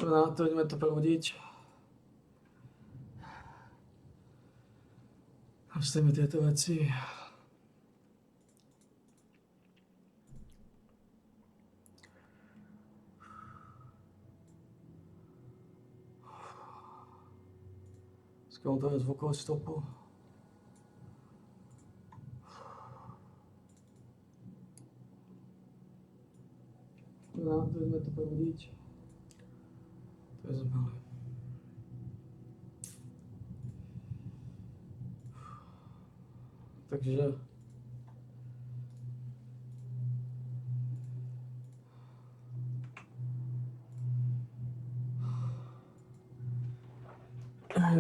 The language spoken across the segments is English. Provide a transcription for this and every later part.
Na to ideme to prebudiť. Vstavíme tieto veci. Skontrolujeme zvukovú stopu. Na to ideme to prebudiť. To je zaujímavé. Takže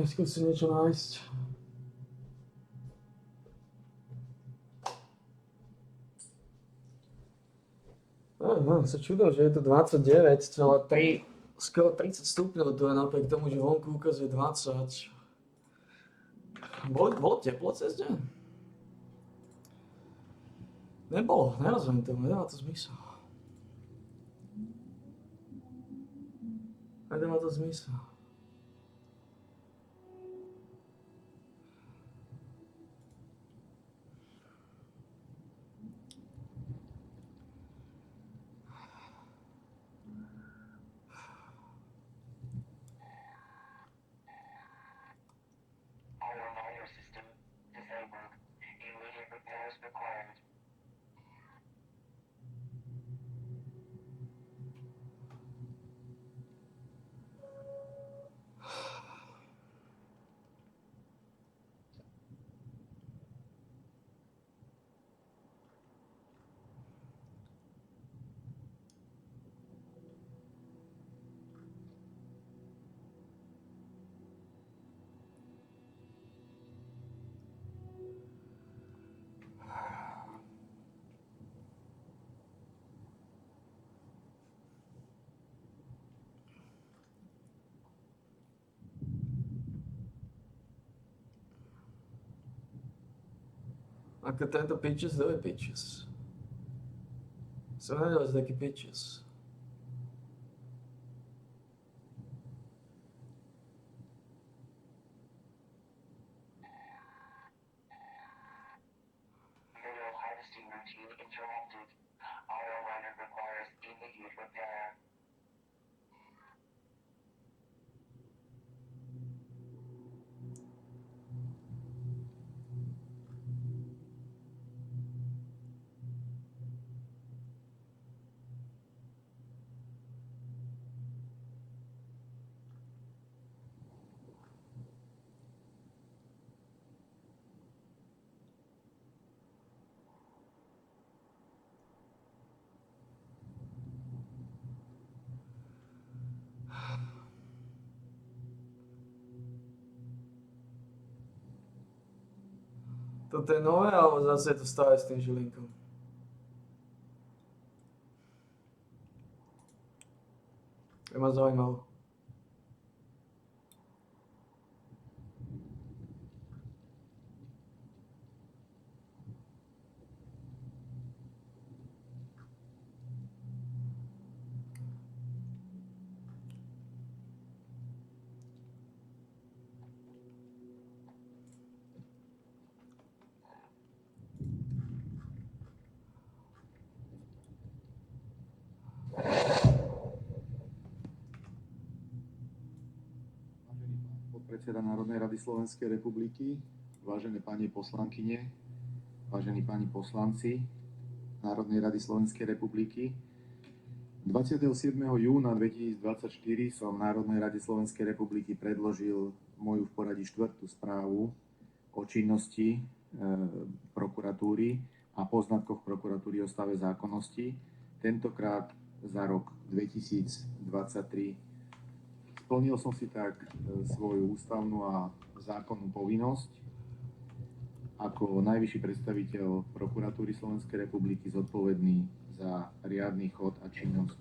skúsim niečo nájsť. Sa čudom, že je to 29,3, skoro 30 stupňov, to je napriek tomu, že vonku ukazuje 20. Bolo teplo cez deň? Nebolo, nerozumiem tomu, nedá to zmysel. Nedá to zmysel. Ako tento pitches, to je pitches. Som nevedel, že taký pitches. Toto je nové, alebo zase je to stále s tým žilinkom? To ma zaujímalo. Predseda Národnej rady Slovenskej republiky, vážené pani poslankyne, vážení páni poslanci Národnej rady Slovenskej republiky. 27. júna 2024 som Národnej rade Slovenskej republiky predložil moju v poradí 4. správu o činnosti prokuratúry a poznatkoch prokuratúry o stave zákonnosti, tentokrát za rok 2023. Splnil som si tak svoju ústavnú a zákonnú povinnosť ako najvyšší predstaviteľ prokuratúry Slovenskej republiky zodpovedný za riadny chod a činnosť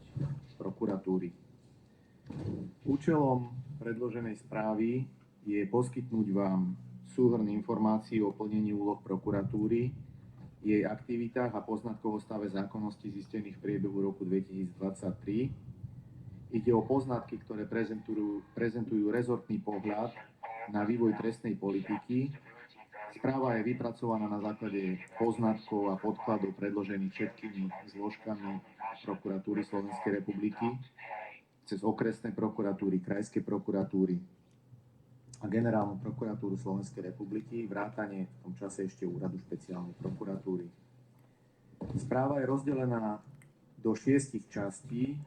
prokuratúry. Účelom predloženej správy je poskytnúť vám súhrn informácií o plnení úloh prokuratúry, jej aktivitách a poznatkoch o stave zákonnosti zistených v priebehu roku 2023, Ide o poznatky, ktoré prezentujú rezortný pohľad na vývoj trestnej politiky. Správa je vypracovaná na základe poznatkov a podkladov predložených všetkými zložkami prokuratúry Slovenskej republiky, cez okresné prokuratúry, krajské prokuratúry a generálnu prokuratúru Slovenskej republiky, vrátane v tom čase ešte úradu špeciálnej prokuratúry. Správa je rozdelená do 6 častí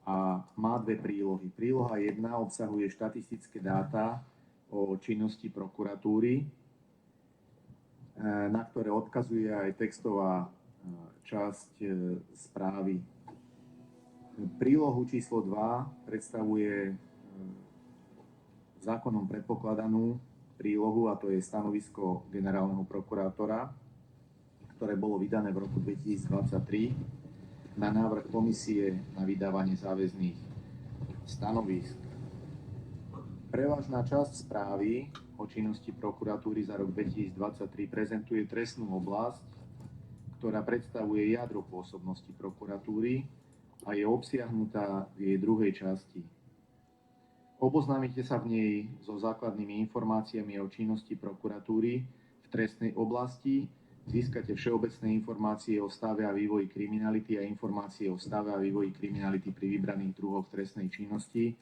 a má 2 prílohy. Príloha 1 obsahuje štatistické dáta o činnosti prokuratúry, na ktoré odkazuje aj textová časť správy. Prílohu číslo 2 predstavuje zákonom predpokladanú prílohu, a to je stanovisko generálneho prokurátora, ktoré bolo vydané v roku 2023 na návrh komisie na vydávanie záväzných stanovísk. Prevažná časť správy o činnosti prokuratúry za rok 2023 prezentuje trestnú oblasť, ktorá predstavuje jadro pôsobnosti prokuratúry a je obsiahnutá v jej druhej časti. Oboznámite sa v nej so základnými informáciami o činnosti prokuratúry v trestnej oblasti, získate všeobecné informácie o stave a vývoji kriminality a informácie o stave a vývoji kriminality pri vybraných druhoch trestnej činnosti,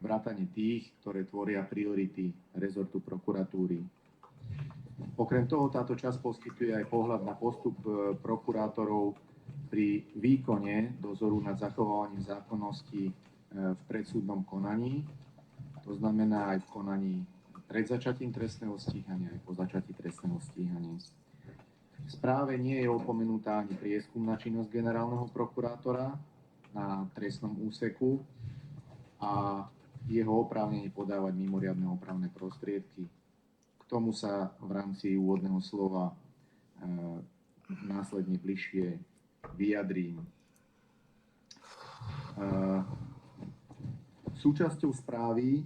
vrátane tých, ktoré tvoria priority rezortu prokuratúry. Okrem toho táto časť poskytuje aj pohľad na postup prokurátorov pri výkone dozoru nad zachovávaním zákonnosti v predsúdnom konaní, to znamená aj v konaní pred začatím trestného stíhania, aj po začatí trestného stíhania. V správe nie je opomenutá ani prieskumná činnosť generálneho prokurátora na trestnom úseku a jeho oprávnenie podávať mimoriadne opravné prostriedky. K tomu sa v rámci úvodného slova následne bližšie vyjadrím. Súčasťou správy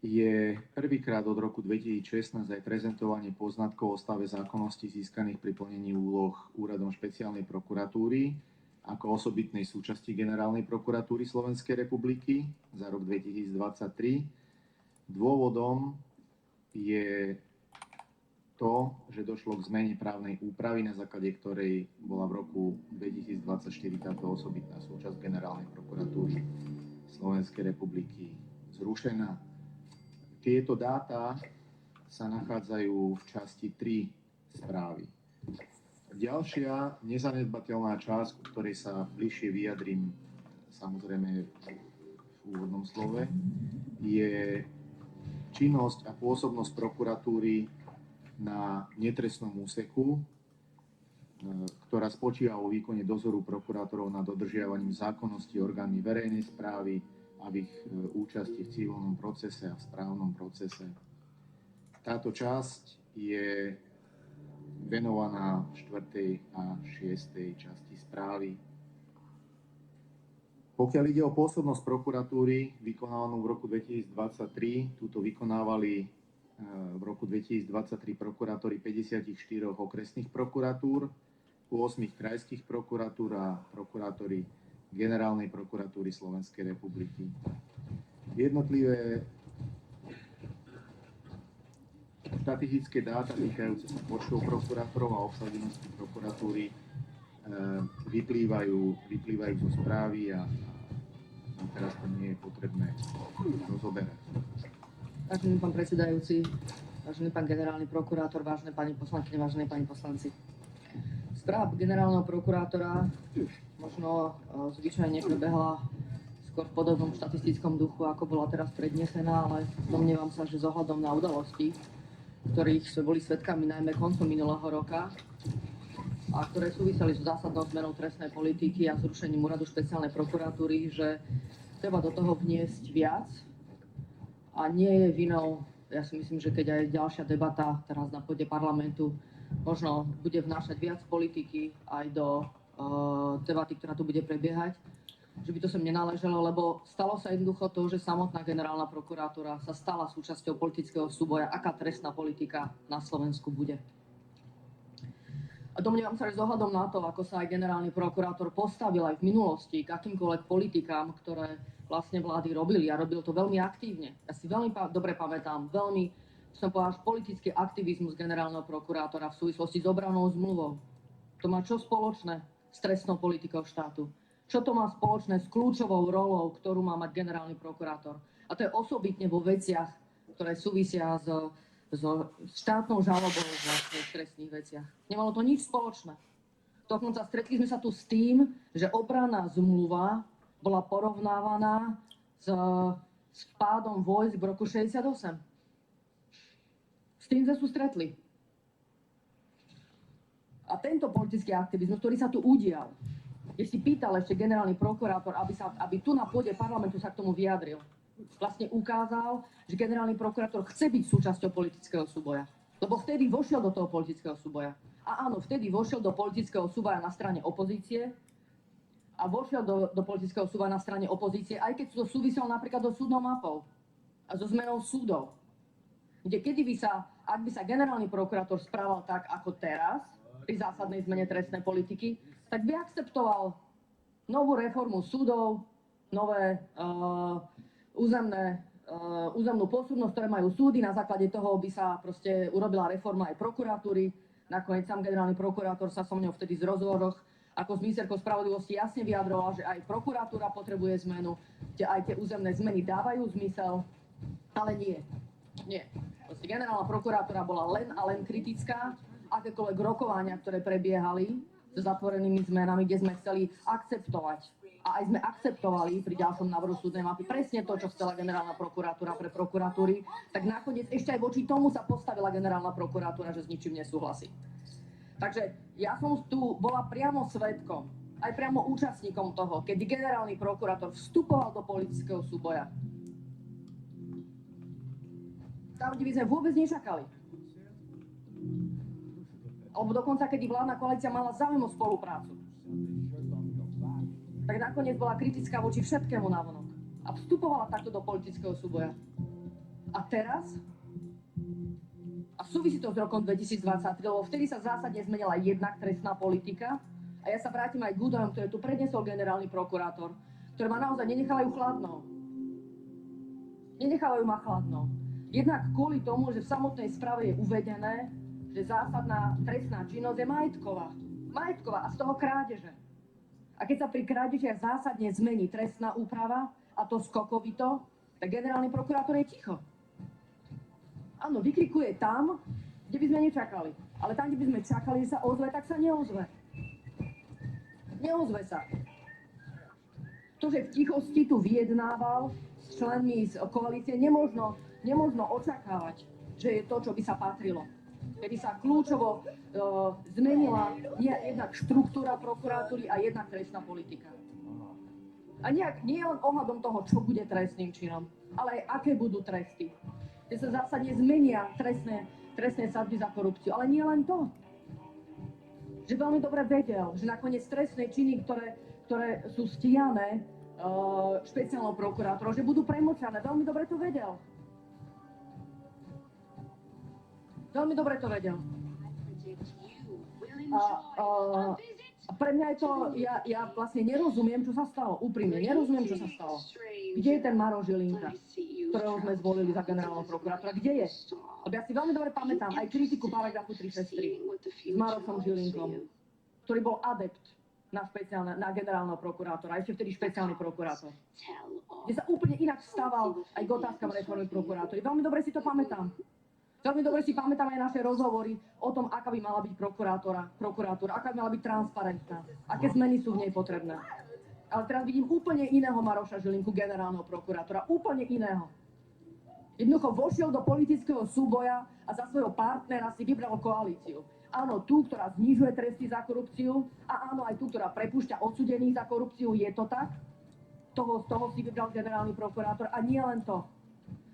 je prvýkrát od roku 2016 aj prezentovanie poznatkov o stave zákonnosti získaných pri plnení úloh úradom špeciálnej prokuratúry ako osobitnej súčasti Generálnej prokuratúry Slovenskej republiky za rok 2023. Dôvodom je to, že došlo k zmene právnej úpravy, na základe ktorej bola v roku 2024 táto osobitná súčasť Generálnej prokuratúry Slovenskej republiky zrušená. Tieto dáta sa nachádzajú v časti 3 správy. Ďalšia nezanedbateľná časť, ku ktorej sa bližšie vyjadrím samozrejme v úvodnom slove, je činnosť a pôsobnosť prokuratúry na netrestnom úseku, ktorá spočíva vo výkone dozoru prokurátorov nad dodržiavaním zákonnosti orgánmi verejnej správy a v ich účasti v civilnom procese a v správnom procese. Táto časť je venovaná 4. a 6. časti správy. Pokiaľ ide o pôsobnosť prokuratúry vykonávanú v roku 2023, túto vykonávali v roku 2023 prokurátori 54 okresných prokuratúr, 8 krajských prokuratúr a prokurátori Generálnej prokuratúry Slovenskej republiky. Jednotlivé štatistické dáta týkajúce sa počtov prokurátorov a obsadenosti prokuratúry vyplývajú zo správy a teraz to nie je potrebné rozoberať. Vážený pán predsedajúci, vážený pán generálny prokurátor, vážené pani poslankyne, vážení pani poslanci. Správa generálneho prokurátora možno zvyčajne prebehla skôr v podobnom štatistickom duchu, ako bola teraz prednesená, ale domnievam sa, že s ohľadom na udalosti, ktorých sme boli svedkami najmä koncom minulého roka a ktoré súviseli s zásadnou zmenou trestnej politiky a zrušením úradu špeciálnej prokuratúry, že treba do toho vniesť viac a nie je vinou, ja si myslím, že keď aj ďalšia debata teraz na pôde parlamentu možno bude vnášať viac politiky aj do debaty, ktorá tu bude prebiehať, že by to sem nenáležalo, lebo stalo sa jednoducho to, že samotná generálna prokuratúra sa stala súčasťou politického súboja, aká trestná politika na Slovensku bude. A domnievam sa, že s ohľadom na to, ako sa aj generálny prokurátor postavil aj v minulosti k akýmkoľvek politikám, ktoré vlastne vlády robili a robil to veľmi aktívne. Ja si veľmi dobre pamätám, veľmi som povedal, politický aktivizmus generálneho prokurátora v súvislosti s obrannou zmluvou. To má čo spoločné s trestnou politikou štátu? Čo to má spoločné s kľúčovou rolou, ktorú má mať generálny prokurátor? A to je osobitne vo veciach, ktoré súvisia s štátnou žalobou vlastne v trestných veciach. Nemalo to nič spoločné. Dokonca stretli sme sa tu s tým, že obranná zmluva bola porovnávaná s vpádom vojsk v roku 68. S tým sme sa stretli. A tento politický aktivizmus, ktorý sa tu udial, kde si pýtal ešte generálny prokurátor, aby tu na pôde parlamentu sa k tomu vyjadril, vlastne ukázal, že generálny prokurátor chce byť súčasťou politického súboja. Lebo vtedy vošiel do toho politického súboja. A áno, vtedy vošiel do politického súboja na strane opozície a vošiel do politického súboja na strane opozície, aj keď to súviselo napríklad so súdnou mapou a so zmenou súdov. Kde ak by sa generálny prokurátor správal tak ako teraz, pri zásadnej zmene trestnej politiky, tak by akceptoval novú reformu súdov, nové územnú pôsobnosť, ktoré majú súdy. Na základe toho by sa proste urobila reforma aj prokuratúry. Nakoniec sám generálny prokurátor sa so mnou vtedy z rozhovoroch ako s ministerkou spravodlivosti jasne vyjadrovala, že aj prokuratúra potrebuje zmenu, že aj tie územné zmeny dávajú zmysel, ale nie. Nie. Proste generálna prokuratúra bola len a len kritická. Akékoľvek rokovania, ktoré prebiehali s zatvorenými zmenami, kde sme chceli akceptovať. A aj sme akceptovali pri ďalšom návrhu súdnej mapy presne to, čo chcela generálna prokuratúra pre prokuratúry, tak nakoniec ešte aj voči tomu sa postavila generálna prokuratúra, že s ničím nesúhlasí. Takže ja som tu bola priamo svedkom, aj priamo účastníkom toho, kedy generálny prokurátor vstupoval do politického súboja. Tam, kde by sme vôbec nečakali. Alebo dokonca, kedy vládna koalícia mala záujem o spoluprácu. Tak nakoniec bola kritická voči všetkému navonok. A vstupovala takto do politického súboja. A teraz? A súvisí to s rokom 2023, lebo vtedy sa zásadne zmenila jednak trestná politika. A ja sa vrátim aj k údajom, ktoré tu predniesol generálny prokurátor, ktoré ma naozaj nenechávajú chladnou. Nenechávajú ma chladnou. Jednak kvôli tomu, že v samotnej správe je uvedené, že zásadná trestná činnosť je majetková. Majetková a z toho krádeže. A keď sa pri krádežiach zásadne zmení trestná úprava, a to skokovito, tak generálny prokurátor je ticho. Áno, vykrikuje tam, kde by sme nečakali. Ale tam, kde by sme čakali, že sa ozve, tak sa neozve. Neozve sa. To, že v tichosti tu vyjednával s členmi z koalície, nemožno očakávať, že je to, čo by sa patrilo. Kedy sa kľúčovo zmenila jednak štruktúra prokuratúry a jednak trestná politika. A nie len ohľadom toho, čo bude trestným činom, ale aj aké budú tresty. Kde sa zásadne zmenia trestné sadzby za korupciu. Ale nie len to. Že veľmi dobre vedel, že nakoniec trestné činy, ktoré sú stíhané špeciálnou prokurátorom, že budú premlčané. Veľmi dobre to vedel. Veľmi dobre to vedel. A pre mňa je to, ja vlastne nerozumiem, čo sa stalo. Úprimne, nerozumiem, čo sa stalo. Kde je ten Maro Žilinka, ktorého sme zvolili za generálneho prokurátora? Kde je? Lebo ja si veľmi dobre pamätám aj kritiku paragrafu 363 s Marošom Žilinkom, ktorý bol adept na generálneho prokurátora, ešte vtedy špeciálny prokurátor. Kde sa úplne inak vstával aj k otázkam reformy prokurátory. Veľmi dobre si to pamätám. Veľmi dobre si pamätám aj naše rozhovory o tom, aká by mala byť prokuratúra, aká by mala byť transparentná, aké zmeny sú v nej potrebné. Ale teraz vidím úplne iného Maroša Žilinku, generálneho prokurátora, úplne iného. Jednoducho vošiel do politického súboja a za svojho partnera si vybral koalíciu. Áno, tú, ktorá znižuje tresty za korupciu a áno, aj tú, ktorá prepúšťa odsúdených za korupciu, je to tak? Z toho si vybral generálny prokurátor a nie len to.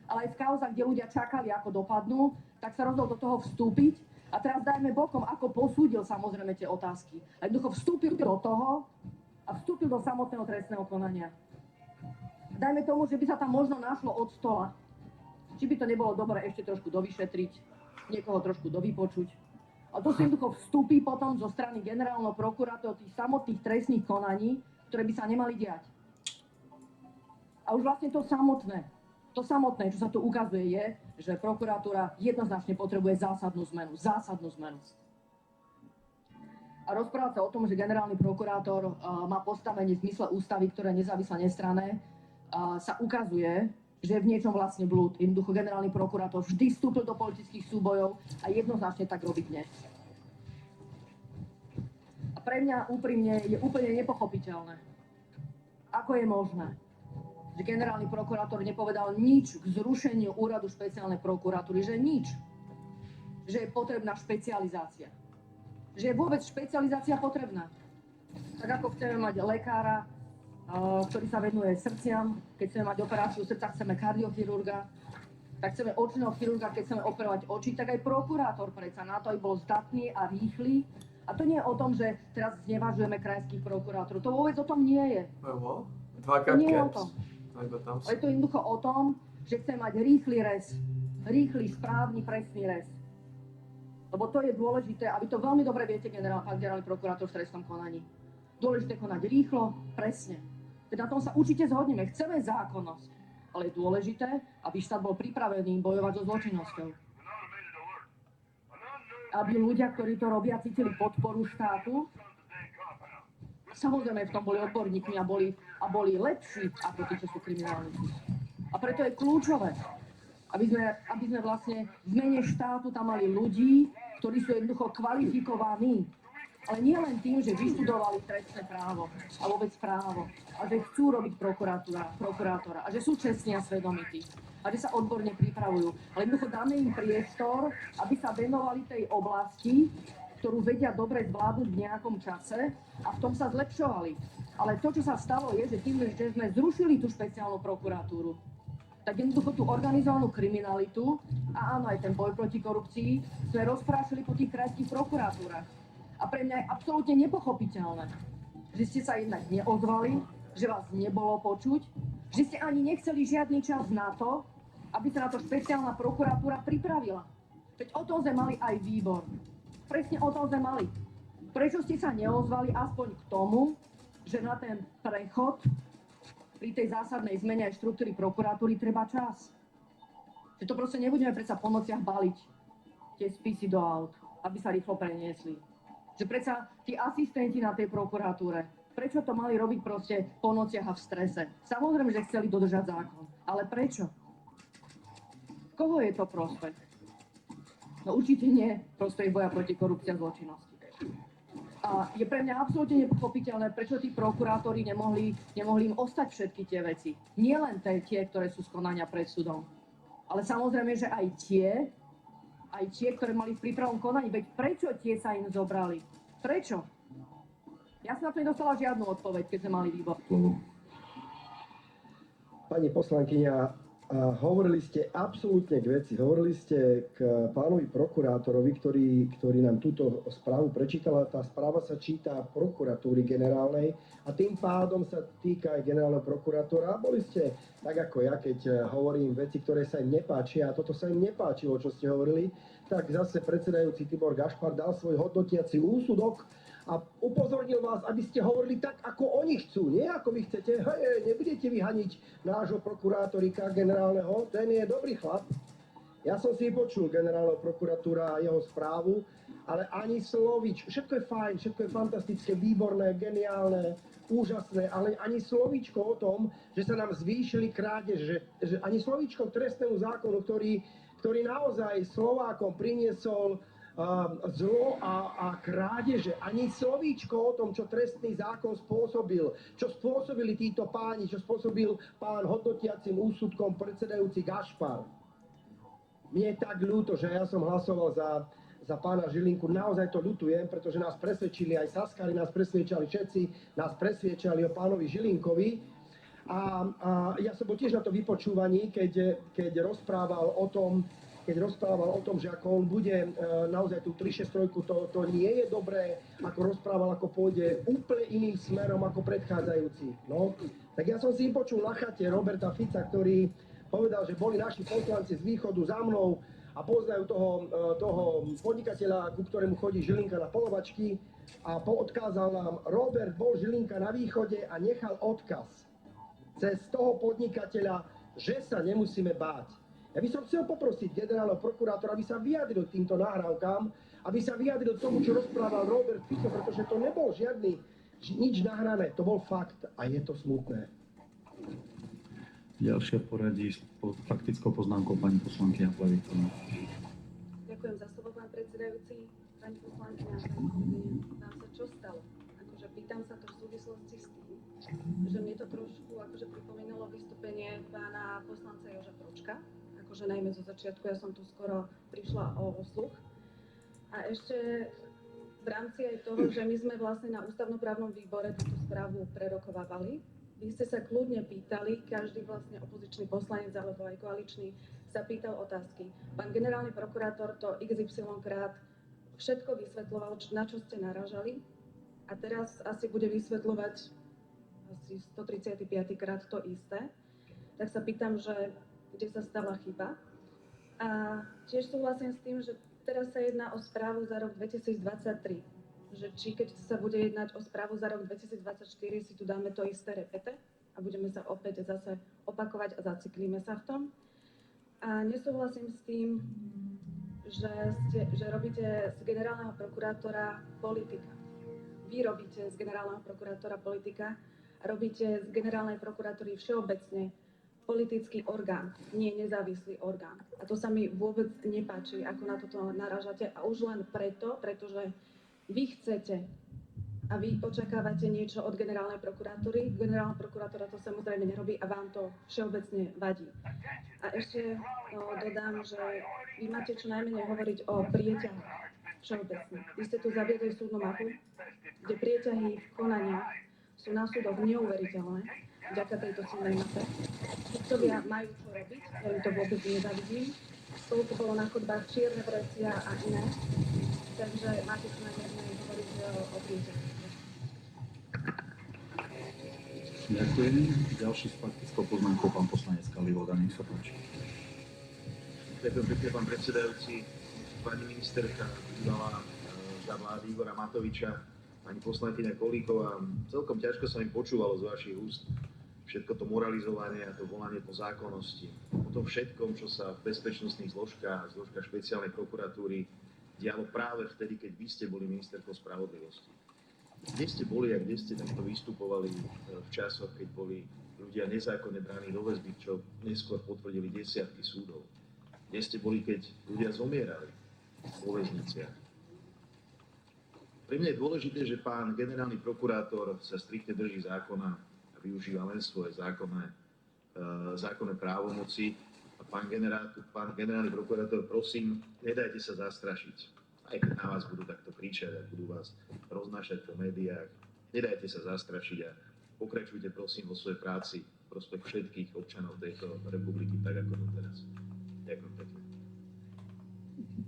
Ale aj v kauzách, kde ľudia čakali, ako dopadnú, tak sa rozhodol do toho vstúpiť. A teraz dajme bokom, ako posúdil samozrejme tie otázky. A jednoducho vstúpil do toho a vstúpil do samotného trestného konania. Dajme tomu, že by sa tam možno našlo od stola. Či by to nebolo dobre ešte trošku dovyšetriť, niekoho trošku dovypočuť. A to si jednoducho vstúpi potom zo strany generálneho prokurátora tých samotných trestných konaní, ktoré by sa nemali diať. A už vlastne to samotné, čo sa tu ukazuje, je, že prokuratúra jednoznačne potrebuje zásadnú zmenu. A rozprávať sa o tom, že generálny prokurátor má postavenie v zmysle ústavy, ktoré je nezávislé nestranné, sa ukazuje, že je v niečom vlastne blúd. Jednoducho generálny prokurátor vždy vstúpil do politických súbojov a jednoznačne tak robiť nechce. A pre mňa úprimne je úplne nepochopiteľné, ako je možné, že generálny prokurátor nepovedal nič k zrušeniu úradu špeciálnej prokuratúry, že nič. Že je potrebná špecializácia. Že je vôbec špecializácia potrebná. Tak ako chceme mať lekára, ktorý sa venuje srdciam, keď chceme mať operáciu srdca, chceme kardiochirurga, tak chceme očného chirurga, keď chceme operovať oči, tak aj prokurátor predsa na to, aby bol zdatný a rýchly. A to nie je o tom, že teraz znevažujeme krajských prokurátorov. To vôbec o tom nie je. Dvakrát Nie je o caps. tom. Tam Ale je to jednoducho o tom, že chceme mať rýchly rez. Rýchly, správny, presný rez. Lebo to je dôležité, a vy to veľmi dobre viete, generálny prokurátor v trestnom konaní. Dôležité konať rýchlo, presne. Teda na tom sa určite zhodneme. Chceme zákonnosť, ale je dôležité, aby štát bol pripravený bojovať so zločinnosťou. Aby ľudia, ktorí to robia, cítili podporu štátu. Samozrejme, v tom boli odborníkmi a boli lepší ako tí, čo sú kriminálnici. A preto je kľúčové, aby sme vlastne v mene štátu tam mali ľudí, ktorí sú jednoducho kvalifikovaní. Ale nie len tým, že vyštudovali trestné právo a vôbec právo, a že chcú robiť prokurátora a že sú čestní a svedomití a že sa odborne pripravujú. Ale jednoducho dáme im priestor, aby sa venovali tej oblasti, ktorú vedia dobre zvládnuť v nejakom čase a v tom sa zlepšovali. Ale to, čo sa stalo, je, že tým, že sme zrušili tú špeciálnu prokuratúru, tak jednoducho tú organizovanú kriminalitu a áno, aj ten boj proti korupcii sme rozprášili po tých krajských prokuratúrach. A pre mňa je absolútne nepochopiteľné, že ste sa jednak neozvali, že vás nebolo počuť, že ste ani nechceli žiadny čas na to, aby sa na to špeciálna prokuratúra pripravila. Veď o tom sme mali aj výbor. Presne o tom sme mali. Prečo ste sa neozvali aspoň k tomu, že na ten prechod pri tej zásadnej zmene aj štruktúry prokuratúry treba čas? Že to proste nebudeme predsa po nociach baliť tie spisy do aut, aby sa rýchlo preniesli. Že predsa tí asistenti na tej prokuratúre, prečo to mali robiť proste po nociach a v strese? Samozrejme, že chceli dodržať zákon. Ale prečo? Koho je to prospech? No určite nie prospech boja proti korupcii a zločinnosti. A je pre mňa absolútne nepochopiteľné, prečo tí prokurátori nemohli im ostať všetky tie veci. Nie len tie, ktoré sú z konania pred súdom. Ale samozrejme, že aj tie, ktoré mali v prípravnom konaní. Veď prečo tie sa im zobrali? Prečo? Ja som na to nedostala žiadnu odpoveď, keď sme mali výbor. Pani poslankyňa, hovorili ste absolútne k veci. Hovorili ste k pánovi prokurátorovi, ktorý nám túto správu prečítala. Tá správa sa číta prokuratúry generálnej a tým pádom sa týka aj generálneho prokurátora. A boli ste tak ako ja, keď hovorím veci, ktoré sa im nepáčia a toto sa im nepáčilo, čo ste hovorili, tak zase predsedajúci Tibor Gašpar dal svoj hodnotiaci úsudok a upozornil vás, aby ste hovorili tak, ako oni chcú, nie ako vy chcete. Hej, nebudete vyhaniť nášho prokurátorika generálneho, ten je dobrý chlap. Ja som si počul generálneho prokuratúra a jeho správu, ale ani slovíčko, všetko je fajn, všetko je fantastické, výborné, geniálne, úžasné, ale ani slovíčko o tom, že sa nám zvýšili krádeže, že ani slovíčko k trestnému zákonu, ktorý naozaj Slovákom priniesol zlo a krádeže. Ani slovíčko o tom, čo trestný zákon spôsobil, čo spôsobili títo páni, čo spôsobil pán hodnotiacim úsudkom predsedajúci Gašpar. Mne je tak ľúto, že ja som hlasoval za pána Žilinku. Naozaj to ľutujem, pretože nás presvedčili aj Saskari, nás presvedčali všetci, nás presvedčali o pánovi Žilinkovi. A ja som bol tiež na to vypočúvaní, keď rozprával o tom, že ako on bude naozaj tú 363, to nie je dobré, ako rozprával, ako pôjde úplne iným smerom ako predchádzajúci. No, tak ja som si počul na chate Roberta Fica, ktorý povedal, že boli naši poslanci z východu za mnou a poznajú toho podnikateľa, ku ktorému chodí Žilinka na polovačky a odkázal nám, Robert bol Žilinka na východe a nechal odkaz cez toho podnikateľa, že sa nemusíme báť. Ja by som chcel poprosiť generálneho prokurátora, aby sa vyjadril k týmto nahrávkám, aby sa vyjadril k tomu, čo rozprával Robert Fico, pretože to nebol nič nahrané, to bol fakt a je to smutné. Ďalšia v poradí s faktickou poznámkou pani poslankyňa Plavíková. Ďakujem za slovo, pán predsedajúci. Pani poslankyňa, pani kolegyne, nám sa čo stalo? Akože pýtam sa to v súvislosti s tým, že mne to trošku akože pripomínalo vystúpenie pána poslanca Joža Pročka. Akože najmä zo začiatku, ja som tu skoro prišla o sluch. A ešte v rámci aj toho, že my sme vlastne na ústavnoprávnom výbore túto správu prerokovávali. Vy ste sa kľudne pýtali, každý vlastne opozičný poslanec alebo aj koaličný sa pýtal otázky. Pán generálny prokurátor to XY krát všetko vysvetľoval, na čo ste naražali a teraz asi bude vysvetľovať asi 135. krát to isté. Tak sa pýtam, že kde sa stala chyba. A tiež súhlasím s tým, že teraz sa jedná o správu za rok 2023. Že či keď sa bude jednať o správu za rok 2024, si tu dáme to isté repete a budeme sa opäť zase opakovať a zaciklíme sa v tom. A nesúhlasím s tým, že robíte z generálneho prokurátora politika. Vy robíte z generálneho prokurátora politika a robíte z generálnej prokuratúry všeobecne politický orgán, nie nezávislý orgán. A to sa mi vôbec nepáči, ako na toto narážate. A už len preto, pretože vy chcete a vy očakávate niečo od generálnej prokuratúry. Generálna prokuratúra to samozrejme nerobí a vám to všeobecne vadí. A ešte dodám, že vy máte čo najmenej hovoriť o prieťahoch všeobecne. Vy ste tu zaviedli súdnu mapu, kde prieťahy v konaniach sú na súdoch neuveriteľné vďaka tejto súdnej mape. Sudcovia majú čo robiť, ja im to vôbec nezavidím. Koľko bolo na chodbách čierne vrecia a iné. Takže máte čo najmenej hovoriť o prieťahoch. Ďakujem. Ďalší s faktickou poznámkou pán poslanec Kalivoda, nech sa páči. Ďakujem pekne, pán predsedajúci. Pani ministerka bývalá za vlády Igora Matoviča, pani poslankyňa Kolíková, celkom ťažko sa mi počúvalo z vašich úst všetko to moralizovanie a to volanie po zákonnosti. Po tom všetkom, čo sa v bezpečnostných zložkách špeciálnej prokuratúry dialo práve vtedy, keď vy ste boli ministerkou spravodlivosti. Kde ste boli a kde ste takto vystupovali v časoch, keď boli ľudia nezákonne braní do väzby, čo neskôr potvrdili desiatky súdov? Kde ste boli, keď ľudia zomierali vo väzniciach? Pre mňa je dôležité, že pán generálny prokurátor sa striktne drží zákona a využíva len svoje zákonné právomoci. A pán generálny prokurátor, prosím, nedajte sa zastrašiť. Aj keď na vás budú takto kričať a budú vás roznášať po médiách, nedajte sa zastrašiť a pokračujte prosím vo svojej práci v prospech všetkých občanov tejto republiky, tak ako doteraz. Ďakujem pekne.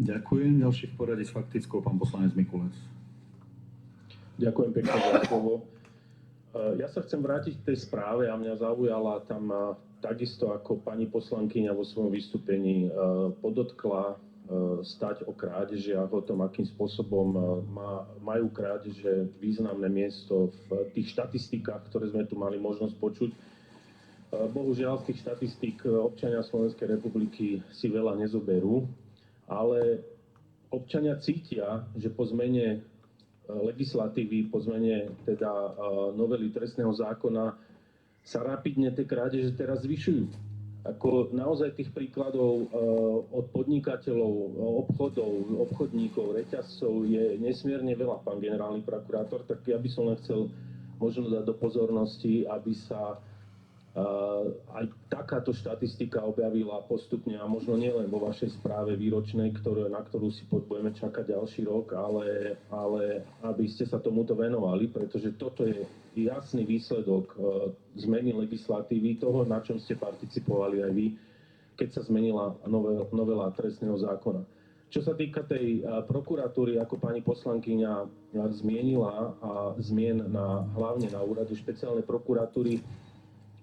Ďakujem. Ďalší v poradí s faktickou pán poslanec Mikulec. Ďakujem pekne za slovo. Ja sa chcem vrátiť k tej správe a mňa zaujala tam takisto ako pani poslankyňa vo svojom vystúpení podotkla stať o krádežiach, o tom, akým spôsobom majú krádeže významné miesto v tých štatistikách, ktoré sme tu mali možnosť počuť. Bohužiaľ, z tých štatistík občania Slovenskej republiky si veľa nezoberú, ale občania cítia, že po zmene legislatívy, po zmene teda novely trestného zákona sa rapidne tie krádeže teraz zvyšujú. Ako naozaj tých príkladov od podnikateľov, obchodníkov, reťazcov je nesmierne veľa, pán generálny prokurátor, tak ja by som len chcel možno dať do pozornosti, aby sa aj takáto štatistika objavila postupne a možno nielen vo vašej správe výročnej, na ktorú si budeme čakať ďalší rok, ale aby ste sa tomuto venovali, pretože toto je jasný výsledok zmeny legislatívy, toho, na čom ste participovali aj vy, keď sa zmenila novela trestného zákona. Čo sa týka tej prokuratúry, ako pani poslankyňa zmienila, a zmien hlavne na úrade špeciálnej prokuratúry,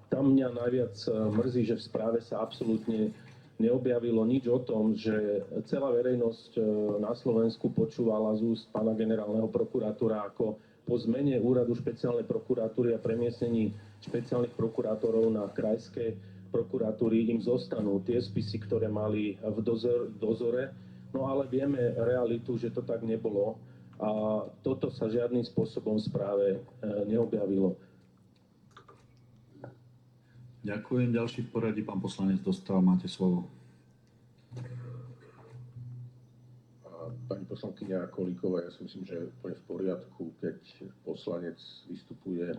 tam mňa najviac mrzí, že v správe sa absolútne neobjavilo nič o tom, že celá verejnosť na Slovensku počúvala z úst pána generálneho prokurátora, ako po zmene úradu špeciálnej prokuratúry a premiestnení špeciálnych prokurátorov na krajské prokuratúry im zostanú tie spisy, ktoré mali v dozore. No ale vieme realitu, že to tak nebolo a toto sa žiadnym spôsobom v správe neobjavilo. Ďakujem. Ďalší v poradí, pán poslanec Dostál, máte slovo. Pani poslankyňa Kolíková, ja si myslím, že je úplne v poriadku, keď poslanec vystupuje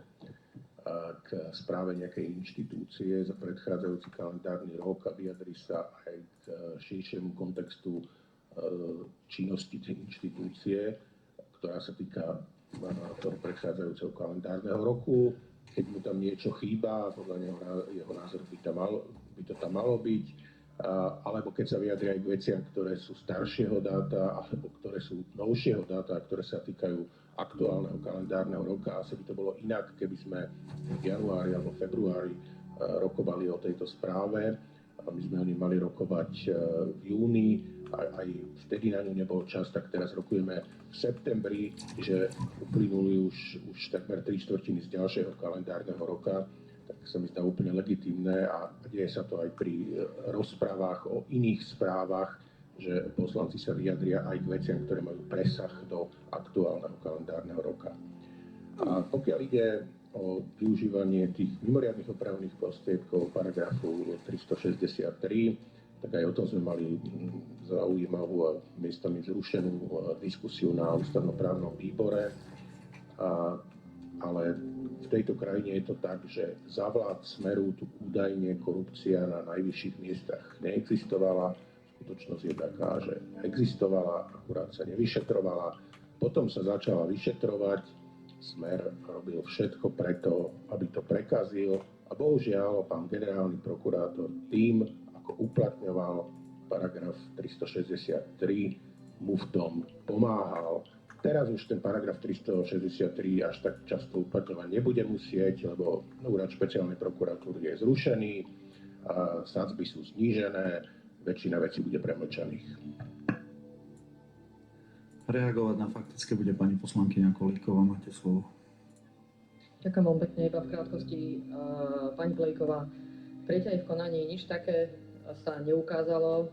k správe nejakej inštitúcie za predchádzajúci kalendárny rok a vyjadri sa aj k širšiemu kontextu činnosti tej inštitúcie, ktorá sa týka toho predchádzajúceho kalendárneho roku. Keď mu tam niečo chýba, podľa jeho názoru by to tam malo byť, alebo keď sa vyjadria aj k veciam, ktoré sú staršieho dáta, alebo ktoré sú novšieho dáta, ktoré sa týkajú aktuálneho kalendárneho roka. Asi by to bolo inak, keby sme v januári alebo februári rokovali o tejto správe. My sme o nej mali rokovať v júni, aj vtedy na ňu nebol čas, tak teraz rokujeme v septembri, že uplynuli už takmer 3/4 z ďalšieho kalendárneho roka. Tak sa mi zdá úplne legitímne a deje sa to aj pri rozprávach o iných správach, že poslanci sa vyjadria aj k veciam, ktoré majú presah do aktuálneho kalendárneho roka. A pokiaľ ide o využívanie tých mimoriadnych opravných prostriedkov paragrafu 363, tak aj o tom sme mali zaujímavú a miestami zrušenú diskusiu na ústavnoprávnom výbore. Ale v tejto krajine je to tak, že za vlád Smeru tu údajne korupcia na najvyšších miestach neexistovala. Skutočnosť je taká, že existovala, akurát sa nevyšetrovala. Potom sa začala vyšetrovať. Smer robil všetko preto, aby to prekazil. A bohužiaľ, pán generálny prokurátor tým, ako uplatňoval paragraf 363, mu v tom pomáhal. Teraz už ten paragraf 363 až tak často uplatňovať nebude musieť, lebo úrad špeciálnej prokuratúry je zrušený, sadzby sú znížené, väčšina vecí bude premlčaných. Reagovať na faktické bude pani poslankyňa Kolíková, máte slovo. Ďakujem veľmi pekne, iba v krátkosti. Pani Kolíková, prieťahy v konaní nič také sa neukázalo.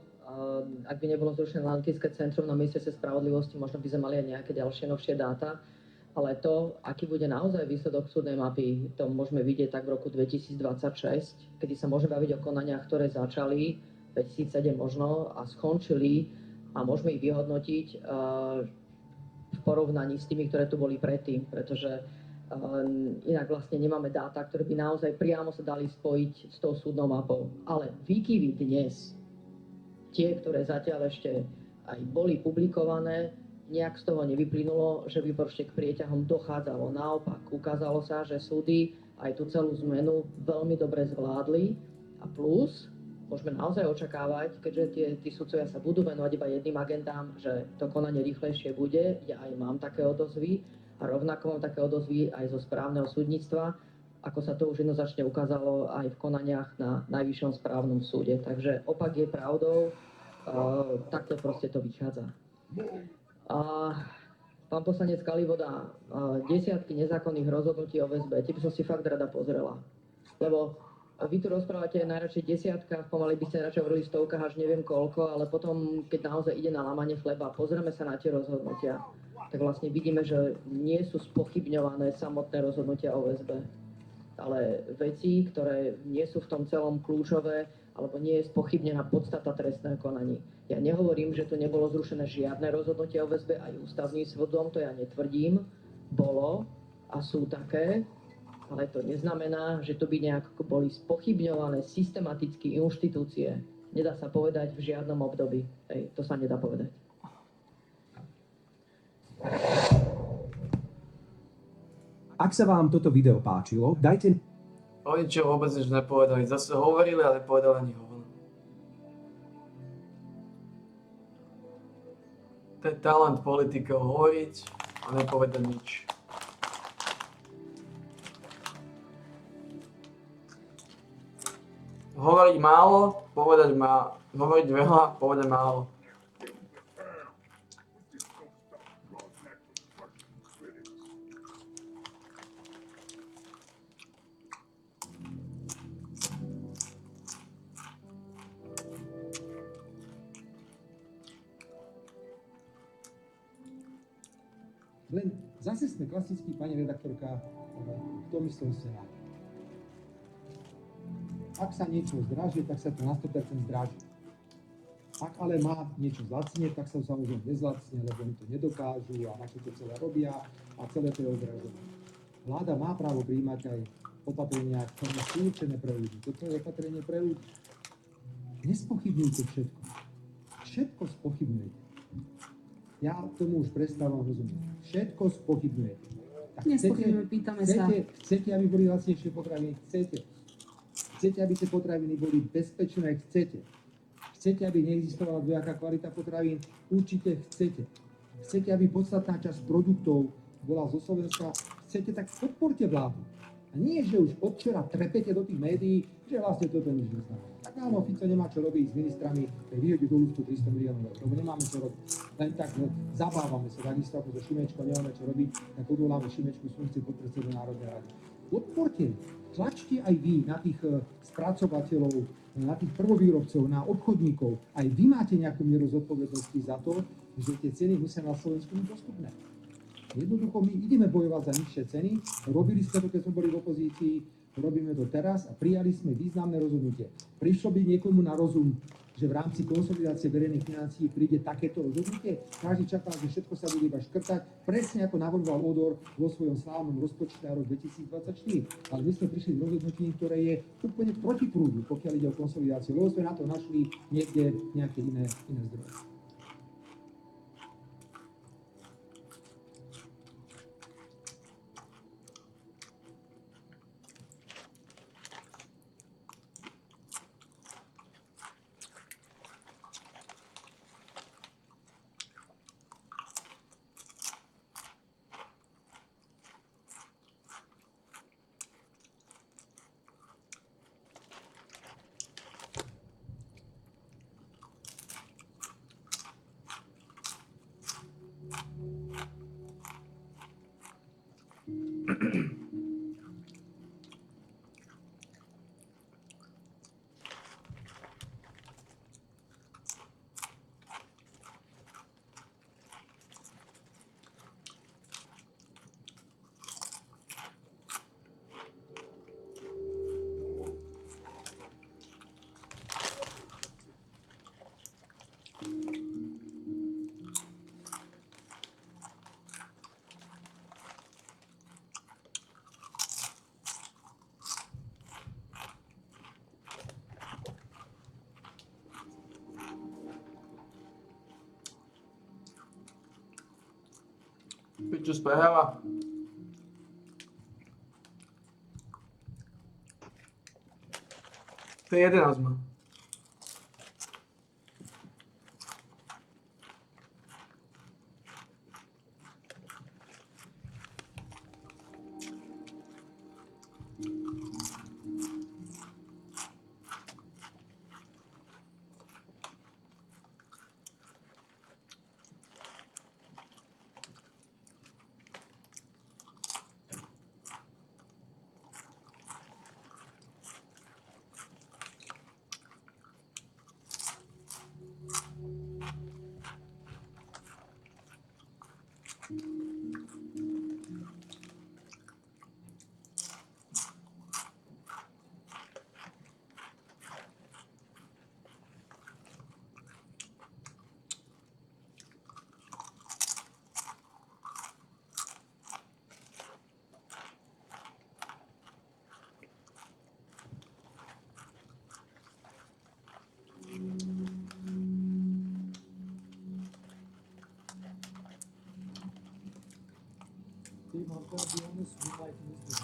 Ak by nebolo zrušené analytické centrum na Ministerstve spravodlivosti, možno by sme mali aj nejaké ďalšie novšie dáta. Ale to, aký bude naozaj výsledok súdnej mapy, to môžeme vidieť tak v roku 2026, kedy sa môžeme baviť o konaniach, ktoré začali 2007 možno a skončili a môžeme ich vyhodnotiť v porovnaní s tými, ktoré tu boli predtým, pretože inak vlastne nemáme dáta, ktoré by naozaj priamo sa dali spojiť s tou súdnou mapou. Ale výkyvy dnes, tie, ktoré zatiaľ ešte aj boli publikované, nejak z toho nevyplynulo, že by proste k prieťahom dochádzalo. Naopak, ukázalo sa, že súdy aj tú celú zmenu veľmi dobre zvládli a plus môžeme naozaj očakávať, keďže tí sudcovia sa budú venovať iba jedným agendám, že to konanie rýchlejšie bude. Ja aj mám také odozvy a rovnako mám také odozvy aj zo správneho súdnictva, ako sa to už jednoznačne ukázalo aj v konaniach na Najvyššom správnom súde. Takže opak je pravdou, takto proste to vychádza. Pán poslanec Kalivoda, desiatky nezákonných rozhodnutí o väzbe, tie by som si fakt rada pozrela. Lebo vy tu rozprávate najradšej desiatkách, pomaly by ste radšej hovorili stovkách, až neviem koľko, ale potom, keď naozaj ide na lámanie chleba, pozrieme sa na tie rozhodnutia, tak vlastne vidíme, že nie sú spochybňované samotné rozhodnutia o väzbe, ale veci, ktoré nie sú v tom celom kľúčové, alebo nie je spochybnená podstata trestného konaní. Ja nehovorím, že tu nebolo zrušené žiadne rozhodnutie o väzbe, aj ústavným súdom, to ja netvrdím, bolo a sú také, ale to neznamená, že to by nejak boli spochybňované systematicky inštitúcie. Nedá sa povedať v žiadnom období. To sa nedá povedať. Ak sa vám toto video páčilo, dajte... Oni čo vôbec nič nepovedali. Zase hovorili, ale povedali ani hovno. To je talent politikov hovoriť a nepovedať nič. Hovoriť málo, povedať hovoriť veľa, pôjde málo. Len zase sme klasickí, pani redaktorka, v tom istom scenári. Ak sa niečo zdraží, tak sa to na 100% zdraží. Ak ale má niečo zlacnieť, tak sa to samozrejme nezlacnie, lebo oni to nedokážu a na čo to celé robia a celé to je odraženie. Vláda má právo prijímať aj opatrenia, ktoré sú určené pre ľudí. Toto je opatrenie pre ľudí. Nespochybňujte všetko. Všetko spochybňujete. Ja tomu už prestávam rozumieť. Všetko spochybňujete. Nespochybňujeme, pýtame sa. Chcete, aby boli lacnejšie potraviny? Chcete. Chcete, aby tie potraviny boli bezpečné? Chcete. Chcete, aby neexistovala dvojaká kvalita potravín? Určite chcete. Chcete, aby podstatná časť produktov bola zo Slovenska? Chcete, tak podporte vládu. A nie, že už od včera trepete do tých médií, že vlastne toto nič neznamená. Tak áno, Fico nemá čo robiť s ministrami, keď vyhodí do ľudku 300 miliónov eur, lebo nemáme čo robiť. Len tak zabávame sa, takisto ako so Šimečkom nemáme čo robiť, tak odvoláme Šimečku z funkcie podpredsedu Národnej rady. Podporte, tlačte aj vy na tých spracovateľov, na tých prvovýrobcov, na obchodníkov. Aj vy máte nejakú mieru zodpovednosti za to, že tie ceny musia na Slovensku byť dostupné. Jednoducho my ideme bojovať za nižšie ceny, robili sme to, keď sme boli v opozícii, robíme to teraz a prijali sme významné rozhodnutie. Prišlo by niekomu na rozum, že v rámci konsolidácie verejných financií príde takéto rozhodnutie? Každý čaká, že všetko sa bude iba škrtať, presne ako navrhoval Odor vo svojom slávnom rozpočte na rok 2024. Ale my sme prišli s rozhodnutím, ktoré je úplne proti prúdu, pokiaľ ide o konsolidáciu, lebo sme na to našli niekde nejaké iné zdroje. Pičus prehráva. To je 11 má. Steve, I've got to be honest, we like this.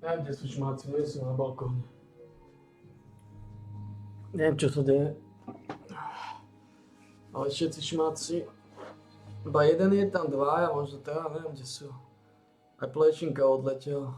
Neviem, kde sú šmáci, nie sú na balkóne. Neviem, čo to deje. Ale všetci šmáci, iba jeden je tam, dvaja, možno teda, neviem, kde sú. Aj Plečinka odletel.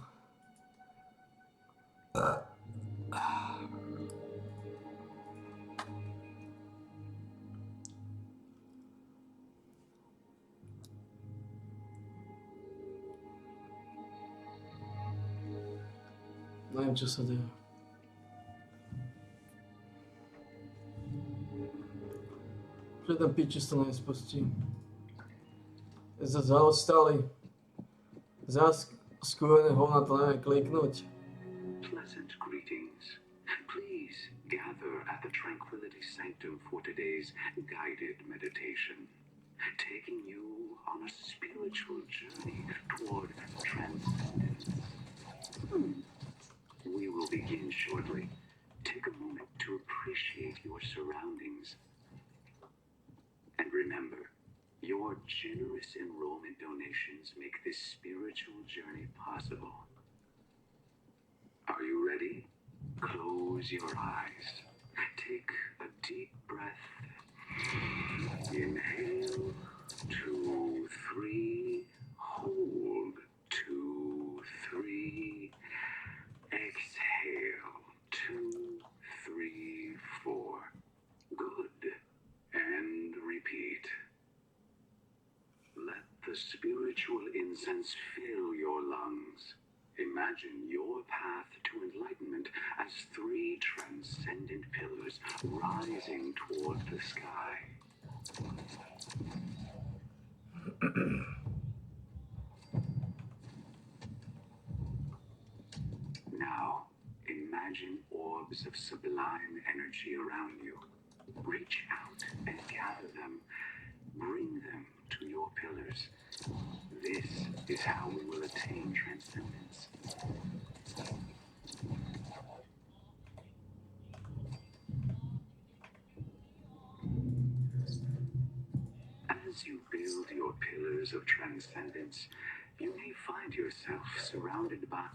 Neviem, čo sa deje. Že ten piči sa nespustí. Zaostali. Zas skúrené hovna to neviem kliknúť. Pleasant greetings. Please gather at the Tranquility Sanctum for today's guided meditation, taking you on a spiritual journey toward transcendence. We will begin shortly. Take a moment to appreciate your surroundings. And remember, your generous enrollment donations make this spiritual journey possible. Are you ready? Close your eyes. Take a deep breath. Inhale, 2, 3. Hold, 2, 3. Exhale, 2, 3, 4. Good. And repeat. Let the spiritual incense fill your lungs. Imagine your path to enlightenment as 3 transcendent pillars rising toward the sky. Now, imagine orbs of sublime energy around you. Reach out and gather them. Bring them to your pillars. This is how we will attain transcendence. As you build your pillars of transcendence, you may find yourself surrounded by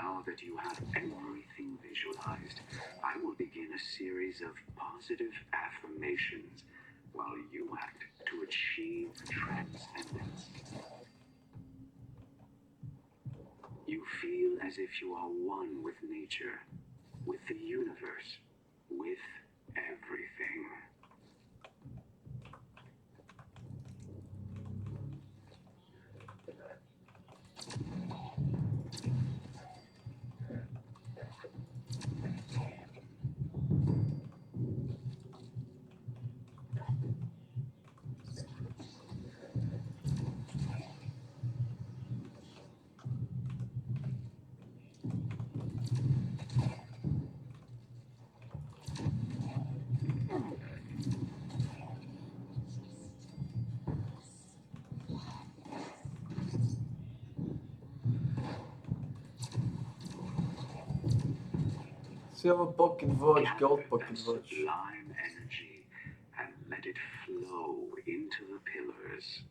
Now that you have everything visualized, I will begin a series of positive affirmations while you act to achieve transcendence. You feel as if you are one with nature, with the universe, with everything. Silver pocket watch, gold pocket watch. Sublime energy and let it flow into the pillars.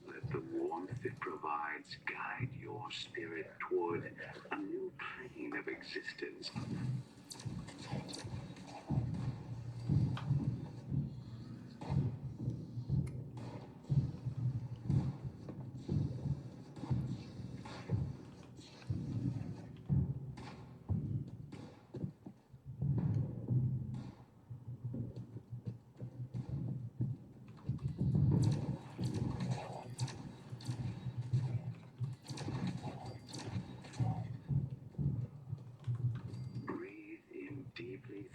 Let the warmth it provides guide your spirit toward a new plane of existence. Breathe in deeply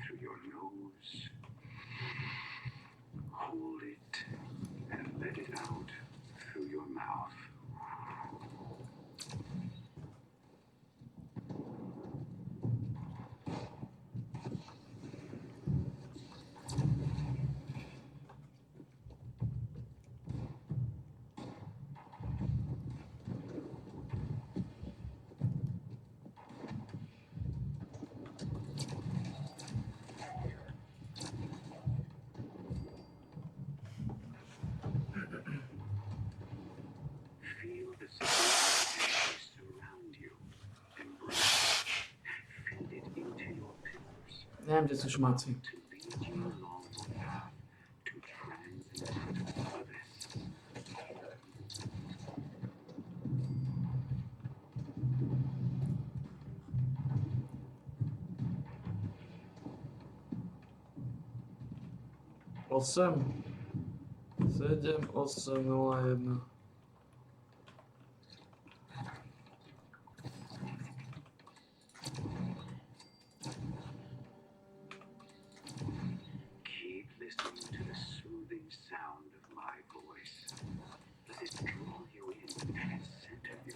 Neviem, kde sú šmaci. to lead you along the path to transcendent bliss. Osem. 7, 8, 0, 1. Keep listening to the soothing sound of my voice. Let it draw you in and center you.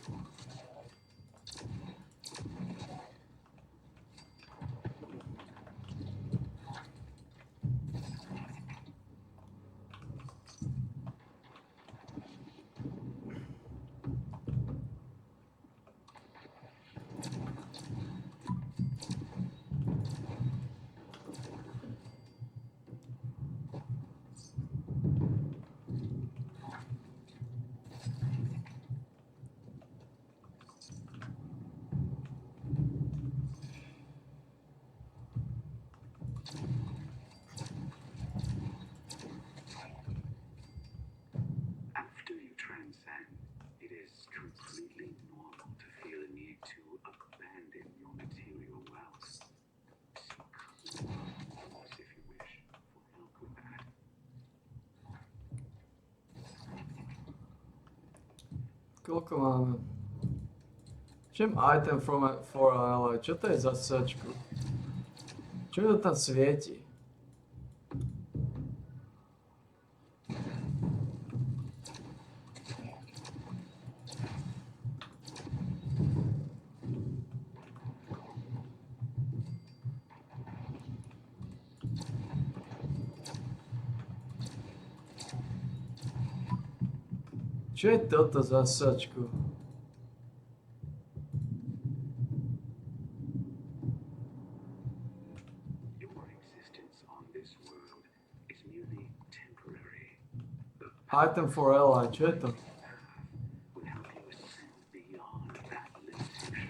After you transcend, it is completely normal to feel a need to abandon your material wealth. Seek clothes, if you wish, for help with that. Koľko máme? Čím item for ally? Čo to je za sečku? Čo to tam svieti? Čo je toto za sačku? Your existence on this world is merely temporary. The Item for ally, čo je to? will help you ascend beyond that limitation.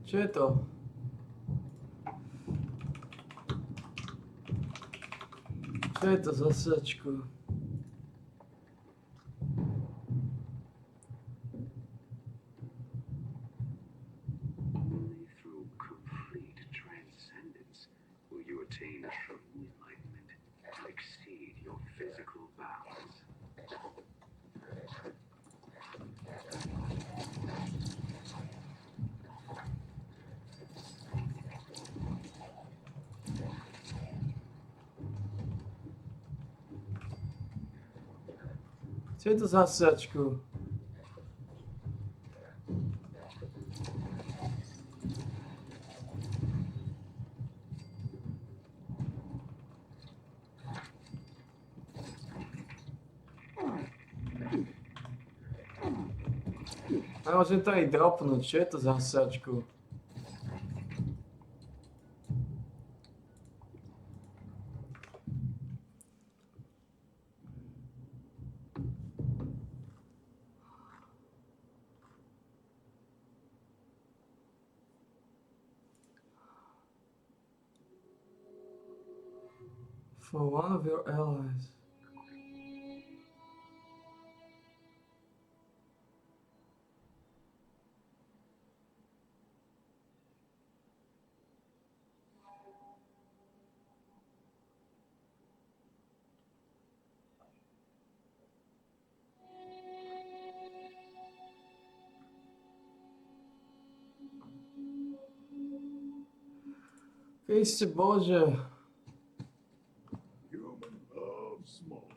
Čo je to? Čo je to za sačku? Only through complete transcendence will you attain true enlightenment to exceed your physical bounds. Čo je to za sačku? A môžem to aj dropnúť, čo je to za sačku? For one of your allies. Kriste Bože. Human love smoke.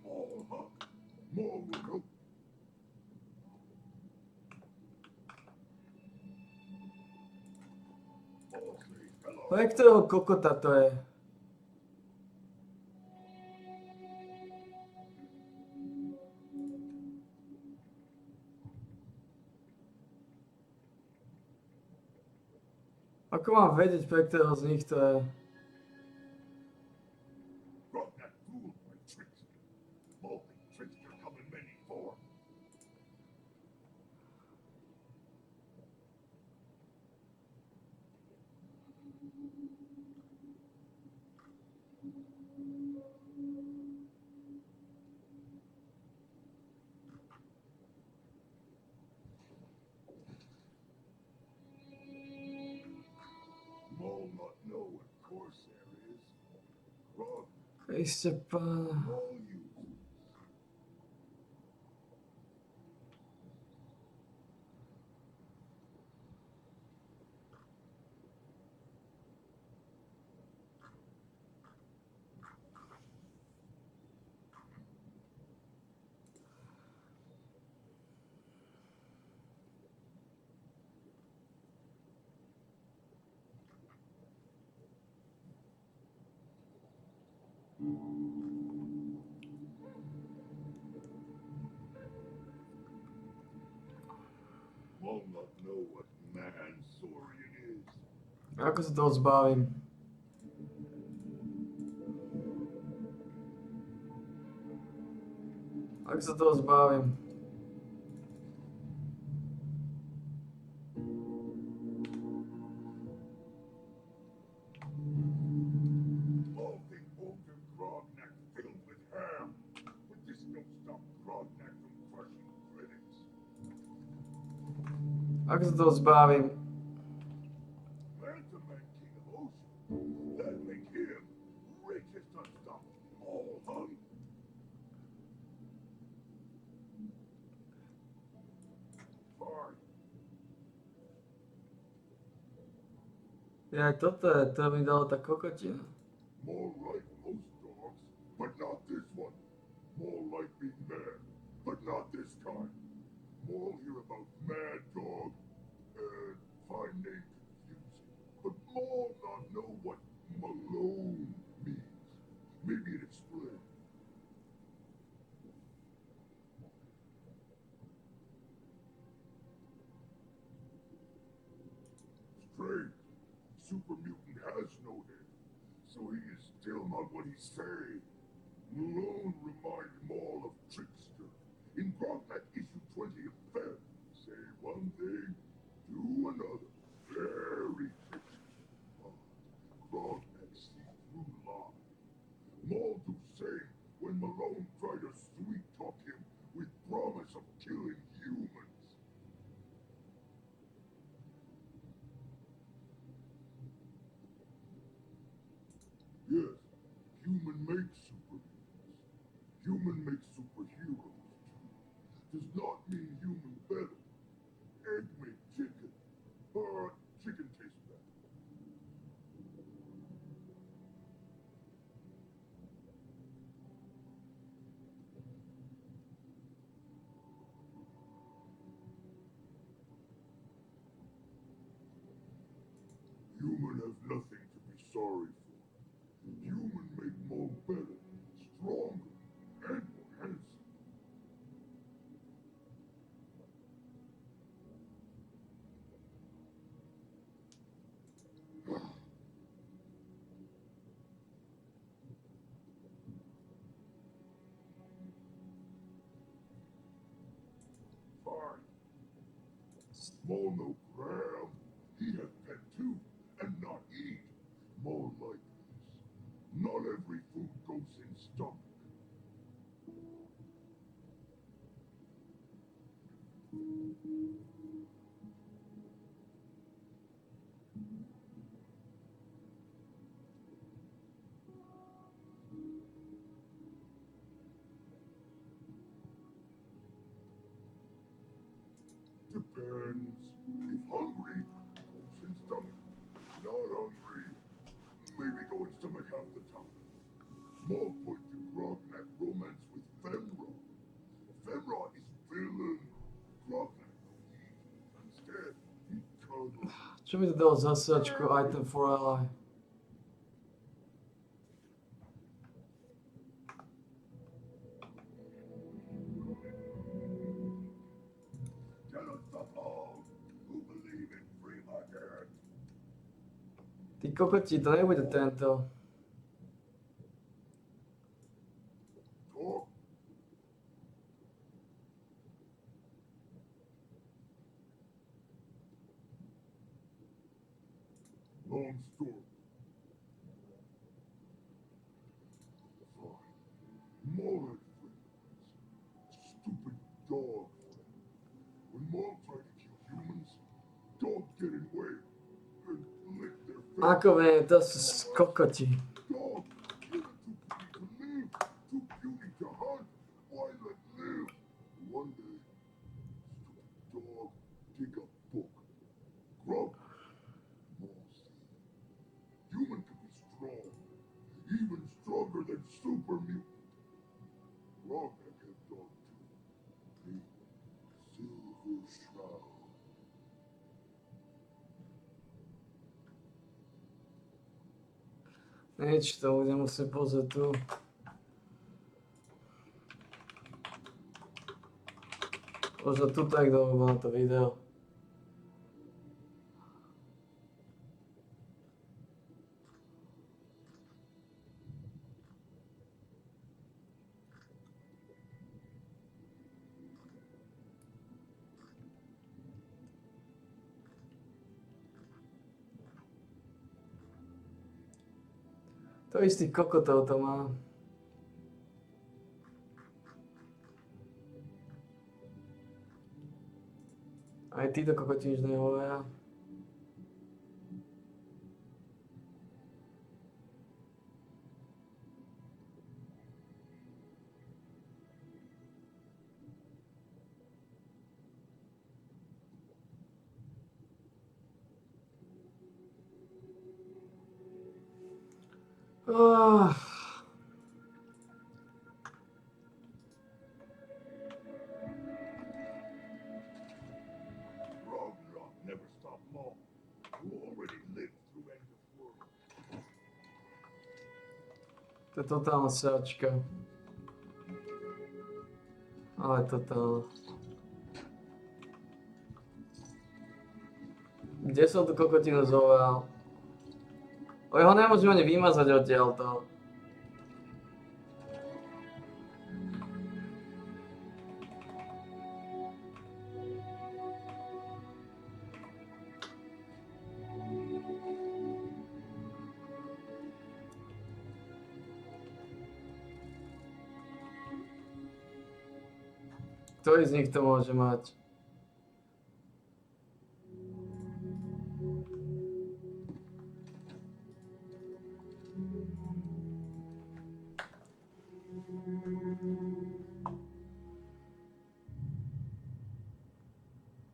More hug. More rope. Pre ktorého kokota to je? Ako mám vedieť, pre ktorého z nich to je? Grognak fooled my trickster. Multi trickster come in many forms. Mole not know what Corsair is. Grog, Kriste pána. Mole uses. Mole not know what Mansaurian is. Ako sa toho zbavím? Ako sa toho zbavím? All think Older Grognak filled with ham, but this don't stop Grognak from crushing critics. Ako sa toho zbavím? Mantaman King of Ocean, that make him richest unstoppable all hung. Fine. Ja, toto je, to mi dalo tá kokotina. More like most dogs, but not this one. More like being mad, but not this kind. More hear about mad dog and find name confusing, but more not know what Malone means. Maybe it explains. Strange. Super mutant has no head, so he is still not what he say. Malone remind Maul of Trickster. In Grognak issue 20 of Feb, say one thing, do another. Very tricky. Grognak see through lie. Maul do same when Malone try to sweet talk him with promise of killing humans. Yes, human makes superhumans. Human makes superheroes too. Does not mean human better. Egg make chicken, but chicken tastes better. Human has nothing to be sorry for. Human make more better, stronger, and more handsome. Fine. Small no Graham. He has pet too, and not eat. More like this. Not every food goes in stomach. Depends. If hungry, goes in stomach. Not hungry, maybe go in stomach half the time. Small point to Grognak romance with Femra. Femra is villain. Grognak no eat. Instead, he cuddles. Čo mi to dalo za sačku item for ally? Tell us the all who believe in free market. Ty kokoti, to nebude tento. Talk. Long story. Fine. Mullet friend. Stupid dog friend. When mom tried to kill humans, dogs get in way and lick their face. Ako viem, to sú kokoti. Dog, you're too puny to live, too puny to hunt. Why let live? One day, stupid dog dig a book. Grub. Mom said, human could be strong, even stronger than super mutant. Wrong that head dog too. Me, Silver Shroud. Nič, to budem musieť pozrieť tu. Možno tu tak dlho na to video. To istých kokotov to má. Aj títo kokoti nič nehovoria. Ah. Ragnarok never stopped long. You already lived through end of world. To je totálna sračka. Ale totálna. Kde som tu kokotinu zoval? Ale ho nemôžem ani vymazať odtiaľto. Ktorý z nich to môže mať?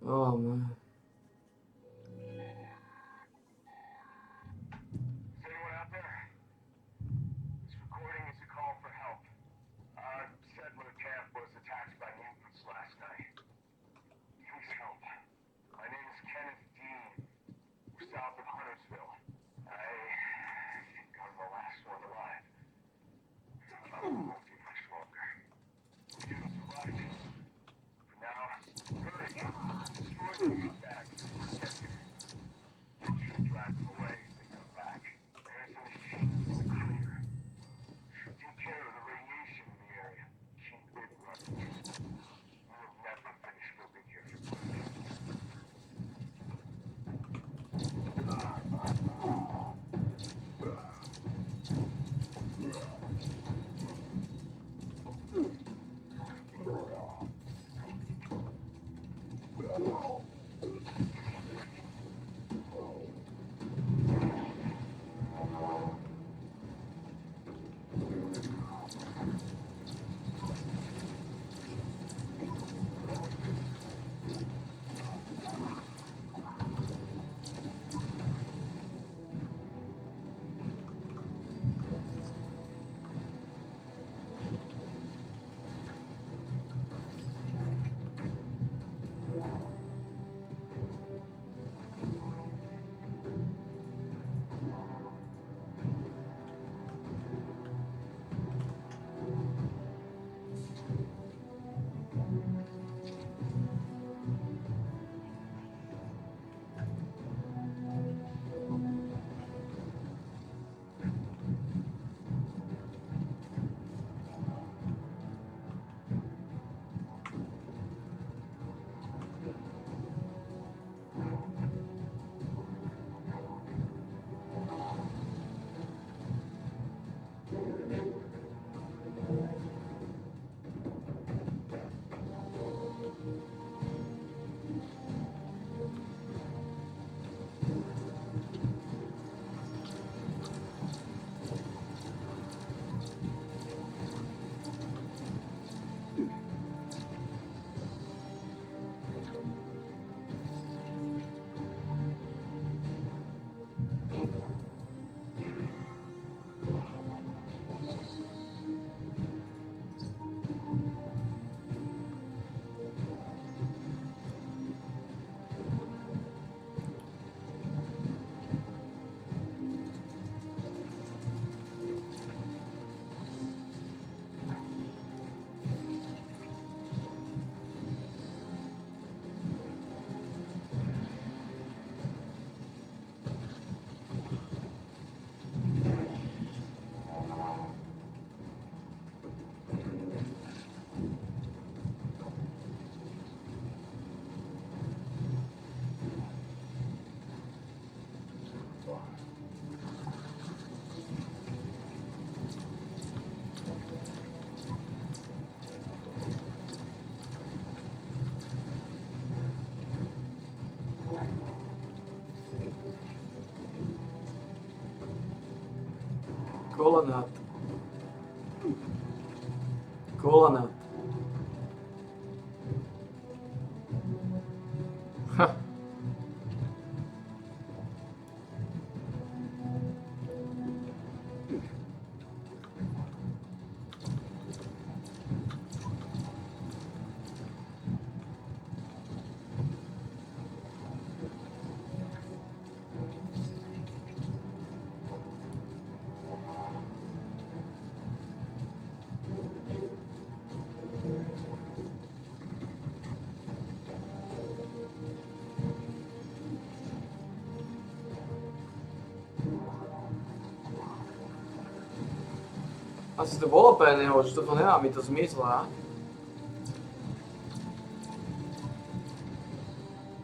Oh man. Is anyone out there? This recording is a call for help. Settler camp was attacked by mutants last night. Kolanat. Kolanat. Ha. Asi to bolo pevného, že toto nemá mi to zmysl, a?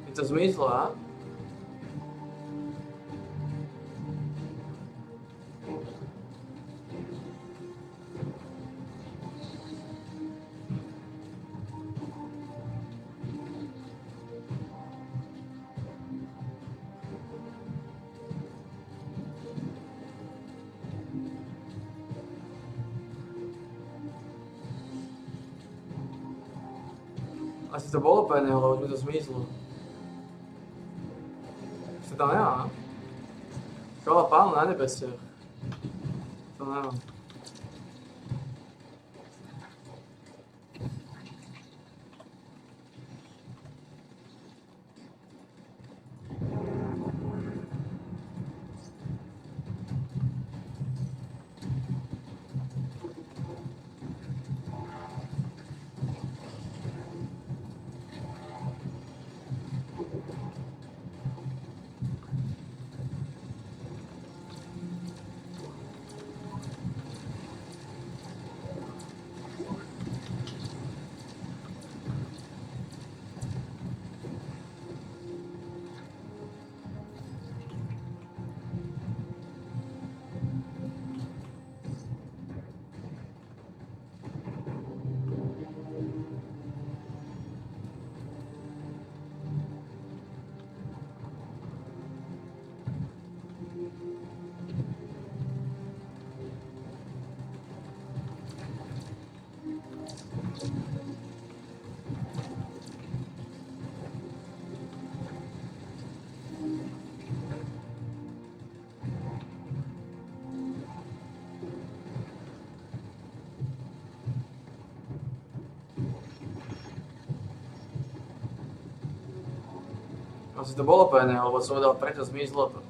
Mi to zmysl, a? Asi to bolo pevného, lebo už mi to zmizlo. Už to tam nemá, a? Chvála Pánu na nebesiach. To nemám. Asi to bolo pevného, lebo som vedel, prečo zmizlo to.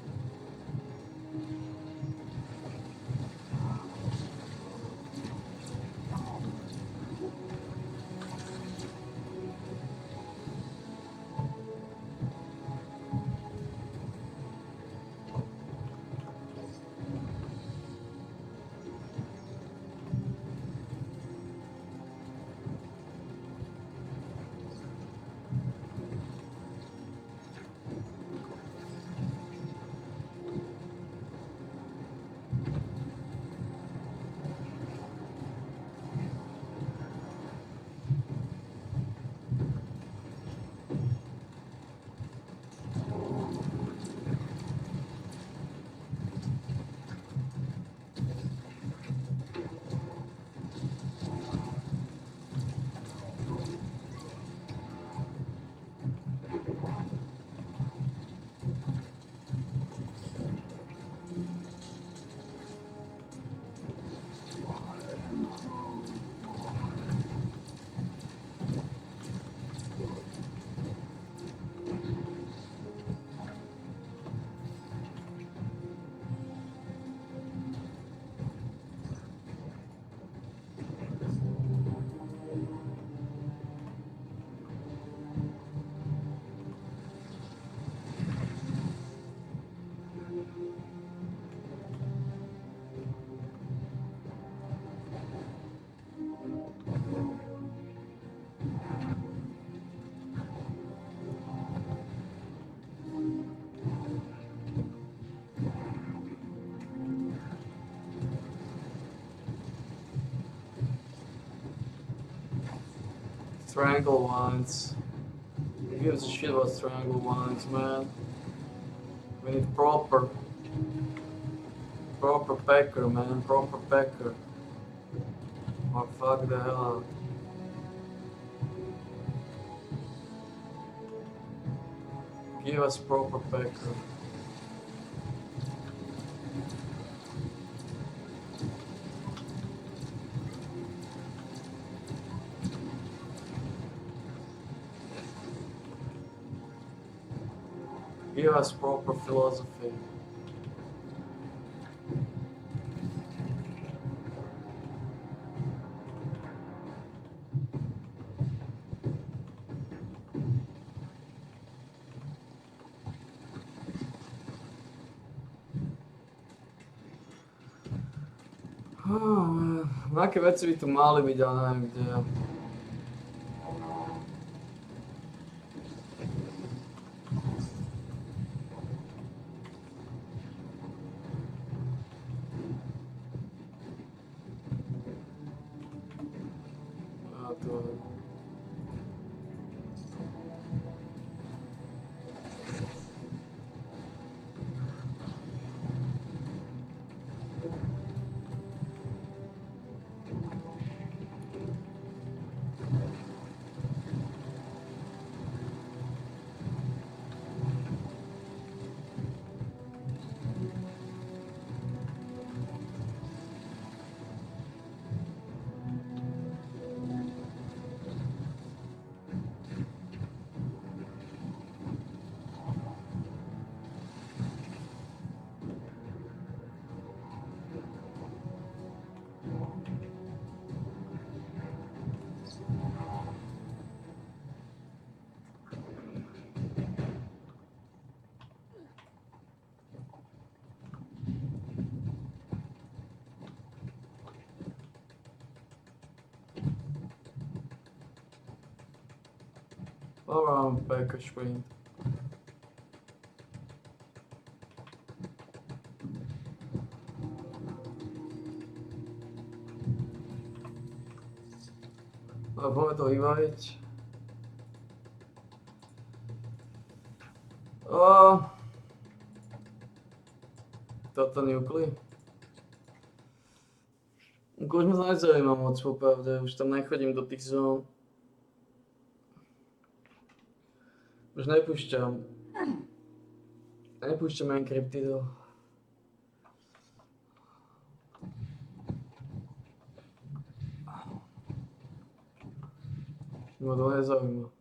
Strangle ones. Who gives a shit about strangle ones, man? We need proper. Proper pecker, man. Proper pecker. Or fuck the hell out. Give us proper pecker. Give us proper philosophy. Aké veci by tu mali byť, ale neviem kde. A to... Around Baker Street. A poďme to vybaviť. Toto nukli. Už ma to nezaujíma moc, popravde, už tam nechodím do tých zón. Už nepúšťam encryptido. Ma to nezaujíma.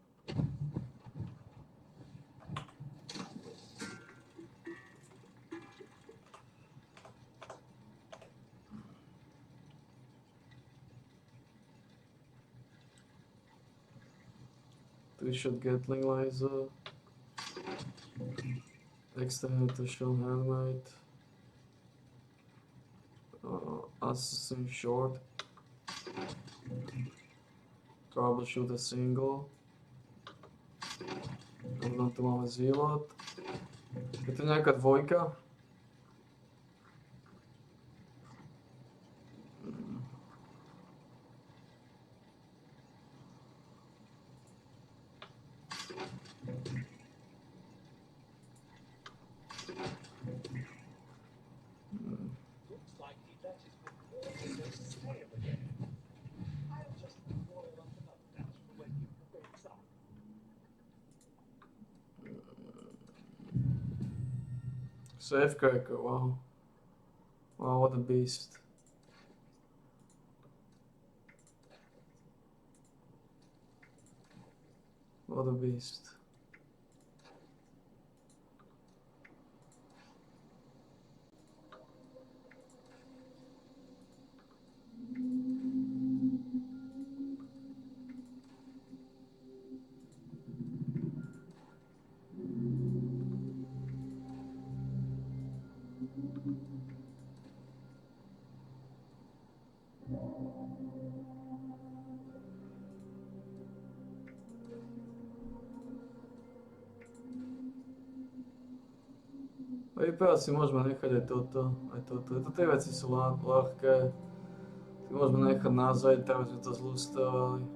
Three-shot Gatling laser. Extended to show handmade. Assassin short. Troubleshoot a single. Potom tu máme zvíľad. Je to nejaká dvojka? Safecracker, wow. Wow, what a beast. What a beast. Vypadá si môžeme nechať aj toto, aj toto. Tie veci sú ľahké. Si môžeme nechať na zajtra, aby sme to zlústavali.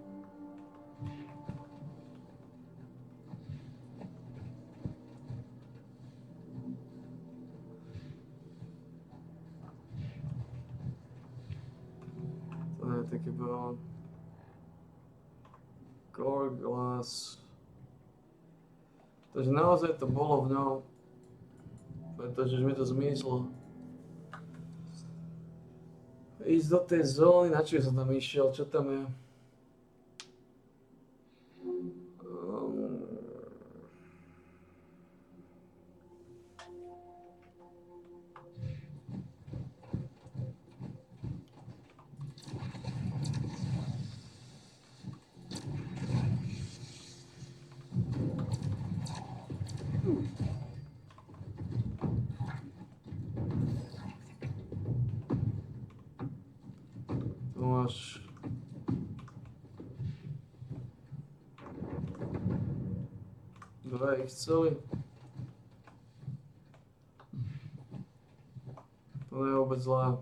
taký brown. Core glass. Takže naozaj to bolo v ňom, pretože už mi to zmizlo. Ísť do tej zóny, na čo som tam išiel, čo tam je? Tu máš dve ich chceli. To nie je vôbec zlé.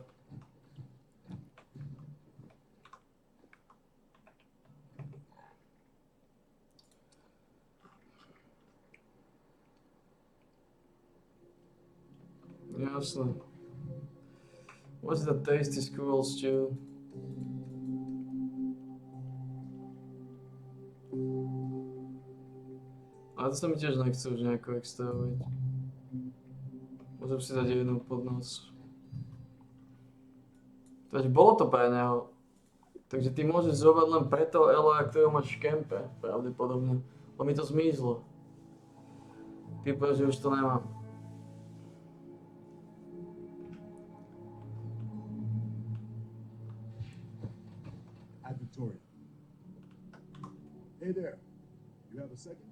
Jasné. What's the tasty squirrel stew? Ale to sa mi tiež nechce už nejako extravovať. Môžem si dať jednu pod nos. Takže bolo to pre neho. Takže ty môžeš zobrať len pre toho Ela, ktorého máš v kempe, pravdepodobne. Lebo mi to zmizlo. Ty povedal, že už to nemám. At Victoria. Hey there. You have a second?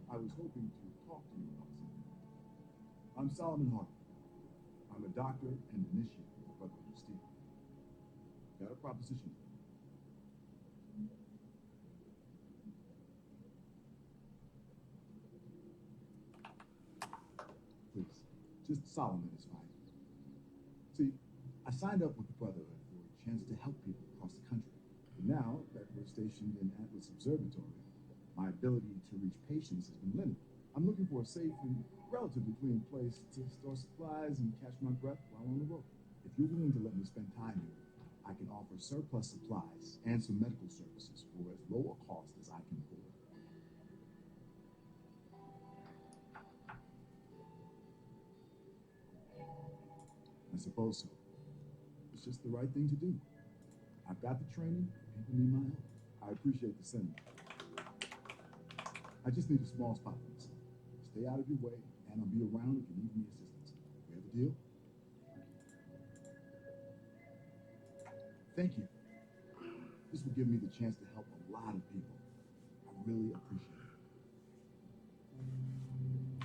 I was hoping to talk to you about something. I'm Solomon Harper. I'm a doctor and initiate of Brotherhood of Steel. Got a proposition. Please, just Solomon is fine. See, I signed up with the Brotherhood for a chance to help people across the country. But now that we're stationed in Atlas Observatory, my ability to reach patients has been limited. I'm looking for a safe and relatively clean place to store supplies and catch my breath while on the road. If you're willing to let me spend time here, I can offer surplus supplies and some medical services for as low a cost as I can afford. I suppose so. It's just the right thing to do. I've got the training, people need my help. I appreciate the sentiment. I just need a small spot for myself. Stay out of your way, and I'll be around if you need any assistance. We have a deal? Thank you. This will give me the chance to help a lot of people. I really appreciate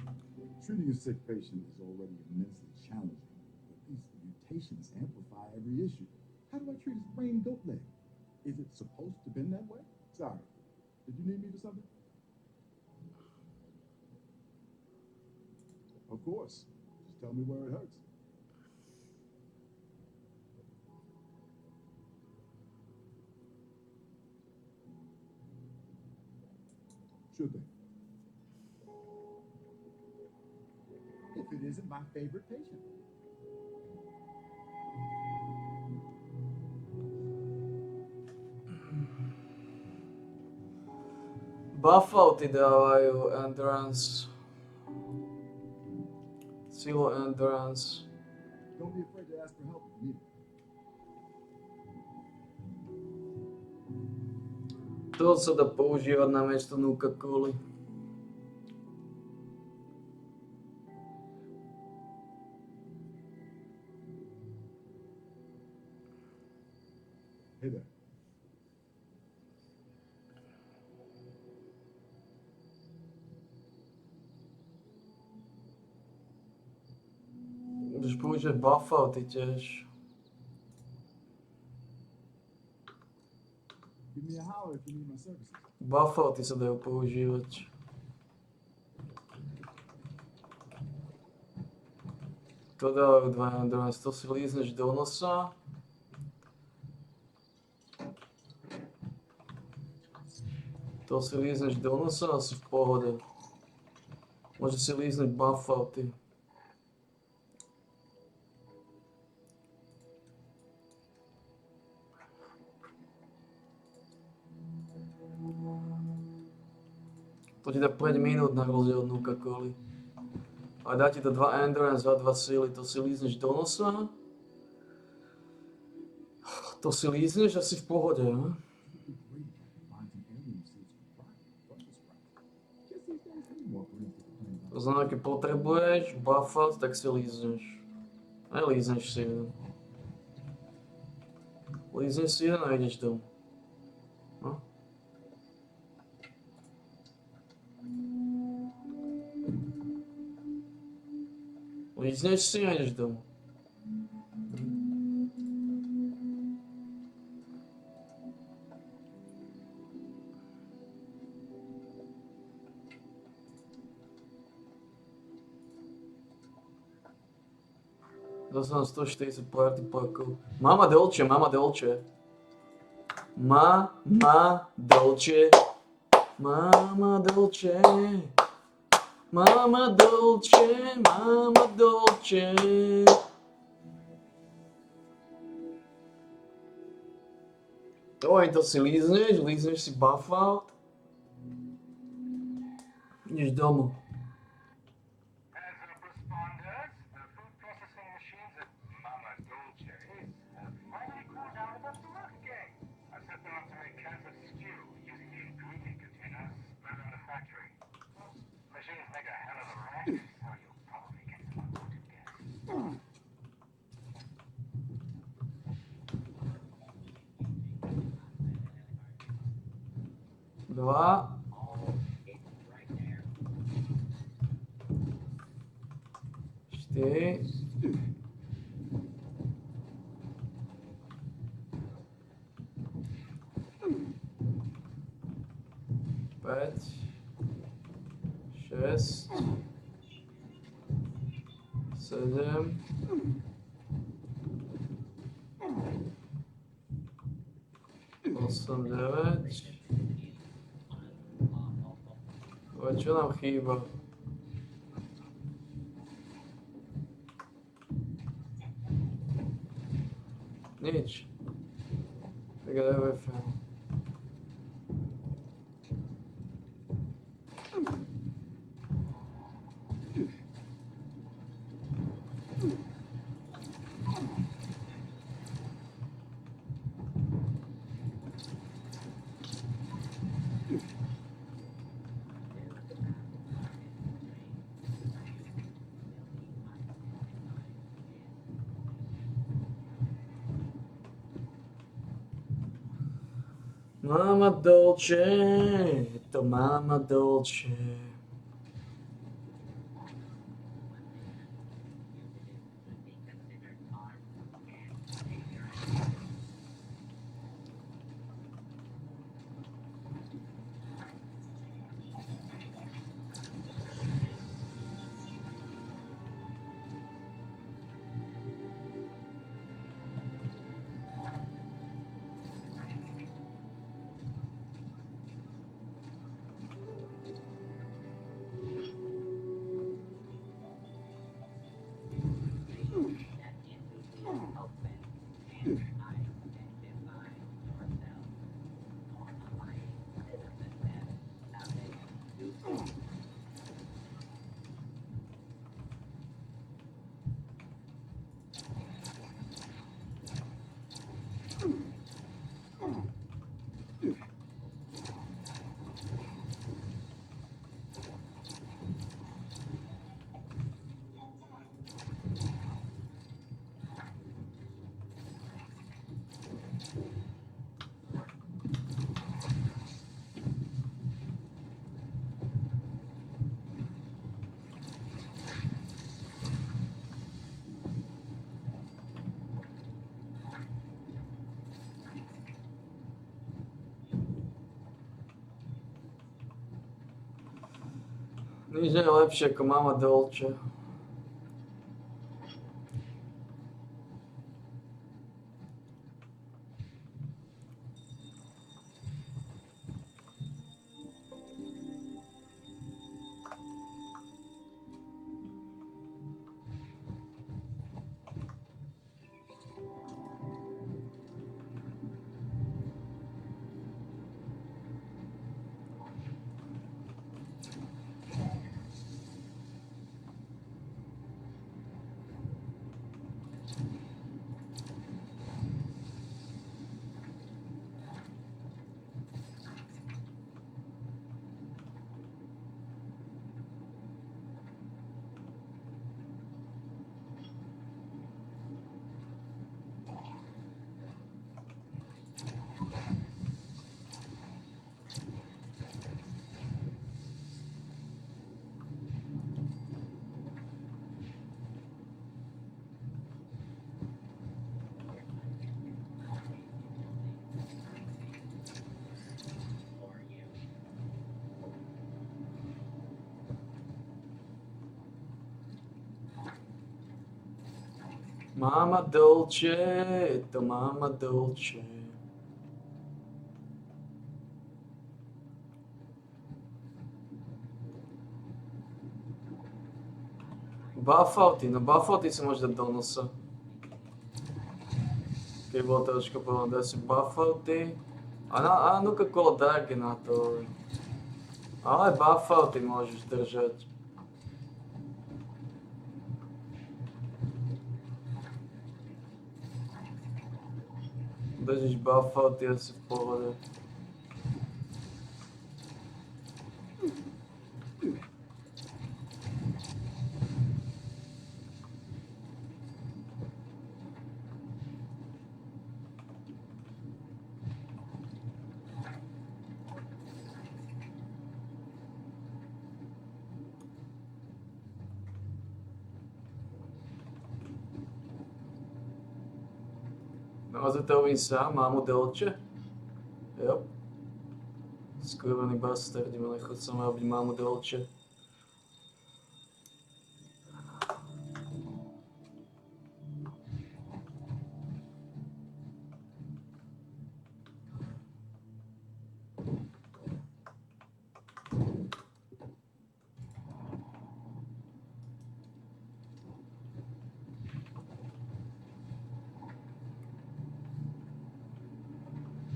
it. Treating a sick patient is already immensely challenging, but these mutations amplify every issue. How do I treat his brain goat leg? Is it supposed to bend that way? Sorry. Did you need me for something? Of course. Just tell me where it hurts. Sure thing. If it isn't my favorite patient. Buffalo ti dávajú endurance. Silo endurance. Don't be afraid to ask for help if you need it. To sa dá používať na miesto Nuka-Coly. Hey there. Môžeš používať Buffalo ty tiež. Give me a holler if you need my services. Buffalo ty sa dajú používať. To dávajú dva endurance, to si lízneš do nosa. To si lízneš do nosa a si v pohode. Môžeš si líznúť Buffalo ty. To ti dá 5 minút na rozdiel od Nuka-Coli. A dá ti to 2 endurance a 2 sily, to si lízneš do nosa. To si lízneš a si v pohode, ne? To znamená, keď potrebuješ buffať, tak si lízneš. Lízneš si jeden. Lízneš si jeden a ideš domov. No. Lízneš si a ideš domov. Zase mám 140 party packov. Mama Dolce, Mama Dolce. Mama Dolce. Mama Dolce. Mama Dolce, Mama Dolce. To si lízneš si buff out. Ideš domov. Dva. Štyri. Päť. Šesť. Sedem. Osem, deväť. Čo nám chýba? Nič. Tak DVF. Mama Dolce, to Mama Dolce. Nič nie je lepšie ako Mama Dolce. Mama Dolce, je to Mama Dolce. Buffouty si môže dať do nosa. Keď bolo trošku povedané, daj si Buffouty. A Nuka-Cola Dark je na to. Ale Buffouty môžeš držať. Držíš Buffouty asi v pohode. Naozaj to robím sám, Mamu Dolce? Jo. Skurvený bastard, ideme nechať sa ma robiť Mamu Dolce.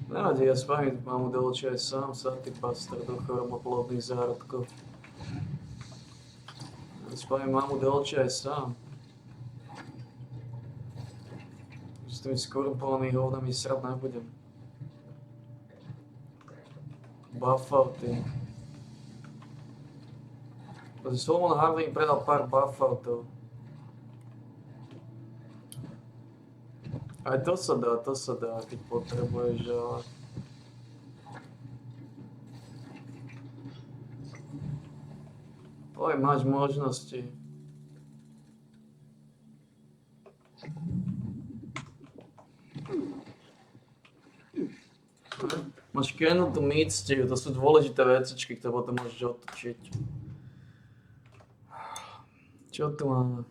Nevadí, ja spravím Mamu Dolce aj sám, ty bastard do choromoplodných zárodkov. Ja spravím Mamu Dolce aj sám. S tými skorumpovanými hovnami srať nebudem. Buffouty. Solomon Harding predal pár Buffoutov. Aj to sa dá, keď potrebuješ, ale... Oj, máš možnosti. Máš krenutú míctiu, to sú dôležité vecičky, ktoré potom môžeš otočiť. Čo tu máme?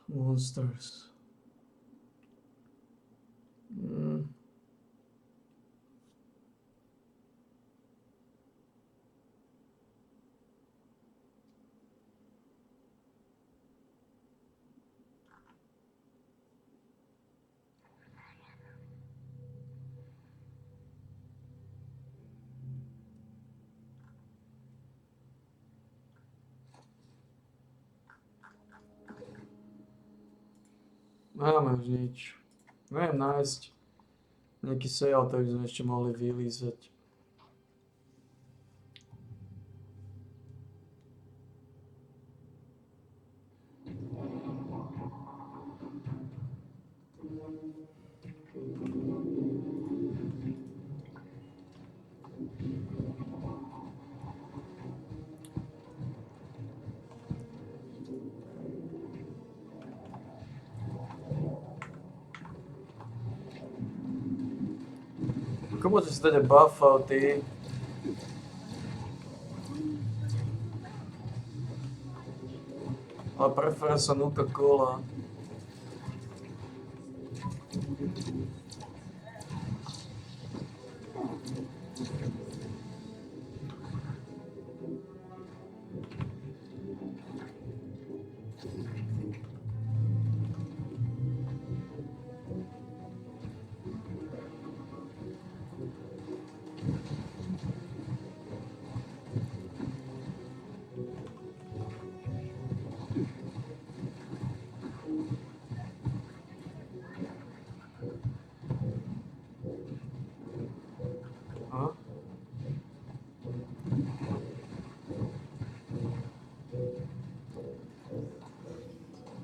Monsters. Máme už nič. Neviem nájsť nejaký sejal, ktorý sme ešte mohli vylízať. Ako môže sa dať Buffouty? Ale preferuje sa Nuka-Cola.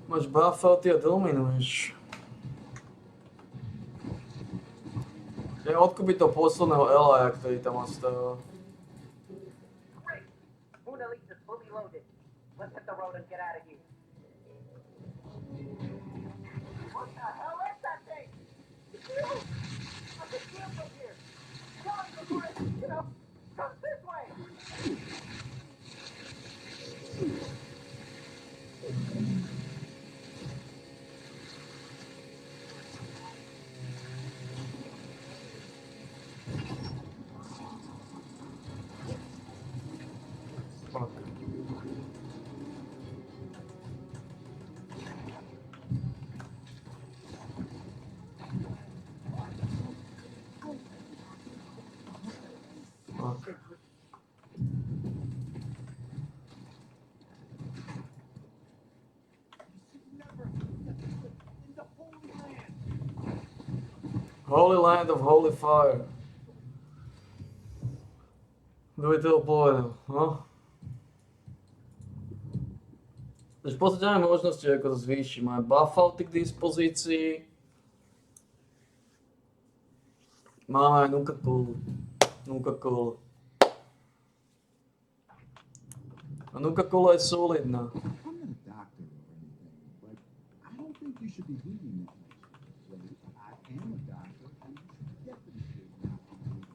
Máš Buffouty a dominuješ. Ja odkúpiť toho posledného Elaja, ktorý tam ostával. Moon Elite is fully loaded. Let's hit the road and get out of here. What the hell is that thing? It's you! I can see it from here. Tell me before it, come this way! Holy land of holy fire. Kto by to povedal, no? Takže v podstate máme možnosti, ako to zvýšiť. Máme buffouty k dispozícii. Máme aj Nuka-Coolu. Nuka-Coolu. A Nuka-Cola je solidná. I'm not a doctor or anything, but I don't think you should be reading that much. I am a doctor, and you should definitely not be reading that much.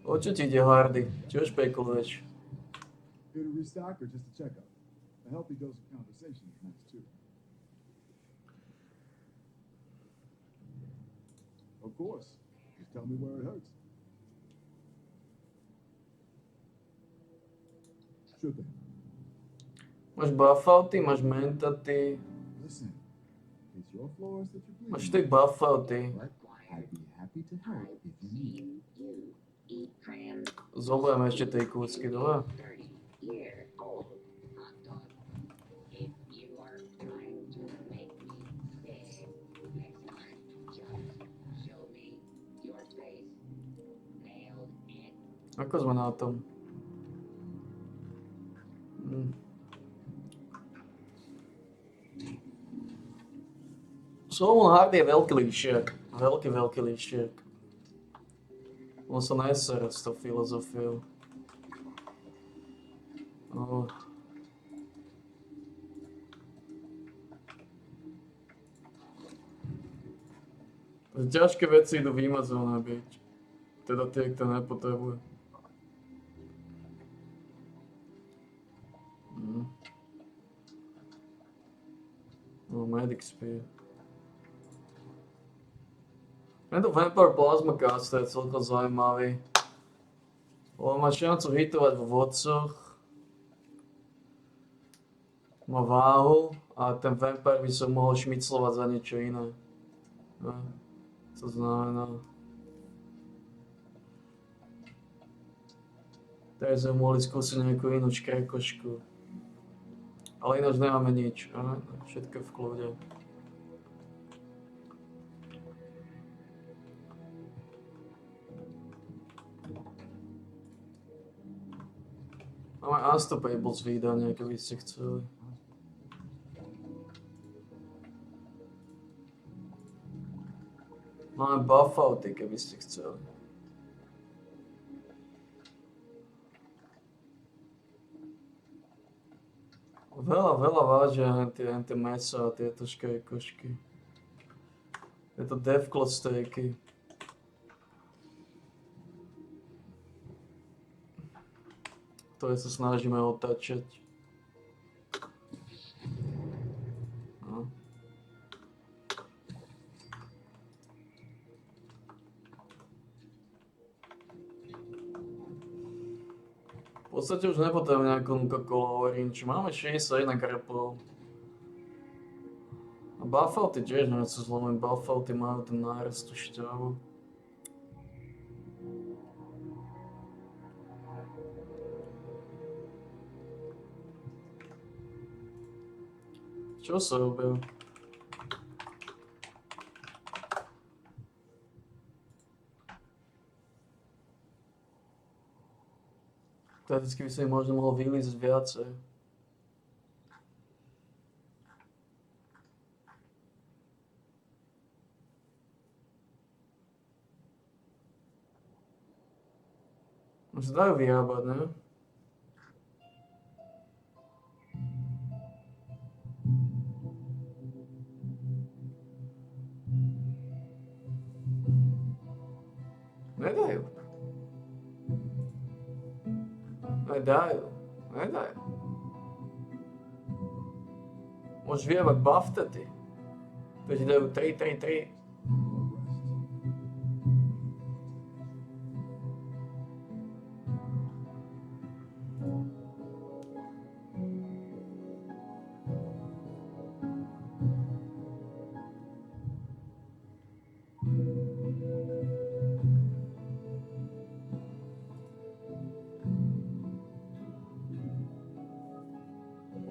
O čo ti ide, Hardy? Čo špekuluješ? Here to restock or just a checkup? A healthy dose of conversation is nice too. Of course. Just tell me where it hurts. Sure thing. Máš buffouty, máš mentaty, Listen, it's your floors that you're bleeding. máš ty buffouty. But I'd be happy to help if you need. Zoberiem ešte tej kúsky, dobre? Ako sme na tom? Solomon Hardy je veľký líšiak. Veľký líšiak. On sa nesere s tou filozofiou. Ťažké veci idú vymazované byť. Teda tie, kto nepotrebuje. Medic Spear. Tento Vampire Plasma Caster je celkom zaujímavý. Lebo má šancu hitovať vo vodcoch. Má váhu a ten Vampire by sa mohol šmiclovať za niečo iné. To znamená... Teraz sme mohli skúsiť nejakú inú škrekošku. Ale ináč nemáme nič. Všetko je v kľude. Máme Unstoppables vydanie, keby ste chceli. Máme buffouty, keby ste chceli. Veľa vážia tie mesa a tieto škejkošky. Tieto Deathclaw steaky. Ktoré sa snažíme otáčať. No. V podstate už nepotrebujeme nejakú Nuka-Cola Orange. Máme 61 grapplov. A buffouty tiež nie sú zlomené. Buffouty majú ten nárast tú šťavu. Čo sa robil? Teoreticky by sa im možno mohol vylízť viacej. Už sa dajú vyrábať, ne? Nedajú. Nedajú. Môžeš vyrábať buff-tety. To ti dajú 3.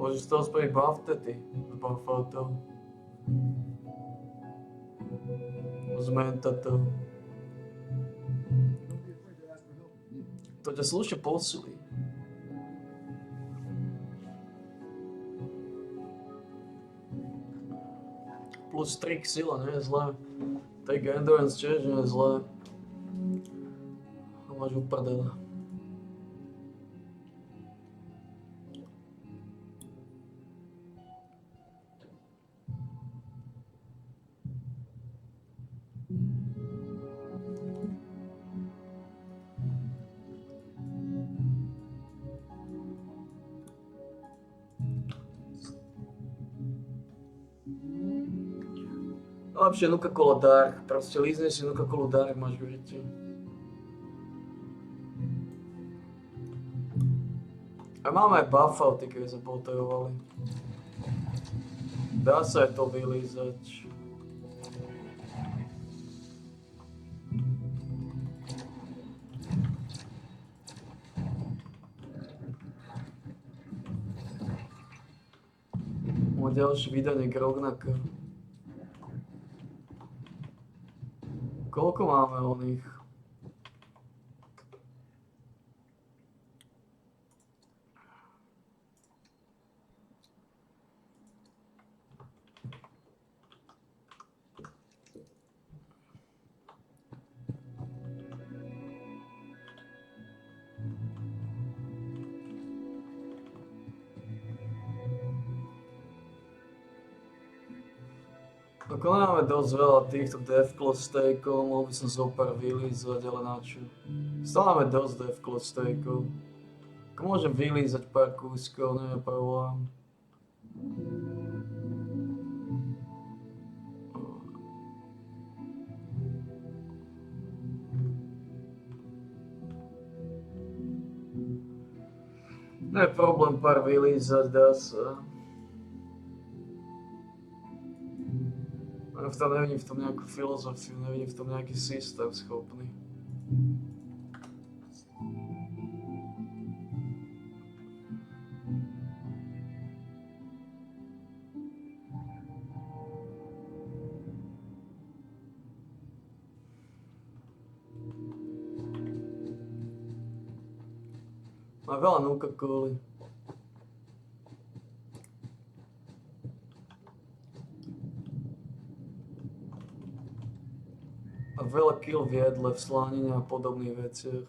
Môžeš z toho spraviť buffety s buffoutou. Zmenta to. To ťa slušne posilí. Plus 3 k sile, nie je zlé. Take endurance tiež nie je zlé. A máš uprdele. Lepšie Nuka-Cola Dark, proste lízneš si Nuka-Cola Dark, máš vyžitie. A máme aj buffouty, keby sme potrebovali. Dá sa aj to vylízať. Môj ďalšie vydanie Grognaka. Koľko máme oných? Ako nemáme dosť veľa týchto Deathclaw steakov, mohol by som zopár vylízať, ale na čo? Stále máme dosť Deathclaw steakov. Ako môžem vylízať pár kúskov, neviem problém. Nie je problém pár vylízať, dá sa. Nevidím v tom nejakú filozofiu, nevidím v tom nejaký systém schopný. Má veľa Nuka-Coly. A veľa kill v jedle, v slánine a podobných veciach.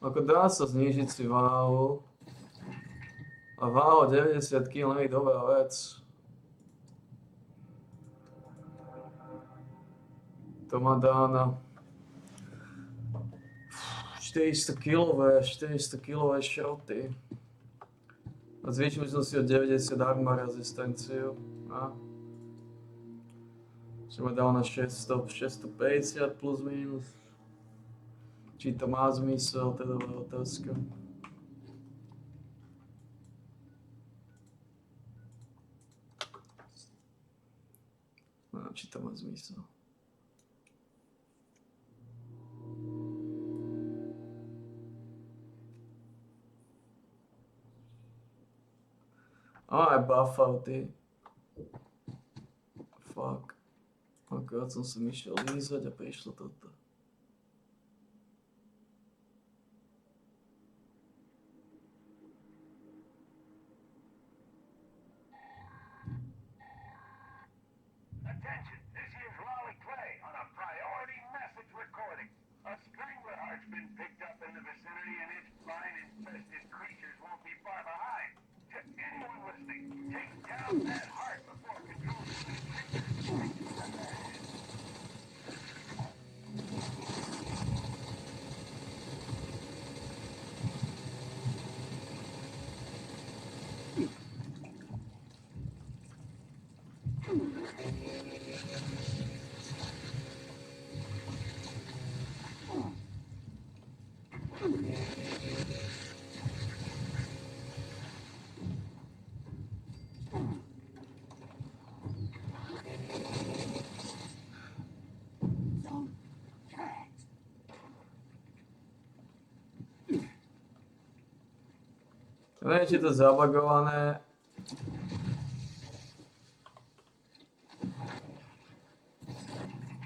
Ako dá sa znížiť si váhu. A váha 90 kg nie je dobrá vec. To ma dá na 400 kg šroty. A zvýšil som si o 90 armor rezistenciu. A čo ma dal na 650 plus minus. Či to má zmysel, teda je otázka. No, či to má zmysel. Aj buffouty. Fuck. Akorát som sa išiel lízať a prišlo toto. Attention, this here's Raleigh Clay on a priority message recording. A strangler heart's been picked up in the vicinity and its vine-infested creatures won't be far behind. To anyone listening, take down that heart before controlling the creatures. Neviem, či to je zabagované.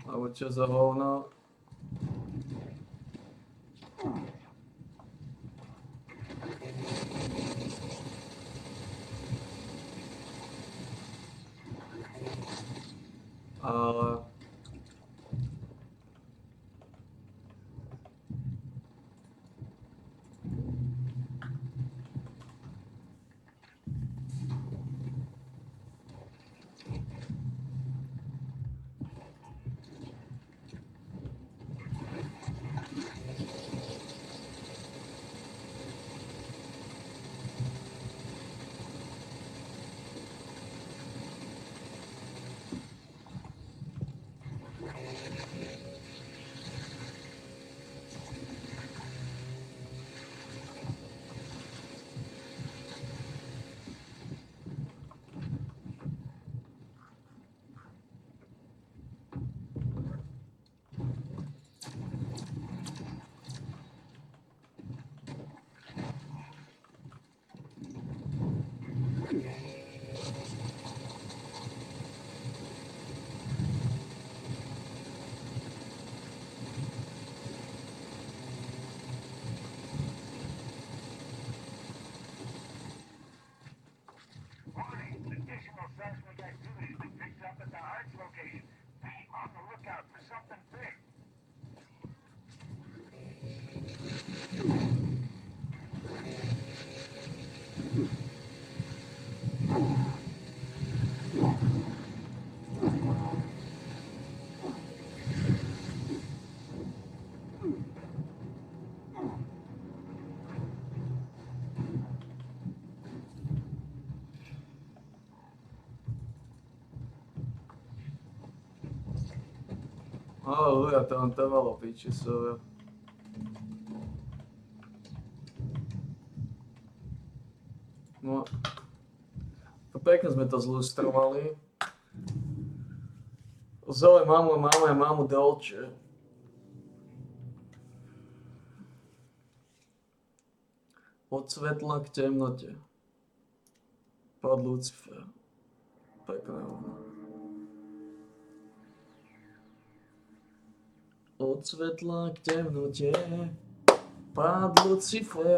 Alebo čo za hovno. Ale... Aleluja, to on trvalo piči sove. No. To pekne sme to zlustrovali. Zole mamu dolče. Od svetla k temnote. Pod Lucifer. Pekné ono. Od svetla k temnote. Pád Lucifera.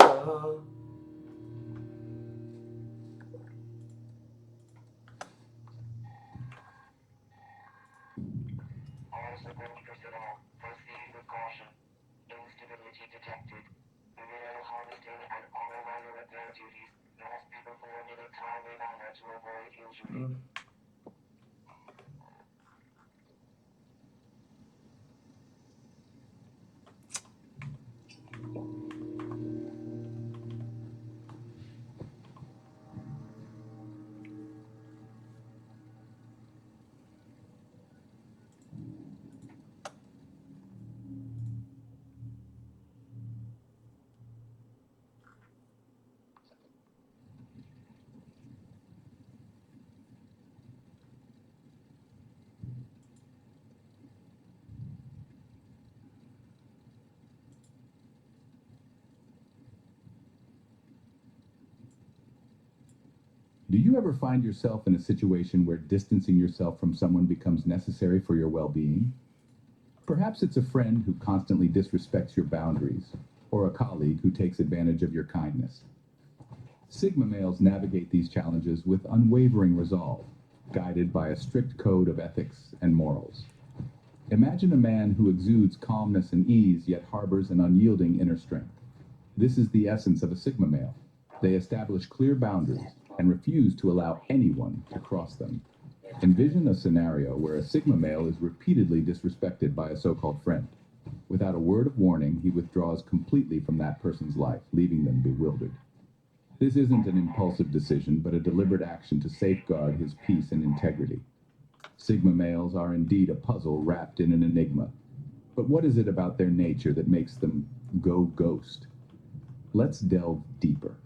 All support personnel, proceed with caution. Instability detected. Mineral harvesting and all minor repair duties must be performed in a timely manner to avoid injury. Do you ever find yourself in a situation where distancing yourself from someone becomes necessary for your well-being? Perhaps it's a friend who constantly disrespects your boundaries, or a colleague who takes advantage of your kindness. Sigma males navigate these challenges with unwavering resolve, guided by a strict code of ethics and morals. Imagine a man who exudes calmness and ease, yet harbors an unyielding inner strength. This is the essence of a Sigma male. They establish clear boundaries and refuse to allow anyone to cross them. Envision a scenario where a Sigma male is repeatedly disrespected by a so-called friend. Without a word of warning, he withdraws completely from that person's life, leaving them bewildered. This isn't an impulsive decision, but a deliberate action to safeguard his peace and integrity. Sigma males are indeed a puzzle wrapped in an enigma. But what is it about their nature that makes them go ghost? Let's delve deeper.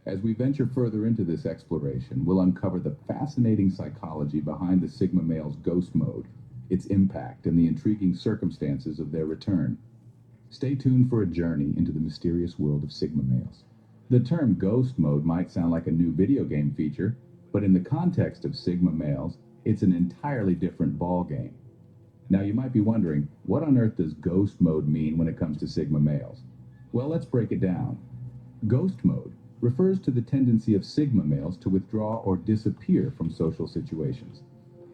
As we venture further into this exploration, we'll uncover the fascinating psychology behind the Sigma male's ghost mode, its impact, and the intriguing circumstances of their return. Stay tuned for a journey into the mysterious world of Sigma males. The term ghost mode might sound like a new video game feature, but in the context of Sigma males, it's an entirely different ballgame. Now you might be wondering, what on earth does ghost mode mean when it comes to Sigma males? Well, let's break it down. Ghost mode refers to the tendency of Sigma males to withdraw or disappear from social situations.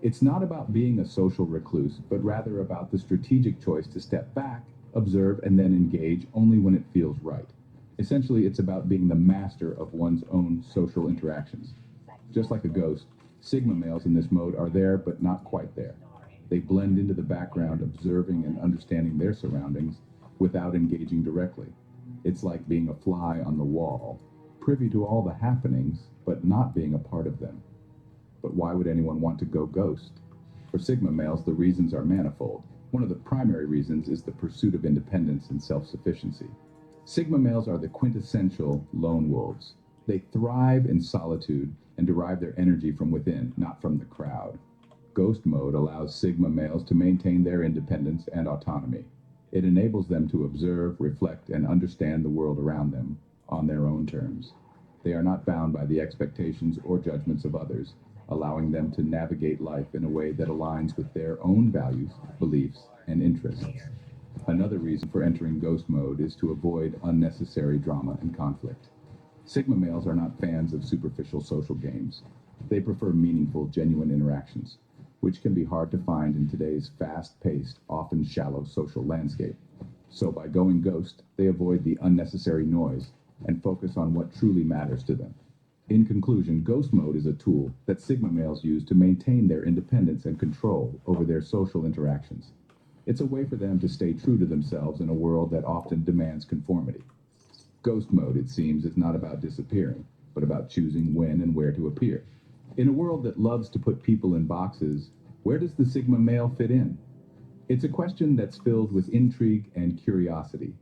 It's not about being a social recluse, but rather about the strategic choice to step back, observe, and then engage only when it feels right. Essentially, it's about being the master of one's own social interactions. Just like a ghost, Sigma males in this mode are there, but not quite there. They blend into the background, observing and understanding their surroundings without engaging directly. It's like being a fly on the wall, privy to all the happenings, but not being a part of them. But why would anyone want to go ghost? For Sigma males, the reasons are manifold. One of the primary reasons is the pursuit of independence and self-sufficiency. Sigma males are the quintessential lone wolves. They thrive in solitude and derive their energy from within, not from the crowd. Ghost mode allows Sigma males to maintain their independence and autonomy. It enables them to observe, reflect, and understand the world around them on their own terms. They are not bound by the expectations or judgments of others, allowing them to navigate life in a way that aligns with their own values, beliefs, and interests. Another reason for entering ghost mode is to avoid unnecessary drama and conflict. Sigma males are not fans of superficial social games. They prefer meaningful, genuine interactions, which can be hard to find in today's fast-paced, often shallow social landscape. So by going ghost, they avoid the unnecessary noise and focus on what truly matters to them. In conclusion, ghost mode is a tool that Sigma males use to maintain their independence and control over their social interactions. It's a way for them to stay true to themselves in a world that often demands conformity. Ghost mode, it seems, is not about disappearing, but about choosing when and where to appear. In a world that loves to put people in boxes, where does the Sigma male fit in? It's a question that's filled with intrigue and curiosity.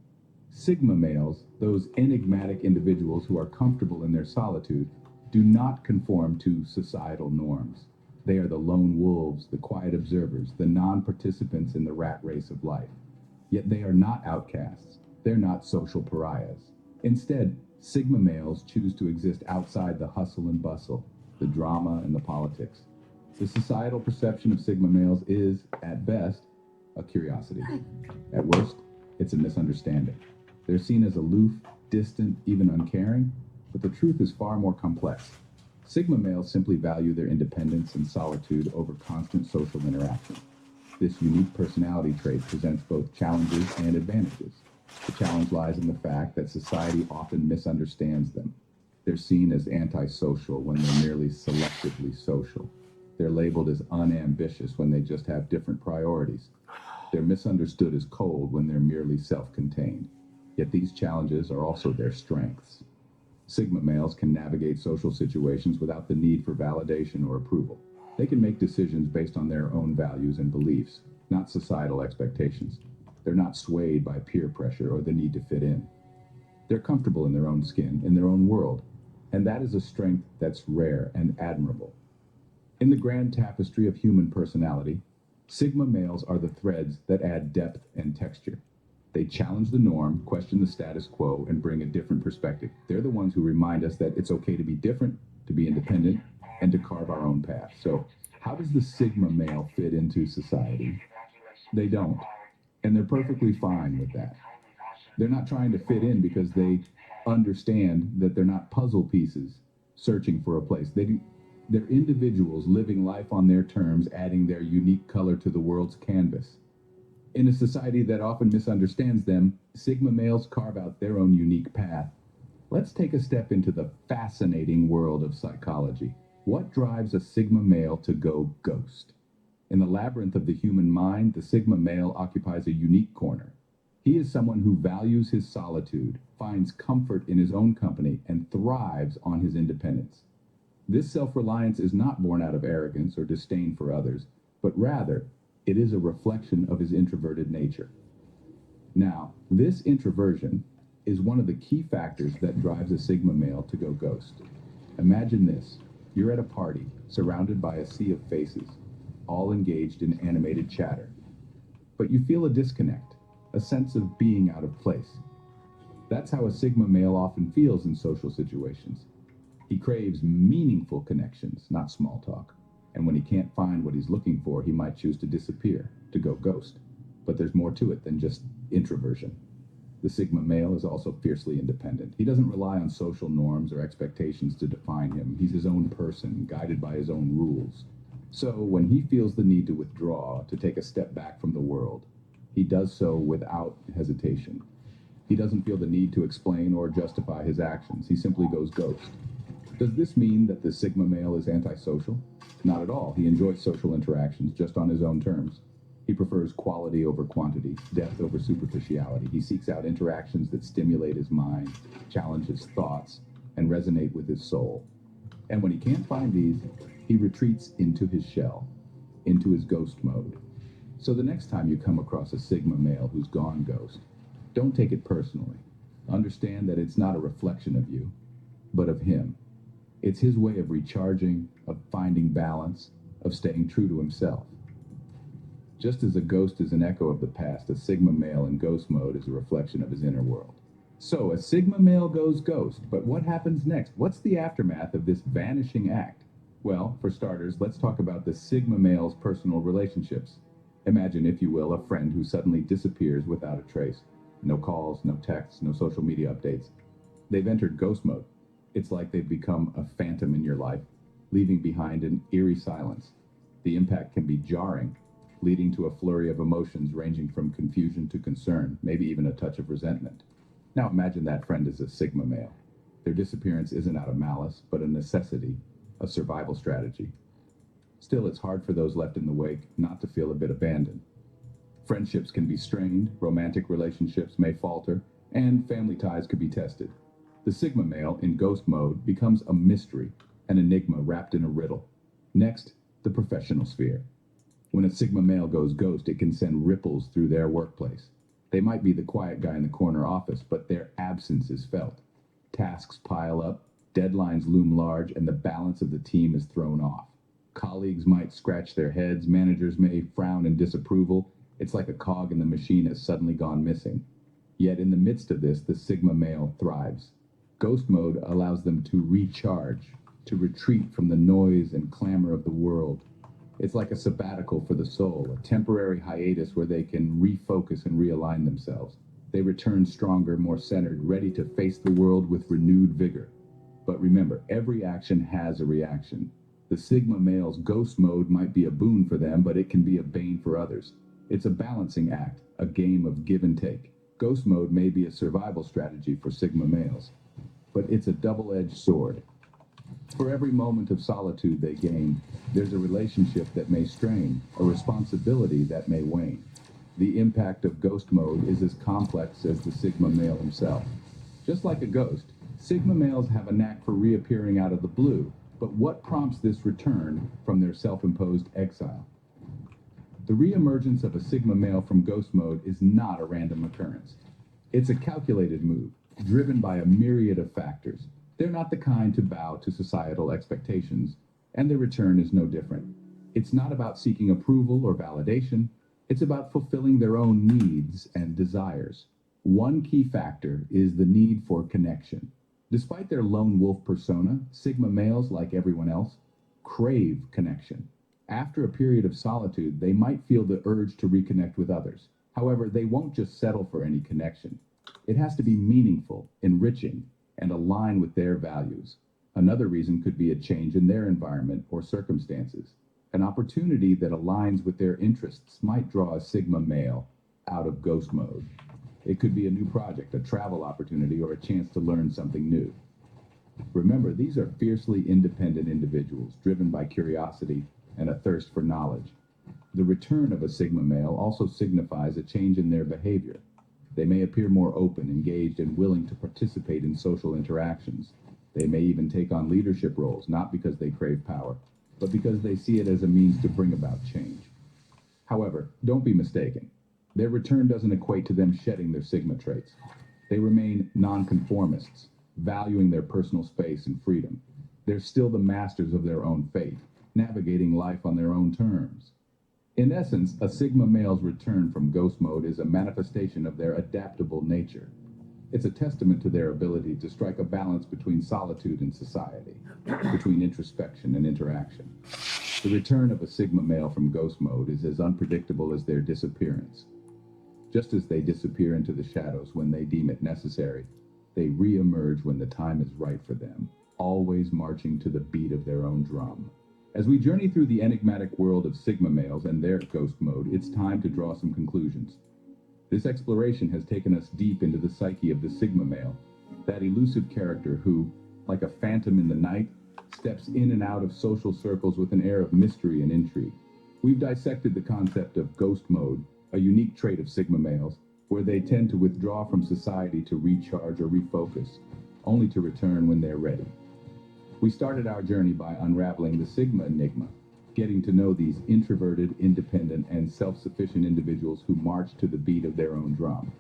Sigma males, those enigmatic individuals who are comfortable in their solitude, do not conform to societal norms. They are the lone wolves, the quiet observers, the non-participants in the rat race of life. Yet they are not outcasts. They're not social pariahs. Instead, Sigma males choose to exist outside the hustle and bustle, the drama and the politics. The societal perception of Sigma males is, at best, a curiosity. At worst, it's a misunderstanding. They're seen as aloof, distant, even uncaring, but the truth is far more complex. Sigma males simply value their independence and solitude over constant social interaction. This unique personality trait presents both challenges and advantages. The challenge lies in the fact that society often misunderstands them. They're seen as antisocial when they're merely selectively social. They're labeled as unambitious when they just have different priorities. They're misunderstood as cold when they're merely self-contained. Yet these challenges are also their strengths. Sigma males can navigate social situations without the need for validation or approval. They can make decisions based on their own values and beliefs, not societal expectations. They're not swayed by peer pressure or the need to fit in. They're comfortable in their own skin, in their own world, and that is a strength that's rare and admirable. In the grand tapestry of human personality, Sigma males are the threads that add depth and texture. They challenge the norm, question the status quo, and bring a different perspective. They're the ones who remind us that it's okay to be different, to be independent, and to carve our own path. So, how does the Sigma male fit into society? They don't. And they're perfectly fine with that. They're not trying to fit in because they understand that they're not puzzle pieces searching for a place. They're individuals living life on their terms, adding their unique color to the world's canvas. In a society that often misunderstands them, Sigma males carve out their own unique path. Let's take a step into the fascinating world of psychology. What drives a Sigma male to go ghost? In the labyrinth of the human mind, the Sigma male occupies a unique corner. He is someone who values his solitude, finds comfort in his own company, and thrives on his independence. This self-reliance is not born out of arrogance or disdain for others, but rather, it is a reflection of his introverted nature. Now, this introversion is one of the key factors that drives a Sigma male to go ghost. Imagine this. You're at a party, surrounded by a sea of faces, all engaged in animated chatter. But you feel a disconnect, a sense of being out of place. That's how a Sigma male often feels in social situations. He craves meaningful connections, not small talk. And when he can't find what he's looking for, he might choose to disappear, to go ghost. But there's more to it than just introversion. The Sigma male is also fiercely independent. He doesn't rely on social norms or expectations to define him. He's his own person, guided by his own rules. So when he feels the need to withdraw, to take a step back from the world, he does so without hesitation. He doesn't feel the need to explain or justify his actions. He simply goes ghost. Does this mean that the Sigma male is antisocial? Not at all. He enjoys social interactions, just on his own terms. He prefers quality over quantity, depth over superficiality. He seeks out interactions that stimulate his mind, challenge his thoughts, and resonate with his soul. And when he can't find these, he retreats into his shell, into his ghost mode. So the next time you come across a Sigma male who's gone ghost, don't take it personally. Understand that it's not a reflection of you, but of him. It's his way of recharging, of finding balance, of staying true to himself. Just as a ghost is an echo of the past, a Sigma male in ghost mode is a reflection of his inner world. So a Sigma male goes ghost, but what happens next? What's the aftermath of this vanishing act? Well, for starters, let's talk about the Sigma male's personal relationships. Imagine, if you will, a friend who suddenly disappears without a trace. No calls, no texts, no social media updates. They've entered ghost mode. It's like they've become a phantom in your life, leaving behind an eerie silence. The impact can be jarring, leading to a flurry of emotions ranging from confusion to concern, maybe even a touch of resentment. Now imagine that friend is a Sigma male. Their disappearance isn't out of malice, but a necessity, a survival strategy. Still, it's hard for those left in the wake not to feel a bit abandoned. Friendships can be strained, romantic relationships may falter, and family ties could be tested. The Sigma male in ghost mode becomes a mystery, an enigma wrapped in a riddle. Next, the professional sphere. When a Sigma male goes ghost, it can send ripples through their workplace. They might be the quiet guy in the corner office, but their absence is felt. Tasks pile up, deadlines loom large, and the balance of the team is thrown off. Colleagues might scratch their heads, managers may frown in disapproval. It's like a cog in the machine has suddenly gone missing. Yet in the midst of this, the Sigma male thrives. Ghost mode allows them to recharge, to retreat from the noise and clamor of the world. It's like a sabbatical for the soul, a temporary hiatus where they can refocus and realign themselves. They return stronger, more centered, ready to face the world with renewed vigor. But remember, every action has a reaction. The Sigma male's ghost mode might be a boon for them, but it can be a bane for others. It's a balancing act, a game of give and take. Ghost mode may be a survival strategy for Sigma males, but it's a double-edged sword. For every moment of solitude they gain, there's a relationship that may strain, a responsibility that may wane. The impact of ghost mode is as complex as the Sigma male himself. Just like a ghost, Sigma males have a knack for reappearing out of the blue, but what prompts this return from their self-imposed exile? The reemergence of a Sigma male from ghost mode is not a random occurrence. It's a calculated move, driven by a myriad of factors. They're not the kind to bow to societal expectations, and their return is no different. It's not about seeking approval or validation. It's about fulfilling their own needs and desires. One key factor is the need for connection. Despite their lone wolf persona, Sigma males, like everyone else, crave connection. After a period of solitude, they might feel the urge to reconnect with others. However, they won't just settle for any connection. It has to be meaningful, enriching, and align with their values. Another reason could be a change in their environment or circumstances. An opportunity that aligns with their interests might draw a Sigma male out of ghost mode. It could be a new project, a travel opportunity, or a chance to learn something new. Remember, these are fiercely independent individuals, driven by curiosity and a thirst for knowledge. The return of a Sigma male also signifies a change in their behavior. They may appear more open, engaged, and willing to participate in social interactions. They may even take on leadership roles, not because they crave power, but because they see it as a means to bring about change. However, don't be mistaken. Their return doesn't equate to them shedding their Sigma traits. They remain nonconformists, valuing their personal space and freedom. They're still the masters of their own fate, navigating life on their own terms. In essence, a Sigma male's return from ghost mode is a manifestation of their adaptable nature. It's a testament to their ability to strike a balance between solitude and society, between introspection and interaction. The return of a Sigma male from ghost mode is as unpredictable as their disappearance. Just as they disappear into the shadows when they deem it necessary, they re-emerge when the time is right for them, always marching to the beat of their own drum. As we journey through the enigmatic world of Sigma males and their ghost mode, it's time to draw some conclusions. This exploration has taken us deep into the psyche of the Sigma male, that elusive character who, like a phantom in the night, steps in and out of social circles with an air of mystery and intrigue. We've dissected the concept of ghost mode, a unique trait of Sigma males, where they tend to withdraw from society to recharge or refocus, only to return when they're ready. We started our journey by unraveling the Sigma enigma, getting to know these introverted, independent, and self-sufficient individuals who march to the beat of their own drum.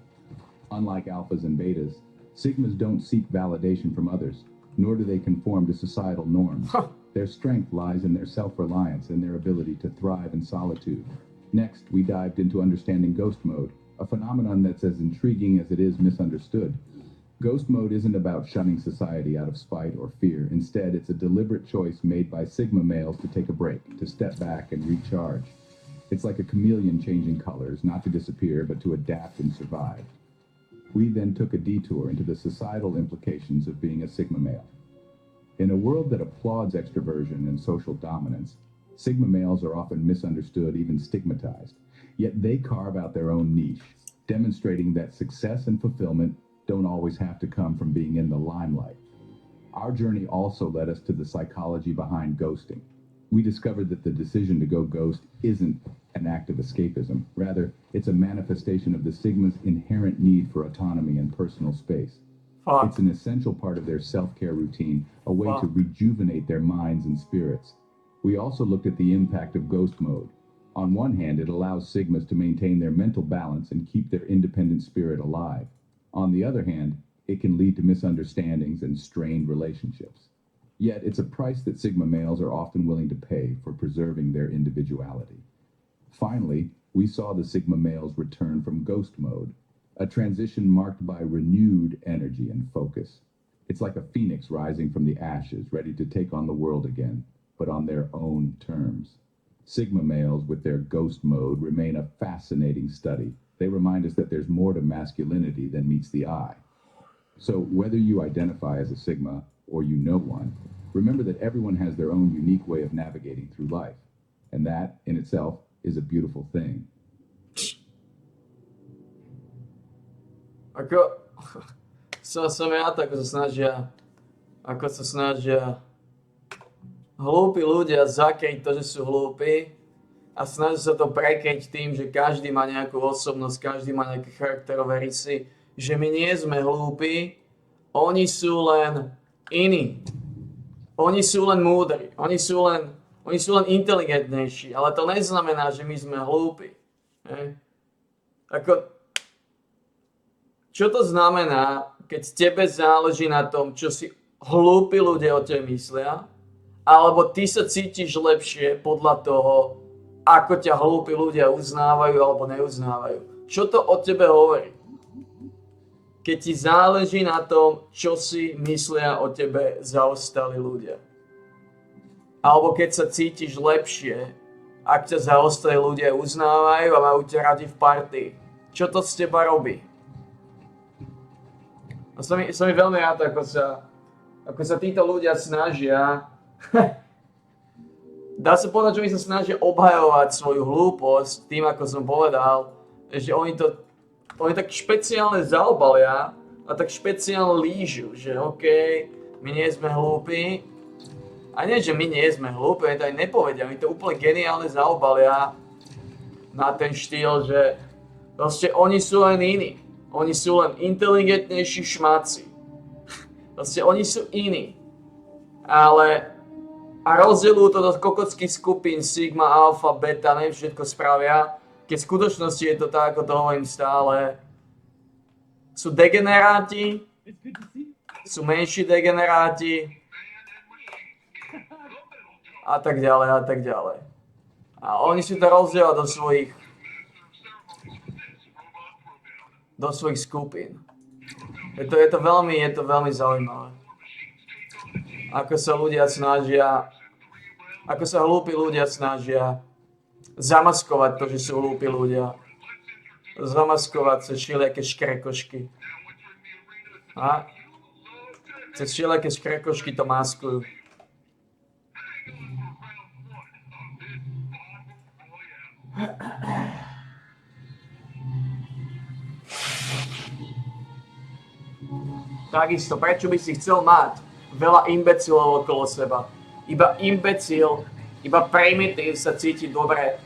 Unlike alphas and betas, Sigmas don't seek validation from others, nor do they conform to societal norms. Their strength lies in their self-reliance and their ability to thrive in solitude. Next, we dived into understanding ghost mode, a phenomenon that's as intriguing as it is misunderstood. Ghost mode isn't about shunning society out of spite or fear. Instead, it's a deliberate choice made by Sigma males to take a break, to step back and recharge. It's like a chameleon changing colors, not to disappear, but to adapt and survive. We then took a detour into the societal implications of being a Sigma male. In a world that applauds extroversion and social dominance, Sigma males are often misunderstood, even stigmatized. Yet they carve out their own niche, demonstrating that success and fulfillment don't always have to come from being in the limelight. Our journey also led us to the psychology behind ghosting. We discovered that the decision to go ghost isn't an act of escapism. Rather, it's a manifestation of the Sigma's inherent need for autonomy and personal space. It's an essential part of their self-care routine, a way to rejuvenate their minds and spirits. We also looked at the impact of ghost mode. On one hand, it allows Sigmas to maintain their mental balance and keep their independent spirit alive. On the other hand, it can lead to misunderstandings and strained relationships. Yet, it's a price that Sigma males are often willing to pay for preserving their individuality. Finally, we saw the Sigma males return from ghost mode, a transition marked by renewed energy and focus. It's like a phoenix rising from the ashes, ready to take on the world again, but on their own terms. Sigma males with their ghost mode remain a fascinating study. They remind us that there's more to masculinity than meets the eye. So whether you identify as a Sigma or you know one, remember that everyone has their own unique way of navigating through life. And that, in itself, is a beautiful thing. Som rád, ako sa snažia hlúpi ľudia zakryť to, že sú hlúpi a snažia sa to prekryť tým, že každý má nejakú osobnosť, každý má nejaké charakterové rysy, že my nie sme hlúpi, oni sú len iní. Oni sú len múdri, oni sú len inteligentnejší, ale to neznamená, že my sme hlúpi. Čo to znamená, keď tebe záleží na tom, čo si hlúpi ľudia o tebe myslia, alebo ty sa cítiš lepšie podľa toho, ako ťa hlúpi ľudia uznávajú alebo neuznávajú. Čo to o tebe hovorí? Keď ti záleží na tom, čo si myslia o tebe zaostali ľudia. Alebo keď sa cítiš lepšie, ak ťa zaostali ľudia uznávajú a majú ťa radi v partii. Čo to z teba robí? A som mi veľmi rád, ako sa títo ľudia snažia. Dá sa povedať, že oni sa snažia obhajovať svoju hlúposť tým, ako som povedal, že oni tak špeciálne zaobalia a tak špeciálne lížu, že OK, my nie sme hlúpi. A nie, že my nie sme hlúpi, oni to aj nepovedia, oni to úplne geniálne zaobalia na ten štýl, že proste oni sú len iní. Oni sú len inteligentnejší šmáci. Proste oni sú iní. Ale a rozdielujú to do kokotských skupín Sigma, Alpha, Beta, neviem všetko spravia, keď v skutočnosti je to tak, ako to hovorím stále. Sú degeneráti, sú menší degeneráti a tak ďalej a tak ďalej. A oni si to rozdielia do svojich skupín. Je to veľmi zaujímavé. Ako sa hlúpi ľudia snažia zamaskovať to, že sú hlúpi ľudia. Zamaskovať cez všelijaké škrekošky. A cez všelijaké škrekošky to maskujú. Takisto, prečo by si chcel mať veľa imbecilov okolo seba? Iba imbecil, iba primitív sa cíti dobre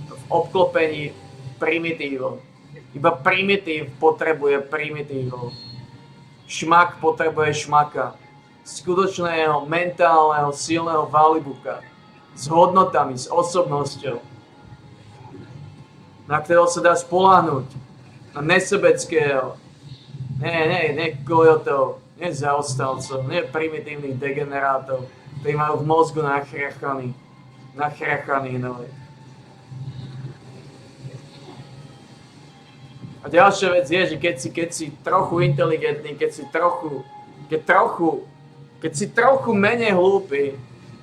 v obklopení primitívov. Iba primitív potrebuje primitívov. Šmak potrebuje šmaka. Skutočného, mentálneho, silného valibuka. S hodnotami, s osobnosťou. Na ktorého sa dá spoľahnúť. Na nesebeckého. Nie kojotov, nie zaostalcov, nie primitívnych degenerátov, ktorí majú v mozgu nachrachaný nový. A ďalšia vec je, že keď si trochu inteligentný, keď si trochu menej hlúpy,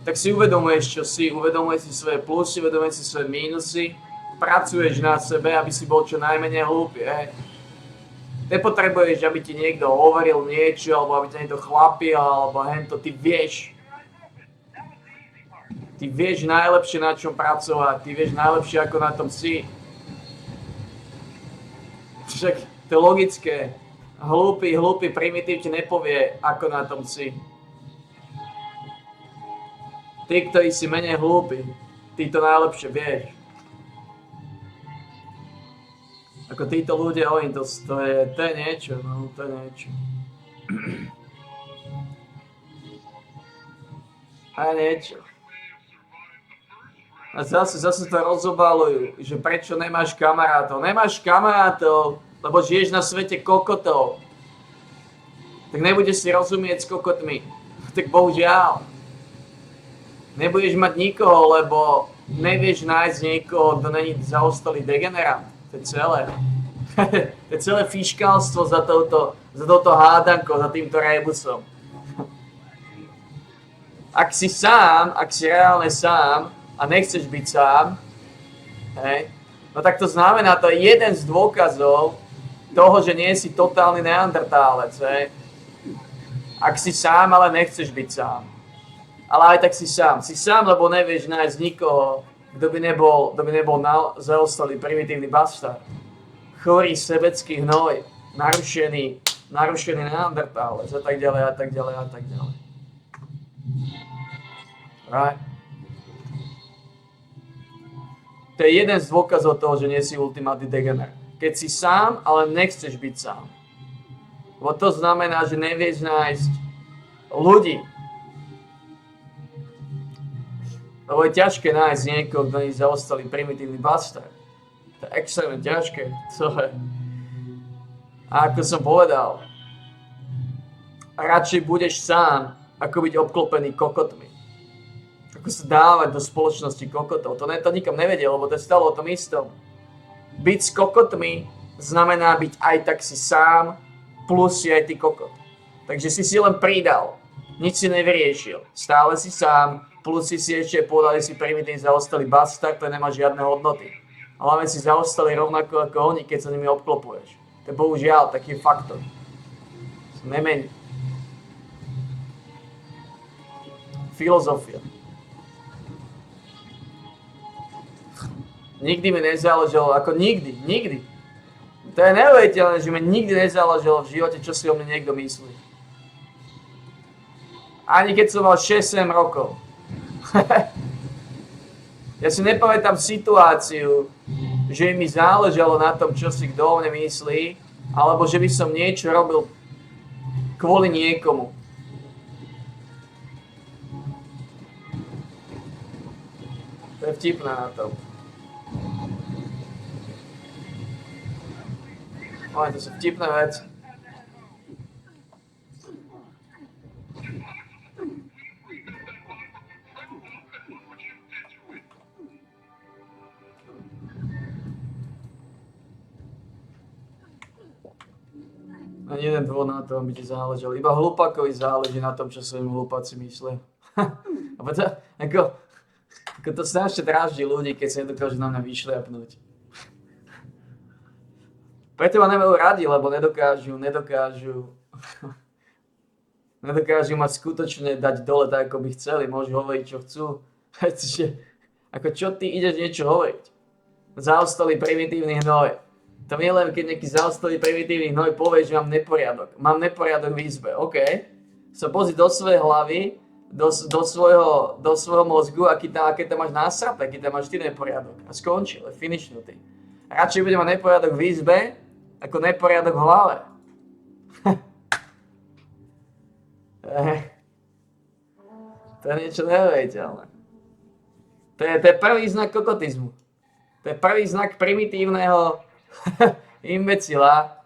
tak si uvedomuješ, čo si, uvedomuješ si svoje plusy, uvedomuješ si svoje mínusy, pracuješ na sebe, aby si bol čo najmenej hlúpy, Nepotrebuješ, aby ti niekto hovoril niečo, alebo aby ti niekto chlapil, alebo hento. Ty vieš najlepšie na čom pracovať, ty vieš najlepšie, ako na tom si. Však to je logické. Hlúpy primitív ti nepovie, ako na tom si. Ty, ktorí si menej hlúpy, ty to najlepšie vieš. Ako títo ľudia, to je niečo, no, to je niečo. A niečo. A zase to rozobalujú, že prečo nemáš kamarátov. Nemáš kamarátov, lebo žiješ na svete kokotov. Tak nebudeš si rozumieť s kokotmi. Tak bohužiaľ. Nebudeš mať nikoho, lebo nevieš nájsť niekoho, kto není zaostalý degenerát. To je celé. To je celé fiškálstvo za touto hádankou, za týmto rebusom. Ak si reálne sám a nechceš byť sám, no tak to znamená, to je jeden z dôkazov toho, že nie si totálny neandertálec. Ak si sám, ale nechceš byť sám. Ale aj tak si sám. Si sám, lebo nevieš nájsť nikoho, kto by nebol zaostalý primitívny bastard. Chorý sebecký hnoj, narušený neandertálec a tak ďalej a tak ďalej a tak ďalej. Right? To je jeden z dôkazov toho, že nie si ultimátny degener. Keď si sám, ale nechceš byť sám. Lebo to znamená, že nevieš nájsť ľudí. Lebo je ťažké nájsť niekoho, kto nie zaostalý primitívny bastard. To je extrémne ťažké. A ako som povedal, radšej budeš sám, ako byť obklopený kokotmi. Ako sa dávať do spoločnosti kokotov. To nikam nevedie, lebo to je stále o tom istom. Byť s kokotmi znamená byť aj tak si sám, plus si aj ty kokot. Takže si len pridal. Nič si nevyriešil. Stále si sám, plus si ešte povedali si primitívny zaostalý bastard, to nemá žiadne hodnoty. A hlavne si zaostali rovnako ako oni, keď sa nimi obklopuješ. To je bohužiaľ taký faktor. Nemení. Filozofia. Nikdy mi nezáležalo, ako nikdy. To je neuveriteľné, že mi nikdy nezáležalo v živote, čo si o mne niekto myslí. Ani keď som mal 6-7 rokov. Ja si nepamätám situáciu, že mi záležalo na tom, čo si kto o mne myslí, alebo že by som niečo robil kvôli niekomu. To je vtipné na tom. Ale to sú vtipné veci. Ani jeden dôvod na to, aby ti záležalo. Iba hlupákovi záleží na tom, čo sa im hlupáci myslia. Ako to strašne dráždi ľudí, keď sa nedokážu na mňa vyšľapnúť. Preto ma nemajú radi, lebo nedokážu ma skutočne dať dole tak, ako by chceli. Môžu hovoriť, čo chcú. Ako čo ty ideš niečo hovoriť? Zaostalý primitívny hnoj. To nie len, keď nejaký zaostalý primitívny hnoj povie, že mám neporiadok. Mám neporiadok v izbe, OK. So pozri do svojej hlavy, do svojho mozgu, aké tam máš násrap, aký tam máš ty neporiadok. A skončil, je finishnutý. Radšej budem mať neporiadok v izbe, ako neporiadok v hlave. To je niečo neuveriteľné. To je prvý znak kokotizmu. To je prvý znak primitívneho imbecila,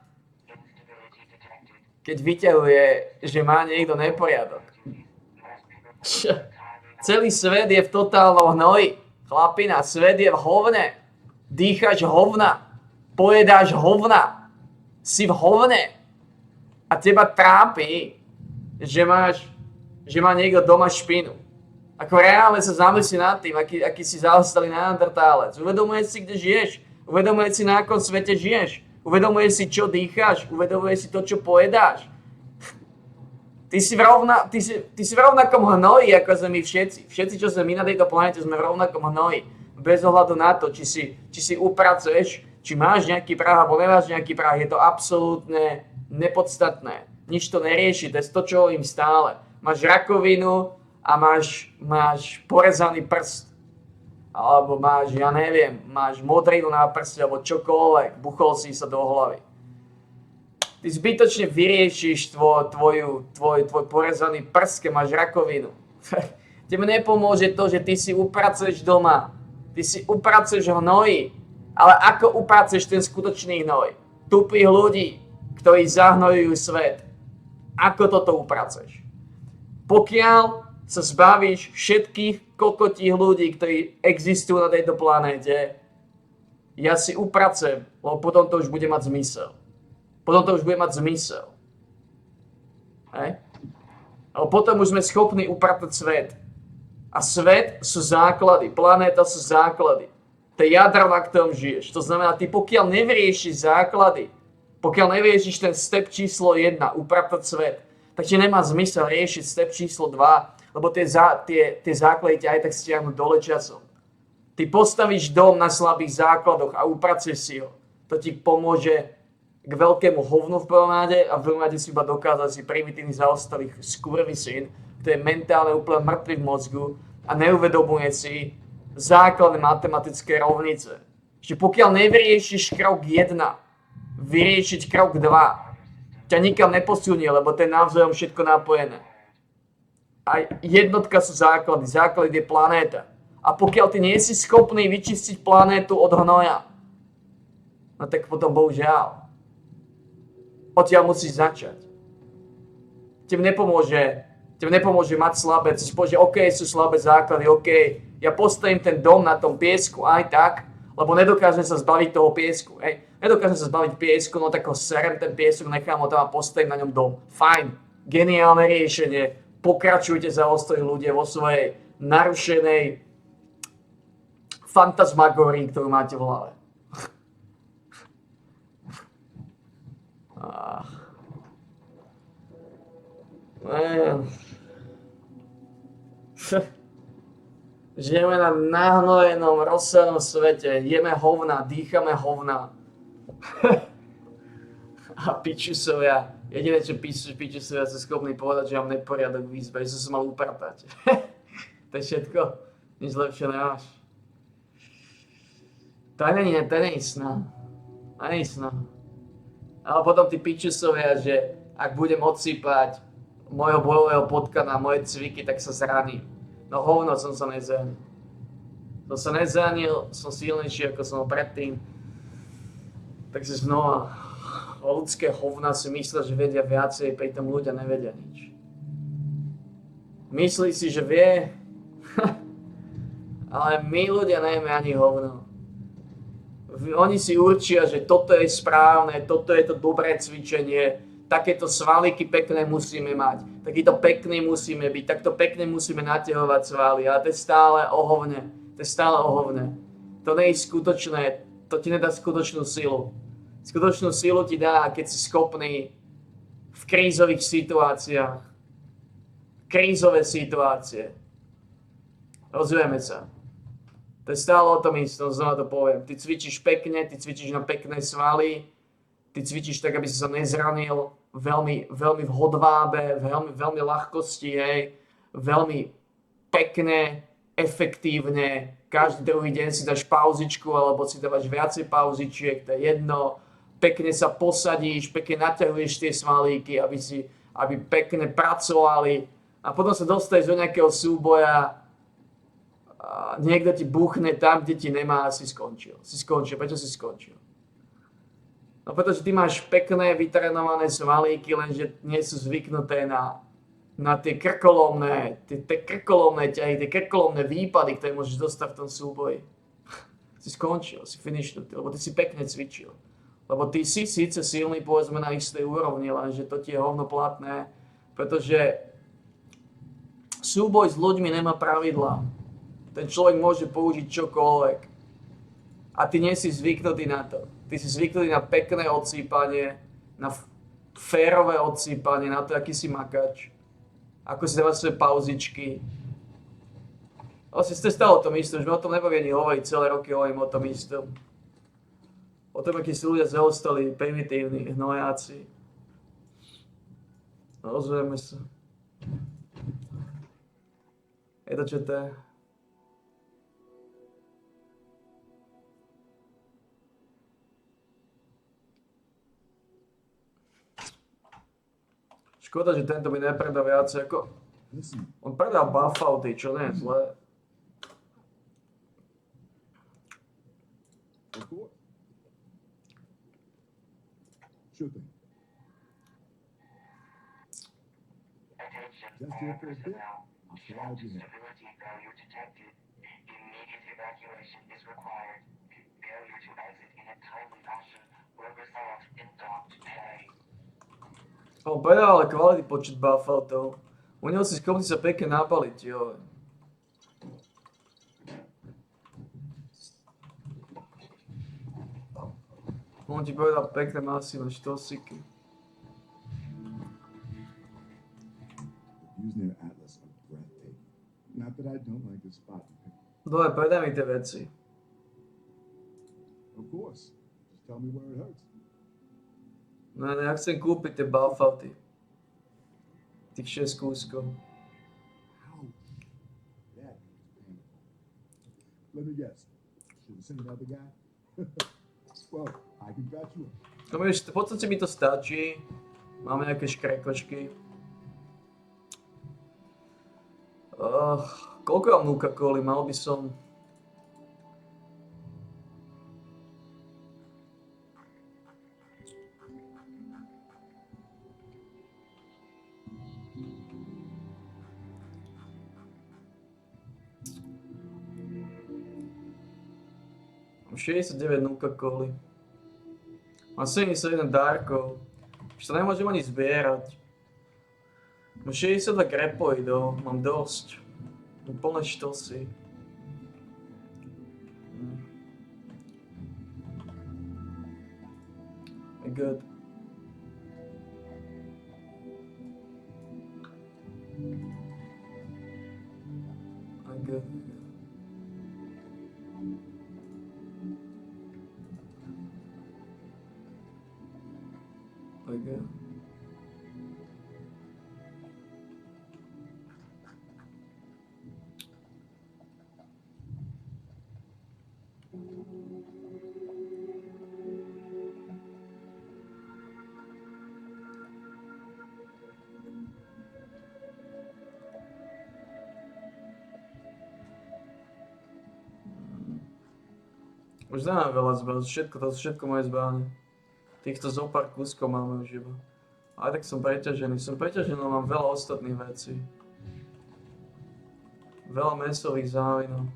keď vyťahuje, že má niekto neporiadok. Celý svet je v totálnom hnoji. Chlapina, svet je v hovne. Dýchaš hovna. Pojedáš hovna. Si v hovne. A teba trápi, že má niekto doma špinu. Ako reálne sa zamyslí nad tým, aký si zaostalý neandertálec. Uvedomuješ si, kde žiješ. Uvedomuješ si, na akom svete žiješ. Uvedomuješ si, čo dýcháš. Uvedomuješ si to, čo pojedáš. Ty si v rovnakom hnoji, ako sme my všetci. Všetci, čo sme my na tejto planete, sme v rovnakom hnoji. Bez ohľadu na to, či si upracuješ, či máš nejaký prah, alebo nemáš nejaký prah. Je to absolútne nepodstatné. Nič to nerieši, to je to, čo hovorím stále. Máš rakovinu a máš porezaný prst. Alebo máš, ja neviem, máš modrinu na prste, alebo čokoľvek, buchol si sa do hlavy. Ty zbytočne vyriešiš tvoj porezaný prst, keď máš rakovinu. Tebe nepomôže to, že ty si upracuješ doma. Ty si upracuješ hnoji. Ale ako upracuješ ten skutočný hnoj? Tupých ľudí, ktorí zahnojujú svet. Ako toto upracuješ? Pokiaľ sa zbavíš všetkých kokotích ľudí, ktorí existujú na tejto planéte, ja si upracujem, lebo potom to už bude mať zmysel. Hej? Ale potom už sme schopní upratať svet. A svet sú základy, planéta sú základy. To je jadro, na ktorom žiješ. To znamená, ty pokiaľ nevyriešiš základy, pokiaľ nevyriešiš ten step číslo 1, upratať svet, tak ti nemá zmysel riešiť step číslo 2, lebo tie základy ťa aj tak stiahnu dole časom. Ty postavíš dom na slabých základoch a upracuješ si ho. To ti pomôže k veľkému hovnu v prvom rade a v druhom rade si iba dokázať si primitívny zaostalý skurvysyn, ktorý je mentálne úplne mŕtvy v mozgu a neuvedomuje si základné matematické rovnice. Že pokiaľ nevyriešiš krok 1, vyriešiť krok 2, ťa nikam neposunie, lebo to je navzájom všetko napojené. A jednotka sú základy. Základ je planéta. A pokiaľ ty nie si schopný vyčistiť planétu od hnoja, no tak potom bohužiaľ. Odtiaľ musíš začať. Tebe nepomôže mať slabé. Si povieš, že OK, sú slabé základy, OK. Ja postavím ten dom na tom piesku aj tak, lebo nedokážem sa zbaviť toho piesku. Hej. Nedokážem sa zbaviť piesku, no tak ho serem ten piesok, nechám ho tam a postavím na ňom dom. Fajn. Geniálne riešenie. Pokračujte zaostalí ľudia vo svojej narušenej fantasmagórii, ktorú máte v hlave. Žijeme na nahnojenom, rozsenom svete, jeme hovna, dýchame hovna. A pičusovia, jediné čo pičusovia sú schopní povedať, že mám neporiadok v izbe, že som mal upratať. To je všetko, nič lepšie nemáš. To nie je sná. Ale potom tí pičusovia, že ak budem odsýpať mojho bojového potkana, moje cviky, tak sa zraním. No hovno som sa nezranil. Som sa nezranil, som silnejší ako som bol predtým. Takže znova, o ľudské hovna si myslia, že vedia viacej, pritom ľudia nevedia nič. Myslí si, že vie, ale my ľudia nevieme ani hovno. Oni si určia, že toto je správne, toto je to dobré cvičenie, takéto svalíky pekné musíme mať, takýto pekný musíme byť, takto pekne musíme naťahovať svaly, ale to je stále o hovne. To je stále o hovne. To nie je skutočné, to ti nedá skutočnú silu. Skutočnú silu ti dá, keď si schopný v krízových situáciách. Krízové situácie. Rozumieme sa. To je stále o tom istom, znova to poviem. Ty cvičíš pekne, ty cvičíš na pekné svaly, ty cvičíš tak, aby si sa nezranil, veľmi v hodvábe, veľmi ľahkosti, hej, veľmi pekne, efektívne, každý druhý deň si dáš pauzičku, alebo si dávaš viacej pauzičiek, to je jedno, pekne sa posadíš, pekne naťahuješ tie svalíky, aby pekne pracovali a potom sa dostaneš do nejakého súboja, a niekto ti buchne tam, kde ti nemá a si skončil. Prečo si skončil? No pretože ty máš pekné, vytrenované svalíky, lenže nie sú zvyknuté na tie krkolomné ťahy, tie krkolomné výpady, ktoré môžeš dostať v tom súboji. Si skončil, si finishnutý, lebo ty si pekne cvičil. Lebo ty si síce silný, povedzme, na istej úrovni, lenže to ti je hovno platné, pretože súboj s ľuďmi nemá pravidlá. Ten človek môže použiť čokoľvek. A ty nie si zvyknutý na to. Ty si zvyknutý na pekné odsýpanie, na férové odsýpanie, na to, aký si makač. Ako si dáva svoje pauzičky. Vlastne ste stále o tom istom, že mi o tom nebavím ani hovoriť, celé roky hovorím o tom istom. O tom, akí sú ľudia zaostali, primitívni, hnojáci. Rozumieme sa. Je to, čo to je. Škoda, že tento mi nepredá viacej ako... On predá buffouty, čo nie je zlé. Sure thing. Just here for a bit. I'll slide you in. Stability failure detected. Immediate evacuation is required. Failure to exit in a timely fashion will result in docked pay. On predá ale kvalitný počet buffoutov. U neho si schopný sa pekne napaliť, jo. On ti povedal pekné masívne štosiky. Views near Atlas are breathtaking. Not that I don't like this spot. Dobre, predaj mi tie veci. Of course. Just tell me where it hurts. No, ja chcem kúpiť tie buffouty. Tých 6 kúskov. That is painful. Let me guess. Should have seen another guy? Well, I can patch you up. No vieš, v podstate mi to stačí. Máme nejaké škrekočky. Koľko mám Nuka-Coli? Mal by som... Mám 69 Nuka-Coli. Mám 71 Darkov. Už to nemôžem ani zbierať. Mám 62 Grapoidov, mám dosť. Mám plné štosy. Good. Good. Okay. Už nemáme veľa zbraní, to sú všetko moje zbranie. Týchto zopár kúskov máme už iba. Ale tak som preťažený, no mám veľa ostatných vecí. Veľa mäsových závinov.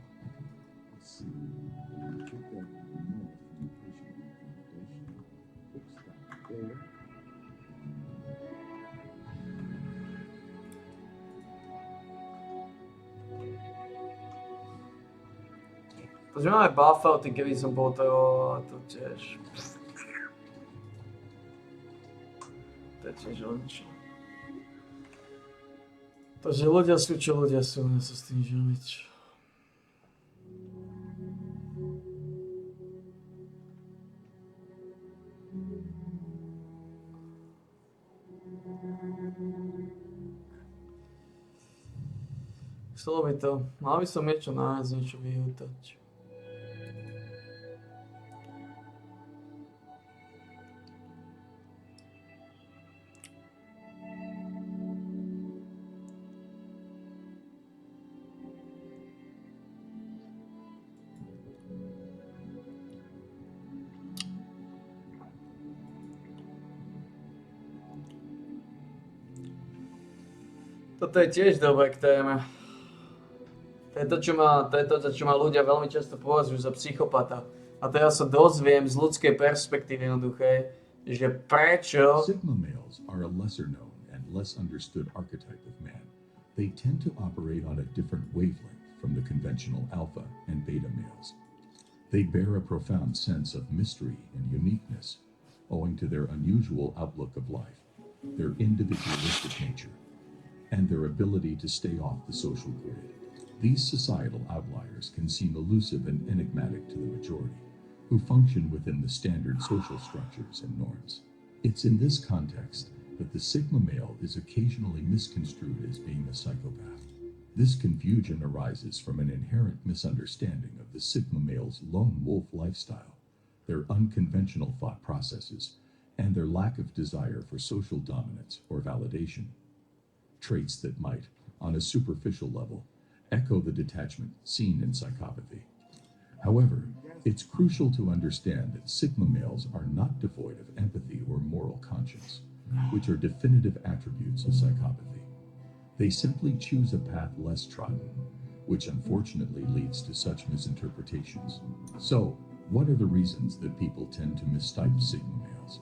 Takže máme buffouty, keby som potreboval, a to tiež. To je tiež len čo. Takže ľudia sú, čo ľudia sú, ja sa s tým živiť. Chcelo by to, mal by som niečo nájsť, niečo vyhútať. Toto je tiež dobré k téme. To je to, čo ma ľudia veľmi často považujú za psychopata. A teraz sa dozviem z ľudskej perspektívy jednoduché, že prečo... Sigma males are a lesser known and less understood archetype of man. They tend to operate on a different wavelength from the conventional alpha and beta males. They bear a profound sense of mystery and uniqueness, owing to their unusual outlook of life, their individualistic nature, and their ability to stay off the social grid. These societal outliers can seem elusive and enigmatic to the majority, who function within the standard social structures and norms. It's in this context that the Sigma male is occasionally misconstrued as being a psychopath. This confusion arises from an inherent misunderstanding of the Sigma male's lone wolf lifestyle, their unconventional thought processes, and their lack of desire for social dominance or validation. Traits that might, on a superficial level, echo the detachment seen in psychopathy. However, it's crucial to understand that Sigma males are not devoid of empathy or moral conscience, which are definitive attributes of psychopathy. They simply choose a path less trodden, which unfortunately leads to such misinterpretations. So, what are the reasons that people tend to mistype Sigma males?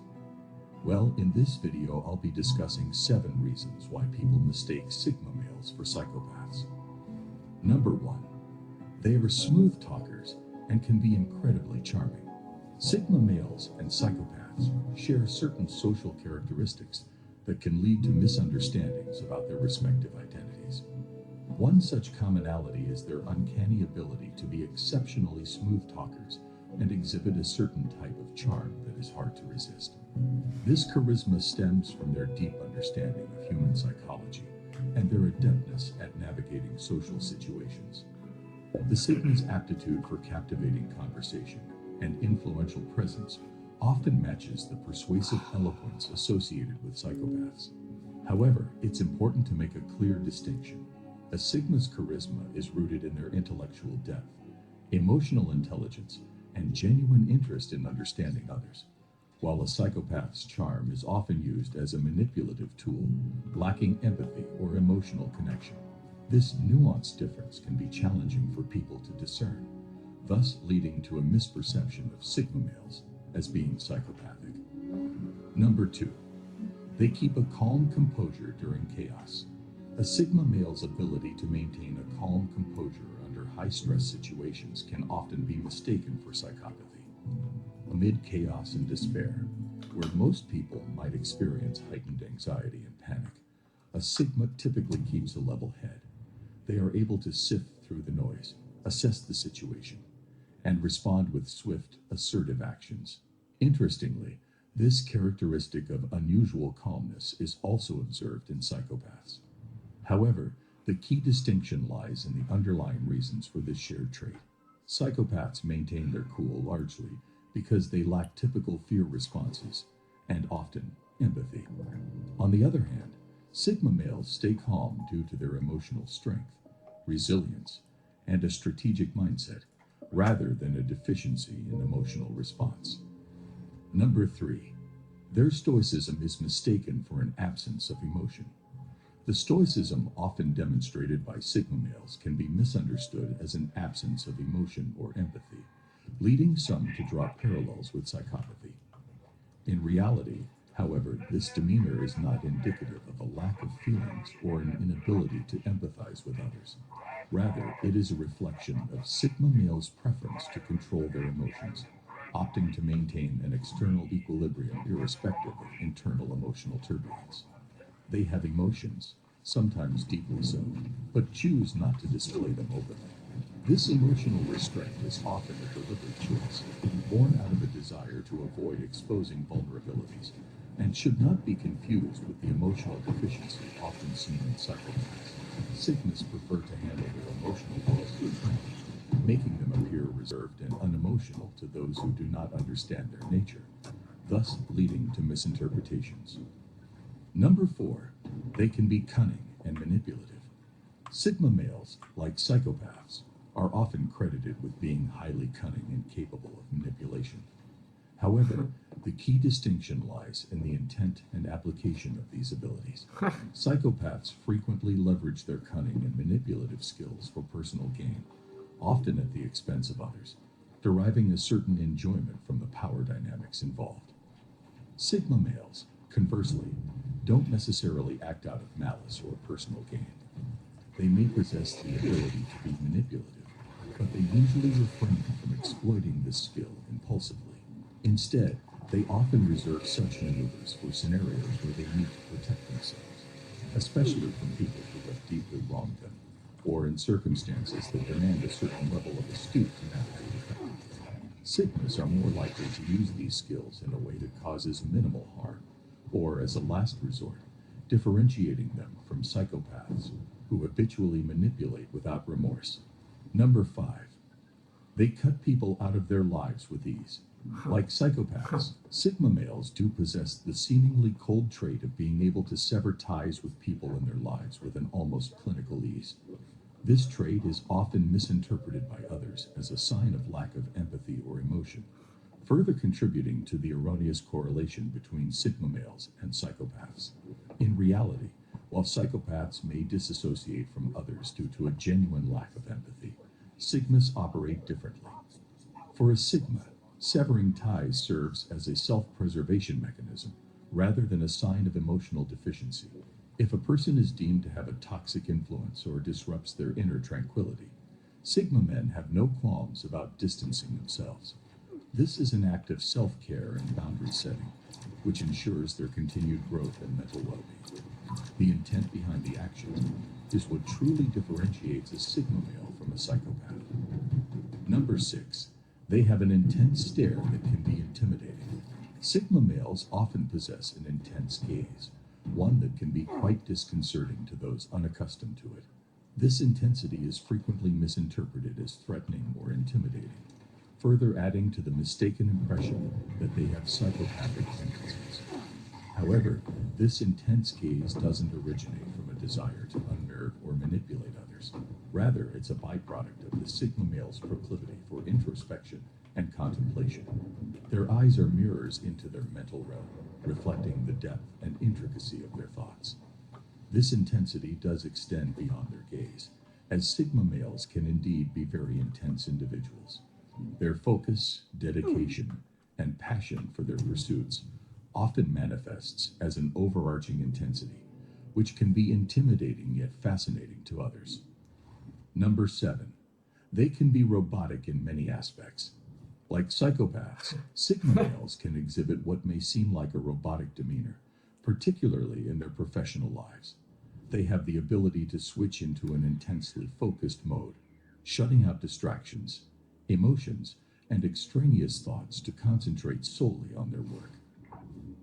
Well, in this video, I'll be discussing 7 reasons why people mistake Sigma males for psychopaths. Number 1. They are smooth talkers and can be incredibly charming. Sigma males and psychopaths share certain social characteristics that can lead to misunderstandings about their respective identities. One such commonality is their uncanny ability to be exceptionally smooth talkers and exhibit a certain type of charm that is hard to resist. This charisma stems from their deep understanding of human psychology and their adeptness at navigating social situations. The Sigma's aptitude for captivating conversation and influential presence often matches the persuasive eloquence associated with psychopaths. However, it's important to make a clear distinction. A Sigma's charisma is rooted in their intellectual depth, emotional intelligence, and genuine interest in understanding others, while a psychopath's charm is often used as a manipulative tool, lacking empathy or emotional connection. This nuanced difference can be challenging for people to discern, thus leading to a misperception of Sigma males as being psychopathic. Number 2. They keep a calm composure during chaos. A Sigma male's ability to maintain a calm composure under high-stress situations can often be mistaken for psychopathy. Amid chaos and despair, where most people might experience heightened anxiety and panic, a Sigma typically keeps a level head. They are able to sift through the noise, assess the situation, and respond with swift, assertive actions. Interestingly, this characteristic of unusual calmness is also observed in psychopaths. However, the key distinction lies in the underlying reasons for this shared trait. Psychopaths maintain their cool largely because they lack typical fear responses and often empathy. On the other hand, Sigma males stay calm due to their emotional strength, resilience, and a strategic mindset, rather than a deficiency in emotional response. Number 3. Their stoicism is mistaken for an absence of emotion. The stoicism often demonstrated by Sigma males can be misunderstood as an absence of emotion or empathy, leading some to draw parallels with psychopathy. In reality, however, this demeanor is not indicative of a lack of feelings or an inability to empathize with others. Rather, it is a reflection of Sigma males' preference to control their emotions, opting to maintain an external equilibrium irrespective of internal emotional turbulence. They have emotions, sometimes deeply so, but choose not to display them openly. This emotional restraint is often a deliberate choice, born out of a desire to avoid exposing vulnerabilities, and should not be confused with the emotional deficiency often seen in psychopaths. Sigmas prefer to handle their emotional woes with training, making them appear reserved and unemotional to those who do not understand their nature, thus leading to misinterpretations. Number 4, they can be cunning and manipulative. Sigma males, like psychopaths, are often credited with being highly cunning and capable of manipulation. However, the key distinction lies in the intent and application of these abilities. Psychopaths frequently leverage their cunning and manipulative skills for personal gain, often at the expense of others, deriving a certain enjoyment from the power dynamics involved. Sigma males, conversely, don't necessarily act out of malice or personal gain. They may possess the ability to be manipulative, but they usually refrain from exploiting this skill impulsively. Instead, they often reserve such maneuvers for scenarios where they need to protect themselves, especially from people who have deeply wronged them, or in circumstances that demand a certain level of astute to navigate effectively. Sigmas are more likely to use these skills in a way that causes minimal harm, or as a last resort, differentiating them from psychopaths who habitually manipulate without remorse. Number 5. They cut people out of their lives with ease. Like psychopaths, Sigma males do possess the seemingly cold trait of being able to sever ties with people in their lives with an almost clinical ease. This trait is often misinterpreted by others as a sign of lack of empathy or emotion, further contributing to the erroneous correlation between Sigma males and psychopaths. In reality, while psychopaths may disassociate from others due to a genuine lack of empathy, Sigmas operate differently. For a Sigma, severing ties serves as a self-preservation mechanism rather than a sign of emotional deficiency. If a person is deemed to have a toxic influence or disrupts their inner tranquility, Sigma men have no qualms about distancing themselves. This is an act of self-care and boundary setting, which ensures their continued growth and mental well-being. The intent behind the action is what truly differentiates a Sigma male from a psychopath. Number 6. They have an intense stare that can be intimidating. Sigma males often possess an intense gaze, one that can be quite disconcerting to those unaccustomed to it. This intensity is frequently misinterpreted as threatening or intimidating, further adding to the mistaken impression that they have psychopathic tendencies. However, this intense gaze doesn't originate from a desire to unnerve or manipulate others. Rather, it's a byproduct of the Sigma male's proclivity for introspection and contemplation. Their eyes are mirrors into their mental realm, reflecting the depth and intricacy of their thoughts. This intensity does extend beyond their gaze, as Sigma males can indeed be very intense individuals. Their focus, dedication, and passion for their pursuits often manifests as an overarching intensity, which can be intimidating yet fascinating to others. Number 7. They can be robotic in many aspects. Like psychopaths, Sigma males can exhibit what may seem like a robotic demeanor, particularly in their professional lives. They have the ability to switch into an intensely focused mode, shutting out distractions, emotions, and extraneous thoughts to concentrate solely on their work.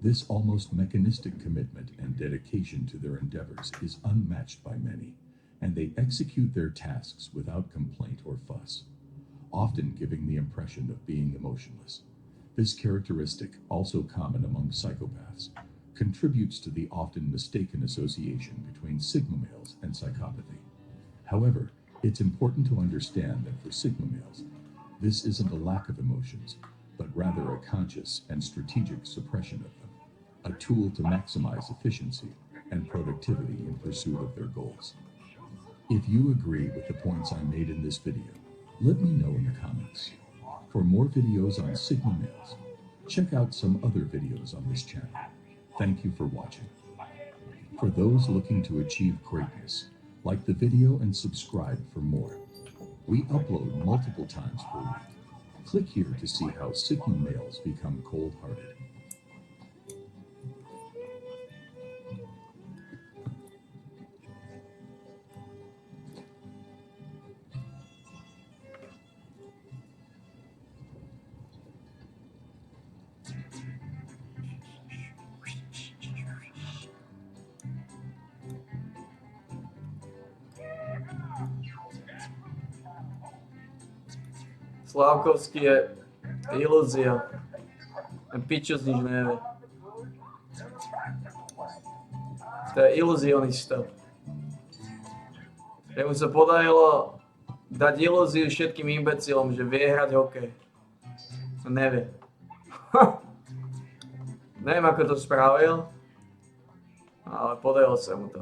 This almost mechanistic commitment and dedication to their endeavors is unmatched by many, and they execute their tasks without complaint or fuss, often giving the impression of being emotionless. This characteristic, also common among psychopaths, contributes to the often mistaken association between Sigma males and psychopathy. However, it's important to understand that for Sigma males, This isn't a lack of emotions, but rather a conscious and strategic suppression of them, a tool to maximize efficiency and productivity in pursuit of their goals. If you agree with the points I made in this video, let me know in the comments. For more videos on signal males, check out some other videos on this channel. Thank you for watching. For those looking to achieve greatness, like the video and subscribe for more. We upload multiple times per week. Click here to see how signal males become cold-hearted. Slávkovský je ilúzia. Ten pičus nič nevie. To je iluzionista. Jemu sa podarilo dať ilúziu všetkým imbecilom, že vie hrať hokej. To nevie. Neviem, ako to spravil, ale podarilo sa mu to.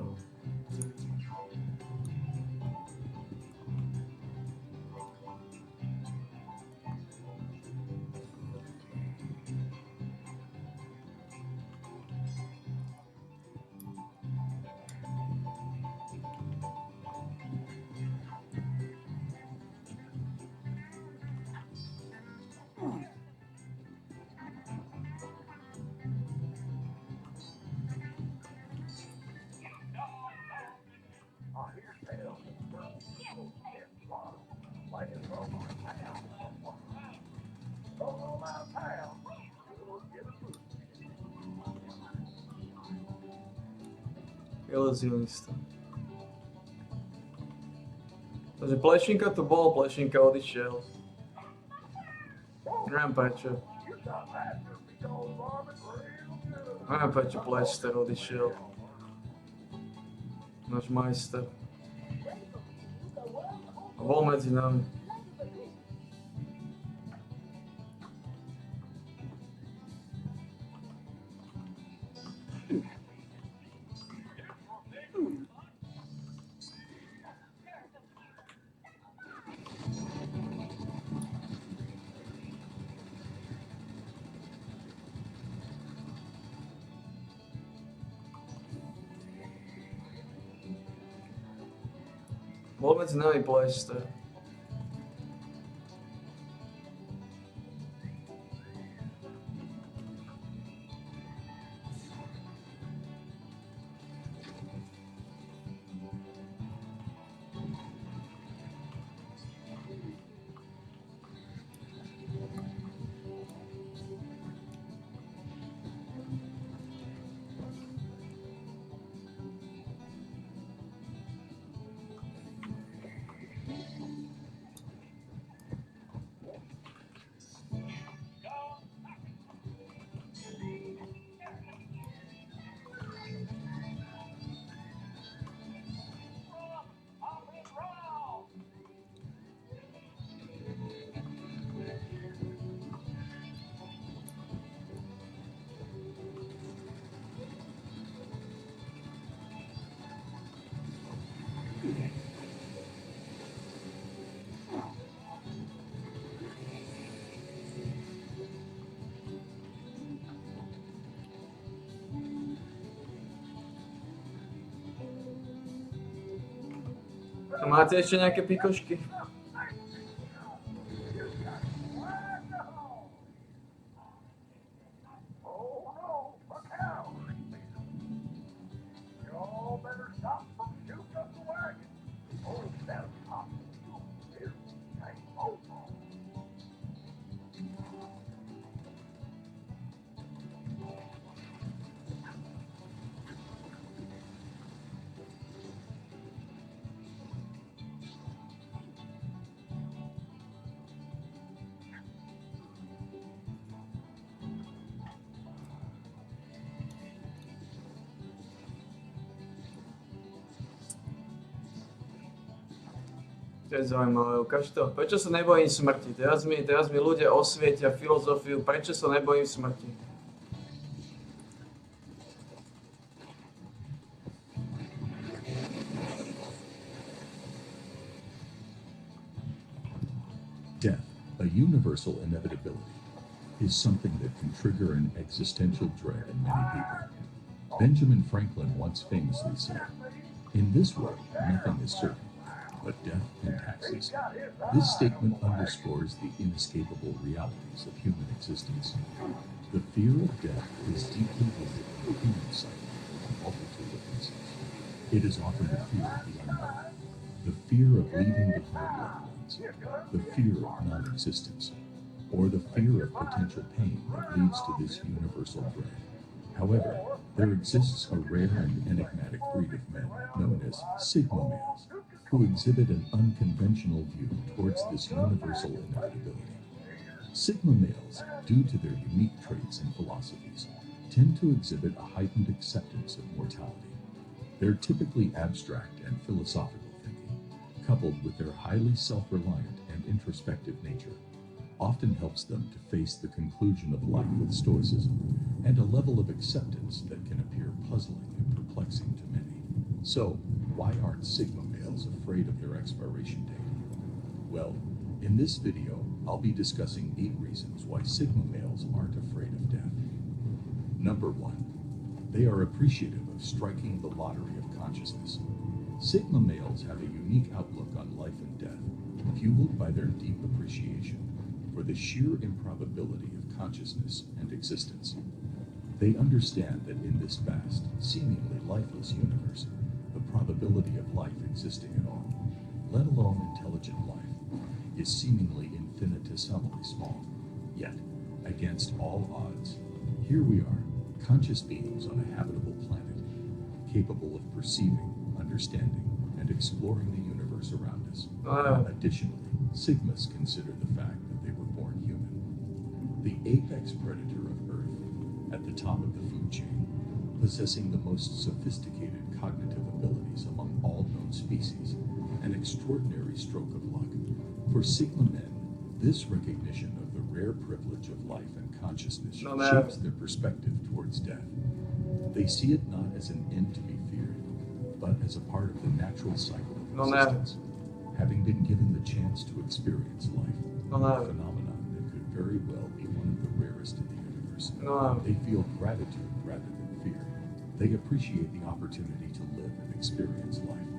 Iluzionista. Takže Plešinka tu bol, Plešinka odišiel. Neviem prečo. Neviem prečo Plešter odišiel. Náš majster. A bol medzi nami. Bol medzi nami Plešter. A máte ešte nejaké pikošky? To je zaujímavé, ukáž to. Prečo sa nebojím smrti? Teraz mi ľudia osvietia filozofiu, prečo sa nebojím smrti. Death, a universal inevitability, is something that can trigger an existential dread in many people. Benjamin Franklin once famously said, "In this world, nothing is certain, but death and taxes." This statement underscores the inescapable realities of human existence. The fear of death is deeply rooted in the human psyche for a multitude of reasons. It is often the fear of the unknown, the fear of leaving behind loved ones, the fear of non-existence, or the fear of potential pain that leads to this universal dread. However, there exists a rare and enigmatic breed of men known as Sigma males, who exhibit an unconventional view towards this universal inevitability. Sigma males, due to their unique traits and philosophies, tend to exhibit a heightened acceptance of mortality. Their typically abstract and philosophical thinking, coupled with their highly self-reliant and introspective nature, often helps them to face the conclusion of life with stoicism and a level of acceptance that can appear puzzling and perplexing to many. So, why aren't Sigma males afraid of their expiration date? Well, in this video, I'll be discussing 8 reasons why Sigma males aren't afraid of death. Number 1. They are appreciative of striking the lottery of consciousness. Sigma males have a unique outlook on life and death, fueled by their deep appreciation for the sheer improbability of consciousness and existence. They understand that in this vast, seemingly lifeless universe, the probability of life existing at all, let alone intelligent life, is seemingly infinitesimally small. Yet, against all odds, here we are, conscious beings on a habitable planet, capable of perceiving, understanding, and exploring the universe around us. Additionally, Sigmas consider the fact that they were born human. The apex predator of Earth, at the top of the food chain, possessing the most sophisticated cognitive abilities among all known species, an extraordinary stroke of luck. For Sigma men, this recognition of the rare privilege of life and consciousness shapes their perspective towards death. They see it not as an end to be feared, but as a part of the natural cycle of existence. Having been given the chance to experience life, a phenomenon that could very well be one of the rarest in the universe, they feel gratitude rather than fear. They appreciate the opportunity to live and experience life,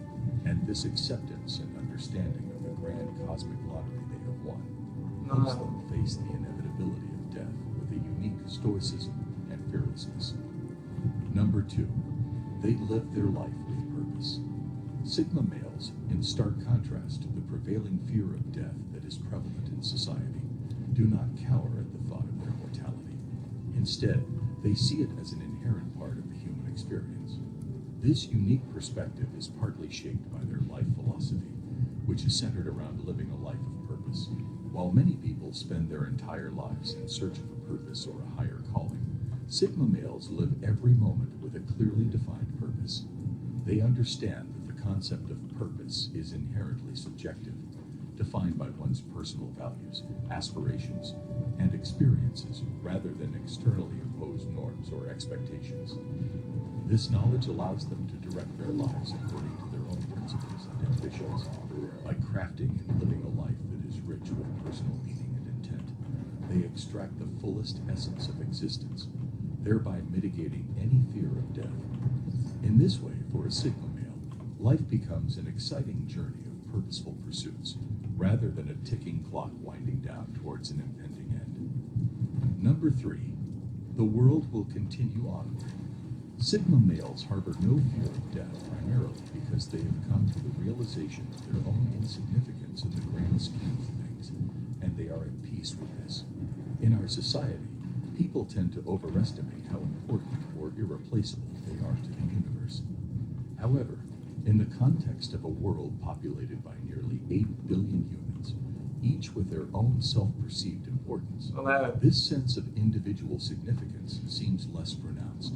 and this acceptance and understanding of the grand cosmic lottery they have won helps them face the inevitability of death with a unique stoicism and fearlessness. Number 2, they live their life with purpose. Sigma males, in stark contrast to the prevailing fear of death that is prevalent in society, do not cower at the thought of their mortality. Instead, they see it as an inherent part of the human experience. This unique perspective is partly shaped by their life philosophy, which is centered around living a life of purpose. While many people spend their entire lives in search of a purpose or a higher calling, Sigma males live every moment with a clearly defined purpose. They understand that the concept of purpose is inherently subjective, defined by one's personal values, aspirations, and experiences rather than externally imposed norms or expectations. This knowledge allows them to direct their lives according to their own principles and ambitions. By crafting and living a life that is rich with personal meaning and intent, they extract the fullest essence of existence, thereby mitigating any fear of death. In this way, for a Sigma male, life becomes an exciting journey of purposeful pursuits, rather than a ticking clock winding down towards an impending end. Number 3, the world will continue onward. Sigma males harbor no fear of death primarily because they have come to the realization of their own insignificance in the grand scheme of things, and they are at peace with this. In our society, people tend to overestimate how important or irreplaceable they are to the universe. However, in the context of a world populated by nearly 8 billion humans, each with their own self-perceived importance, this sense of individual significance seems less pronounced.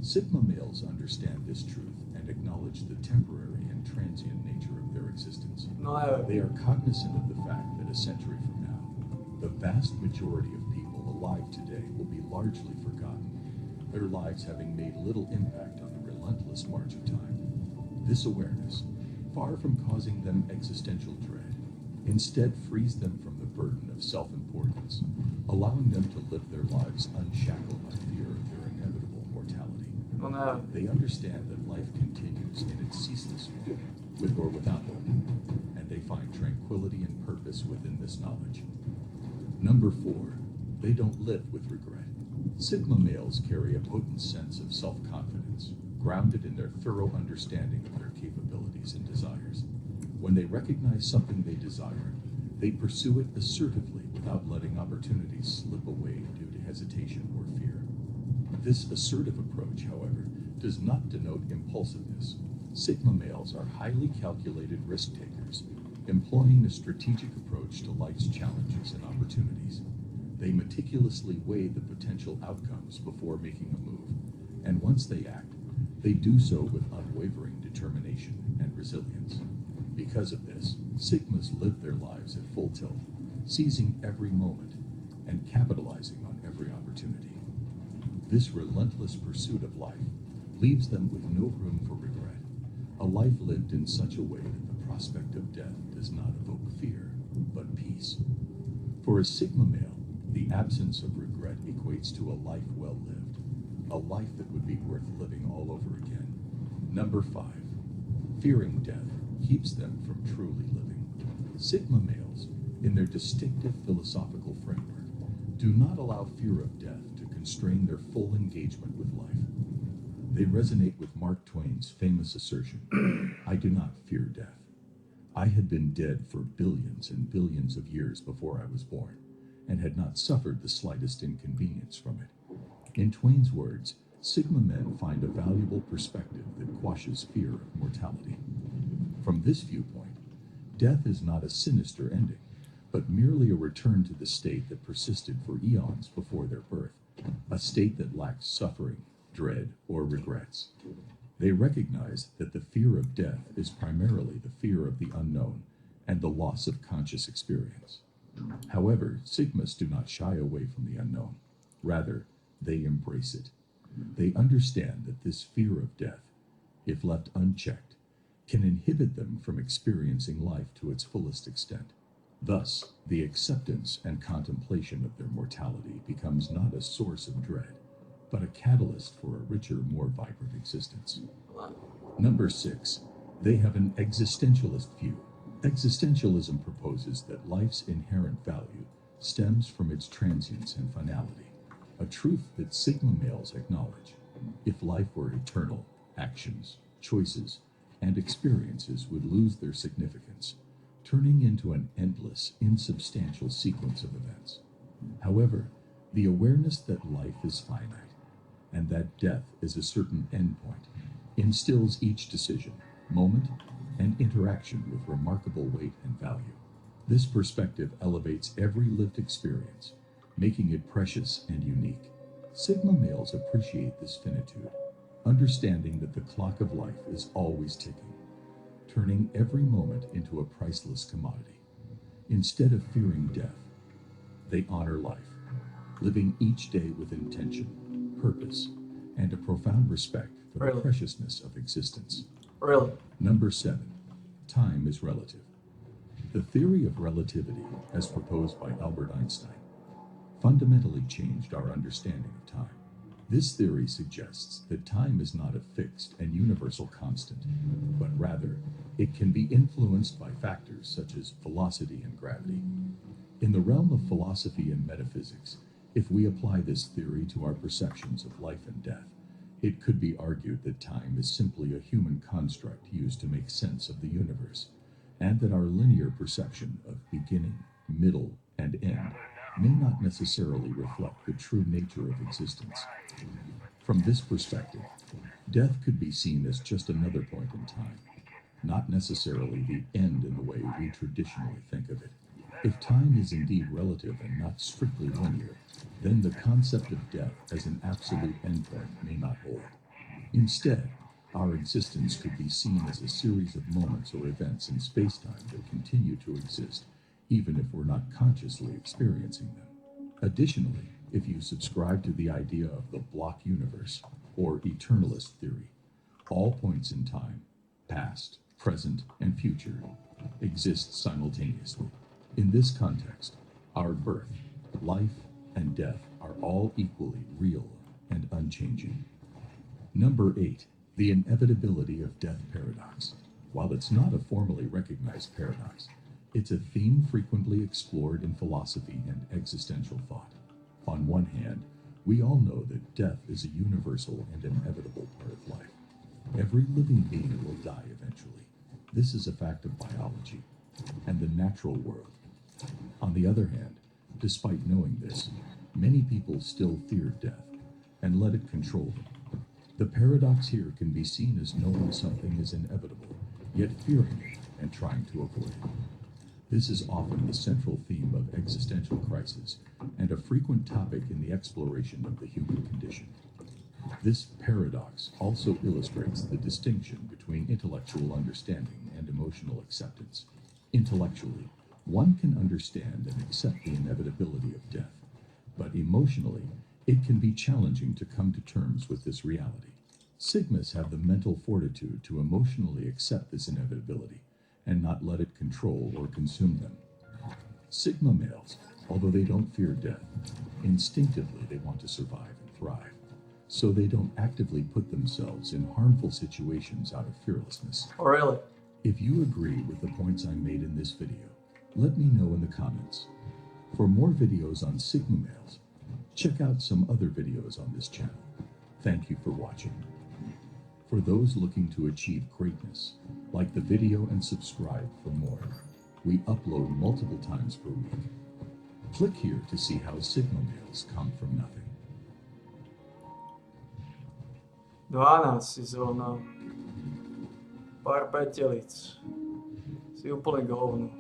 Sigma males understand this truth and acknowledge the temporary and transient nature of their existence. No. They are cognizant of the fact that a century from now, the vast majority of people alive today will be largely forgotten, their lives having made little impact on the relentless march of time. This awareness, far from causing them existential dread, instead frees them from the burden of self-importance, allowing them to live their lives unshackled by fear of their inevitable mortality. No, no. They understand that life continues in its ceaseless flow, with or without them, and they find tranquility and purpose within this knowledge. Number 4, they don't live with regret. Sigma males carry a potent sense of self-confidence, grounded in their thorough understanding of their capabilities and desires. When they recognize something they desire, they pursue it assertively without letting opportunities slip away due to hesitation or fear. This assertive approach, however, does not denote impulsiveness. Sigma males are highly calculated risk takers, employing a strategic approach to life's challenges and opportunities. They meticulously weigh the potential outcomes before making a move, and once they act, they do so with unwavering determination and resilience. Because of this, Sigmas live their lives at full tilt, seizing every moment and capitalizing on every opportunity. This relentless pursuit of life leaves them with no room for regret, a life lived in such a way that the prospect of death does not evoke fear, but peace. For a Sigma male, the absence of regret equates to a life well lived, a life that would be worth living all over again. Number 5, fearing death keeps them from truly living. Sigma males, in their distinctive philosophical framework, do not allow fear of death to constrain their full engagement with life. They resonate with Mark Twain's famous assertion, "I do not fear death. I had been dead for billions and billions of years before I was born, and had not suffered the slightest inconvenience from it." In Twain's words, Sigma men find a valuable perspective that quashes fear of mortality. From this viewpoint, death is not a sinister ending, but merely a return to the state that persisted for eons before their birth, a state that lacks suffering, dread, or regrets. They recognize that the fear of death is primarily the fear of the unknown and the loss of conscious experience. However, Sigmas do not shy away from the unknown. Rather, they embrace it. They understand that this fear of death, if left unchecked, can inhibit them from experiencing life to its fullest extent. Thus, the acceptance and contemplation of their mortality becomes not a source of dread, but a catalyst for a richer, more vibrant existence. Number 6, they have an existentialist view. Existentialism proposes that life's inherent value stems from its transience and finality, a truth that Sigma males acknowledge. If life were eternal, actions, choices, and experiences would lose their significance, turning into an endless, insubstantial sequence of events. However, the awareness that life is finite and that death is a certain endpoint instills each decision, moment, and interaction with remarkable weight and value. This perspective elevates every lived experience, making it precious and unique. Sigma males appreciate this finitude, understanding that the clock of life is always ticking, turning every moment into a priceless commodity. Instead of fearing death, they honor life, living each day with intention, purpose, and a profound respect for the preciousness of existence. Number 7, time is relative. The theory of relativity, as proposed by Albert Einstein, fundamentally changed our understanding of time. This theory suggests that time is not a fixed and universal constant, but rather it can be influenced by factors such as velocity and gravity. In the realm of philosophy and metaphysics, if we apply this theory to our perceptions of life and death, it could be argued that time is simply a human construct used to make sense of the universe, and that our linear perception of beginning, middle, and end may not necessarily reflect the true nature of existence. From this perspective, death could be seen as just another point in time, not necessarily the end in the way we traditionally think of it. If time is indeed relative and not strictly linear, then the concept of death as an absolute endpoint may not hold. Instead, Our existence could be seen as a series of moments or events in spacetime that continue to exist, even if we're not consciously experiencing them. Additionally, if you subscribe to the idea of the block universe, or eternalist theory, all points in time, past, present, and future, exist simultaneously. In this context, our birth, life, and death are all equally real and unchanging. Number 8. The inevitability of death paradox. While it's not a formally recognized paradox, it's a theme frequently explored in philosophy and existential thought. On one hand, we all know that death is a universal and inevitable part of life. Every living being will die eventually. This is a fact of biology and the natural world. On the other hand, despite knowing this, many people still fear death and let it control them. The paradox here can be seen as knowing something is inevitable, yet fearing it and trying to avoid it. This is often the central theme of existential crisis and a frequent topic in the exploration of the human condition. This paradox also illustrates the distinction between intellectual understanding and emotional acceptance. Intellectually, one can understand and accept the inevitability of death, but emotionally, it can be challenging to come to terms with this reality. Sigmas have the mental fortitude to emotionally accept this inevitability and not let it control or consume them. Sigma males, although they don't fear death, instinctively they want to survive and thrive, so they don't actively put themselves in harmful situations out of fearlessness. Oh, really? If you agree with the points I made in this video, let me know in the comments. For more videos on Sigma males, check out some other videos on this channel. Thank you for watching. For those looking to achieve greatness, like the video and subscribe for more. We upload multiple times per week. Click here to see how Sigma males come from nothing. 12 sezóna. Pár petelic. Si úplne govno.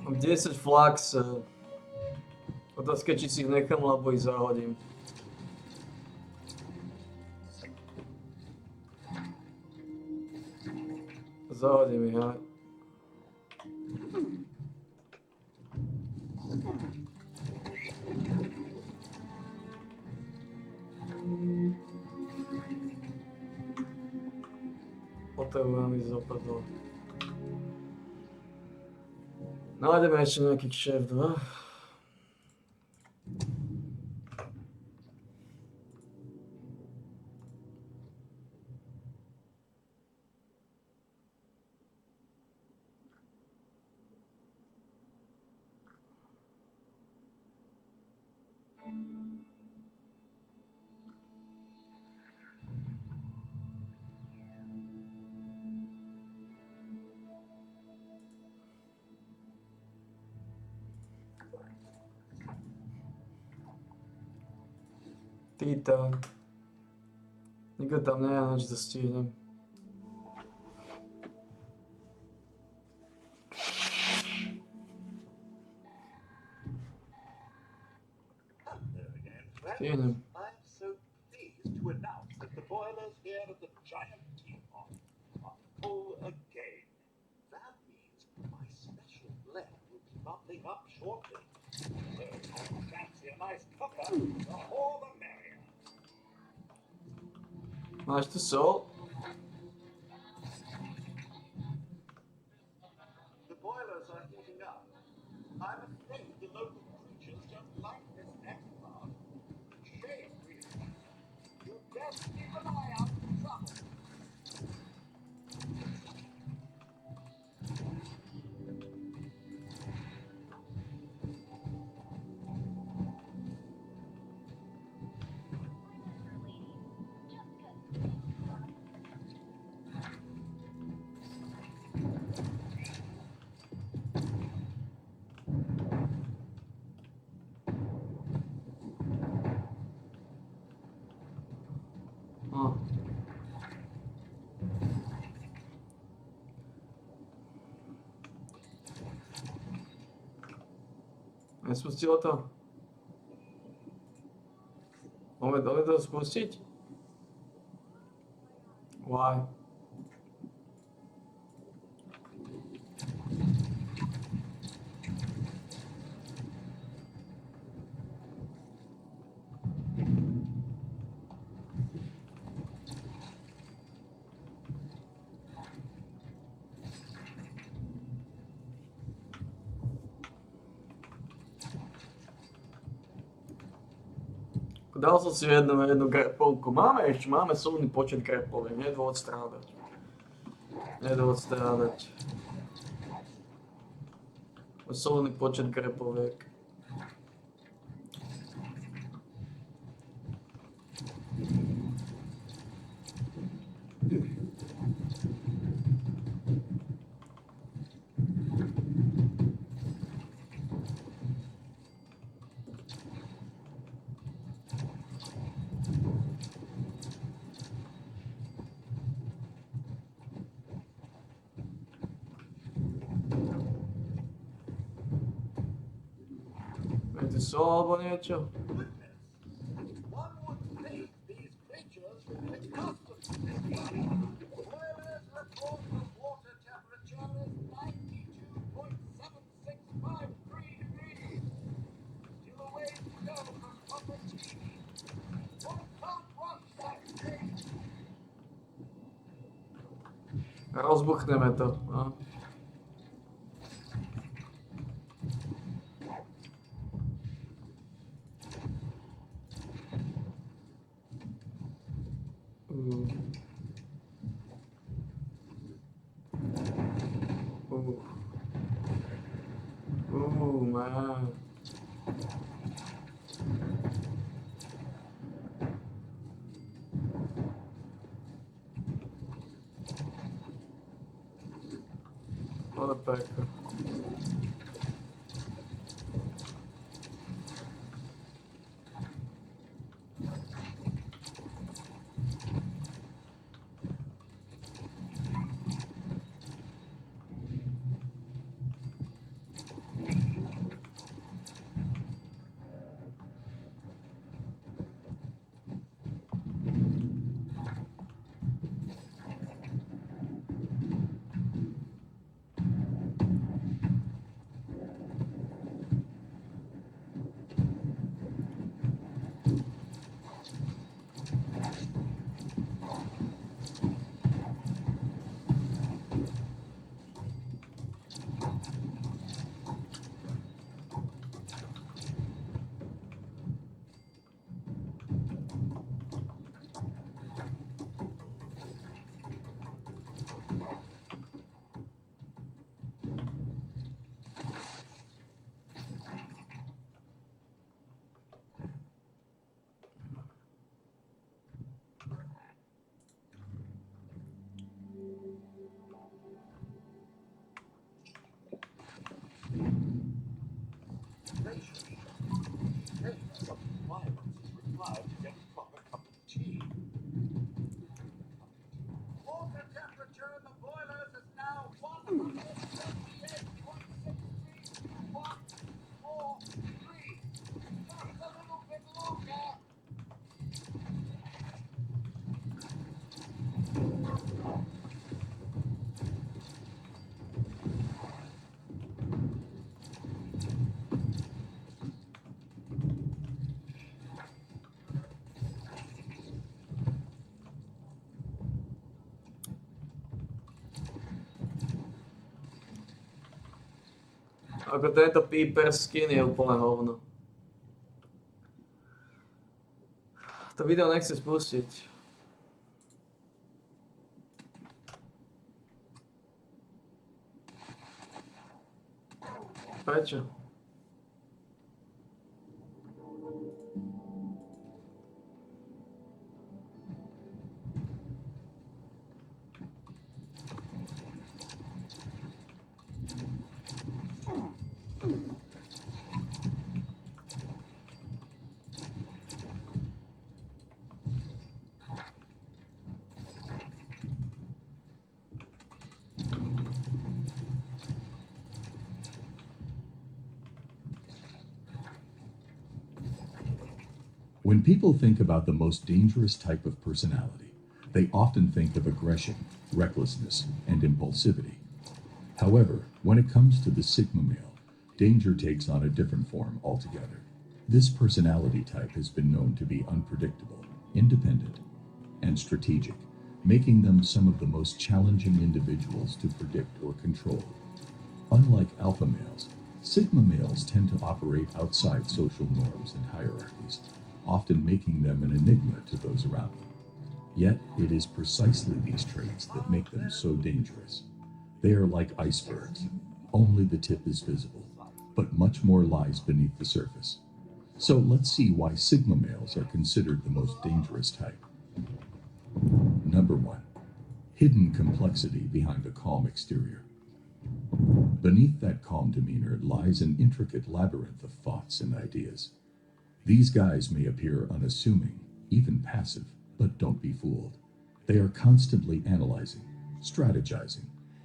Mám 10 flax. Otázka, či si ich nechám, alebo ich zahodím. Zahodím ich, aj. Potrebujem ísť opäť. Nájdeme ešte nejaký kšeft, no? Titán. Nikto tam nie je, než to stihnem. Stihnem. I'm so pleased to announce that the boilers here at the Giant Teapot are full again. That means my special blend will be bubbling up shortly. Fancy a nice cooker, the more the merrier. Máš tu sol? The boilers are heating up. I'm afraid the local creatures don't like this next part. Shame, really. You best keep an eye out for trouble. Nespustilo to? Máme to spustiť? Why? Dal som si jednu grepovku. Máme solný počet grepoviek, nie je dôvod strádať. Solný počet grepoviek. Je to sol alebo niečo? One would think these creatures would be accustomed to this climate. Boilers report the water temperature is 92.765 degrees. Still a ways to go for proper tea. One can't rush that thing. Rozbuchneme to, no. Man. What a pecker. Ako tento Peeper skin je úplne hovno. To video nechci spustiť. Prečo? When people think about the most dangerous type of personality, they often think of aggression, recklessness, and impulsivity. However, when it comes to the Sigma male, danger takes on a different form altogether. This personality type has been known to be unpredictable, independent, and strategic, making them some of the most challenging individuals to predict or control. Unlike alpha males, Sigma males tend to operate outside social norms and hierarchies, often making them an enigma to those around them. Yet, it is precisely these traits that make them so dangerous. They are like icebergs. Only the tip is visible, but much more lies beneath the surface. So let's see why Sigma males are considered the most dangerous type. Number 1. Hidden complexity behind a calm exterior. Beneath that calm demeanor lies an intricate labyrinth of thoughts and ideas. These guys may appear unassuming, even passive, but don't be fooled. They are constantly analyzing, strategizing,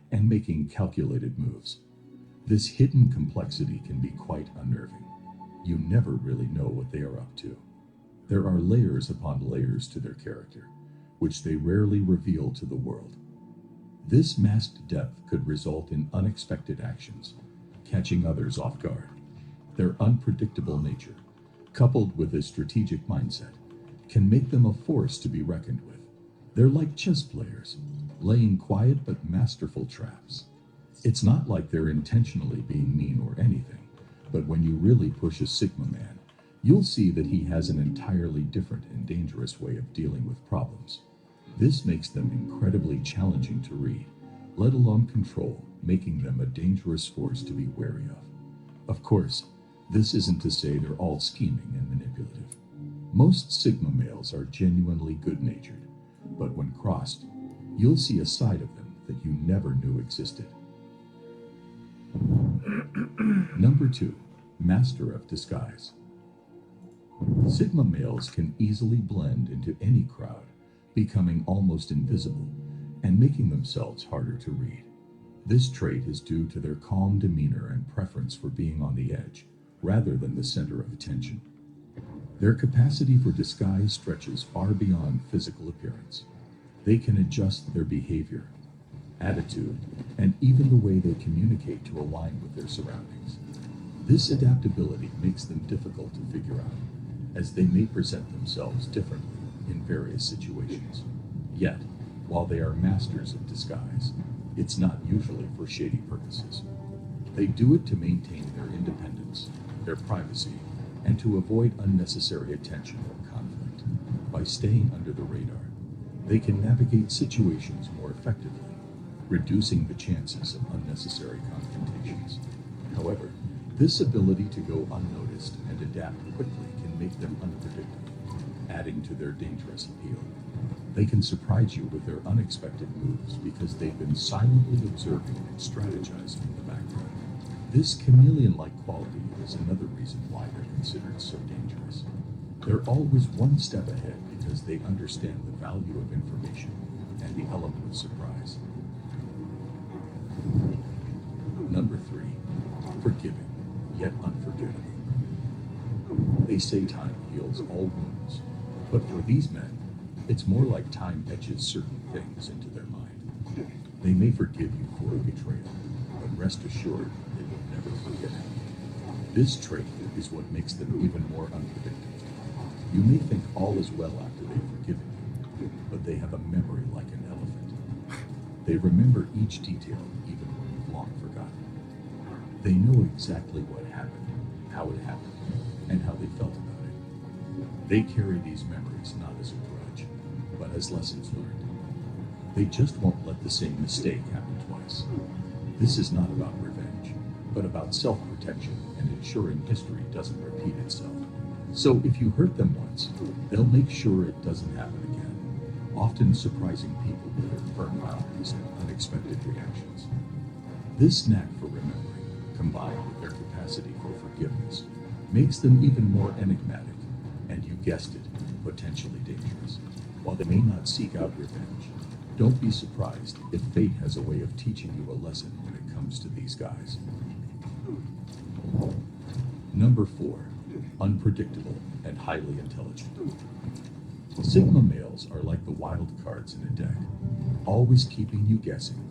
and making calculated moves. This hidden complexity can be quite unnerving. You never really know what they are up to. There are layers upon layers to their character, which they rarely reveal to the world. This masked depth could result in unexpected actions, catching others off guard. Their unpredictable nature, coupled with a strategic mindset, can make them a force to be reckoned with. They're like chess players, laying quiet but masterful traps. It's not like they're intentionally being mean or anything, but when you really push a Sigma man, you'll see that he has an entirely different and dangerous way of dealing with problems. This makes them incredibly challenging to read, let alone control, making them a dangerous force to be wary of. Of course, this isn't to say they're all scheming and manipulative. Most Sigma males are genuinely good-natured, but when crossed, you'll see a side of them that you never knew existed. Number 2. Master of disguise. Sigma males can easily blend into any crowd, becoming almost invisible and making themselves harder to read. This trait is due to their calm demeanor and preference for being on the edge, rather than the center of attention. Their capacity for disguise stretches far beyond physical appearance. They can adjust their behavior, attitude, and even the way they communicate to align with their surroundings. This adaptability makes them difficult to figure out, as they may present themselves differently in various situations. Yet, while they are masters of disguise, it's not usually for shady purposes. They do it to maintain their independence, their privacy, and to avoid unnecessary attention or conflict. By staying under the radar, they can navigate situations more effectively, reducing the chances of unnecessary confrontations. However, this ability to go unnoticed and adapt quickly can make them unpredictable, adding to their dangerous appeal. They can surprise you with their unexpected moves because they've been silently observing and strategizing in the background. This chameleon-like quality is another reason why they're considered so dangerous. They're always one step ahead because they understand the value of information and the element of surprise. Number 3. Forgiving, yet unforgettable. They say time heals all wounds, but for these men, it's more like time etches certain things into their mind. They may forgive you for a betrayal, but rest assured they will never forget it. This trait is what makes them even more unpredictable. You may think all is well after they've forgiven you, but they have a memory like an elephant. They remember each detail even when you've long forgotten. They know exactly what happened, how it happened, and how they felt about it. They carry these memories not as a grudge, but as lessons learned. They just won't let the same mistake happen twice. This is not about revenge, but about self-protection and ensuring history doesn't repeat itself. So if you hurt them once, they'll make sure it doesn't happen again, often surprising people with their firm boundaries and unexpected reactions. This knack for remembering, combined with their capacity for forgiveness, makes them even more enigmatic, and you guessed it, potentially dangerous. While they may not seek out revenge, don't be surprised if fate has a way of teaching you a lesson when it comes to these guys. Number 4, unpredictable and highly intelligent. Sigma males are like the wild cards in a deck, always keeping you guessing.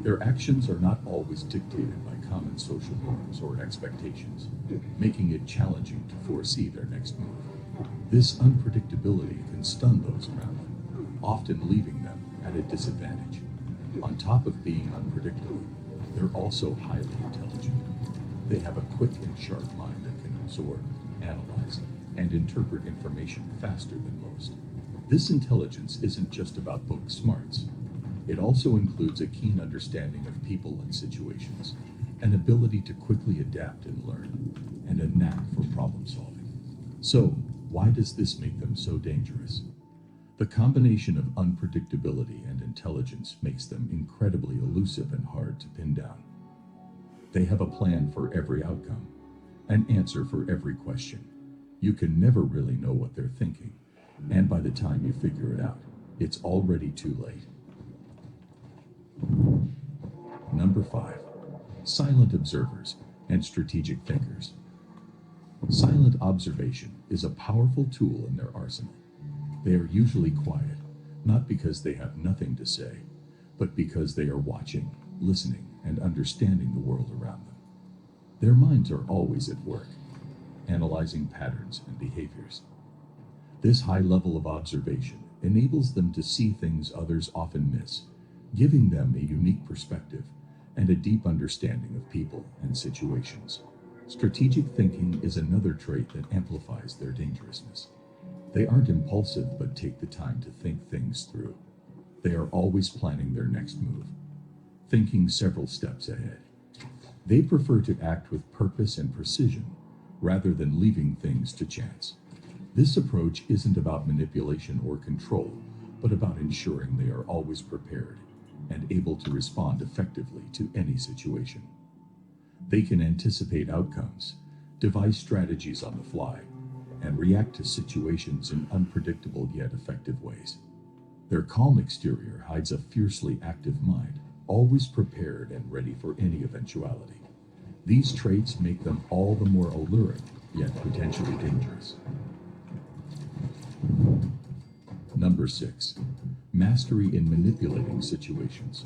Their actions are not always dictated by common social norms or expectations, making it challenging to foresee their next move. This unpredictability can stun those around them, often leaving them at a disadvantage. On top of being unpredictable, they're also highly intelligent. They have a quick and sharp mind that can absorb, analyze, and interpret information faster than most. This intelligence isn't just about book smarts. It also includes a keen understanding of people and situations, an ability to quickly adapt and learn, and a knack for problem solving. So, why does this make them so dangerous? The combination of unpredictability and intelligence makes them incredibly elusive and hard to pin down. They have a plan for every outcome, an answer for every question. You can never really know what they're thinking, and by the time you figure it out, it's already too late. Number 5, silent observers and strategic thinkers. Silent observation is a powerful tool in their arsenal. They are usually quiet, not because they have nothing to say, but because they are watching, listening, and understanding the world around them. Their minds are always at work, analyzing patterns and behaviors. This high level of observation enables them to see things others often miss, giving them a unique perspective and a deep understanding of people and situations. Strategic thinking is another trait that amplifies their dangerousness. They aren't impulsive but take the time to think things through. They are always planning their next move, thinking several steps ahead. They prefer to act with purpose and precision rather than leaving things to chance. This approach isn't about manipulation or control, but about ensuring they are always prepared and able to respond effectively to any situation. They can anticipate outcomes, devise strategies on the fly, and react to situations in unpredictable yet effective ways. Their calm exterior hides a fiercely active mind, always prepared and ready for any eventuality. These traits make them all the more alluring, yet potentially dangerous. Number 6, mastery in manipulating situations.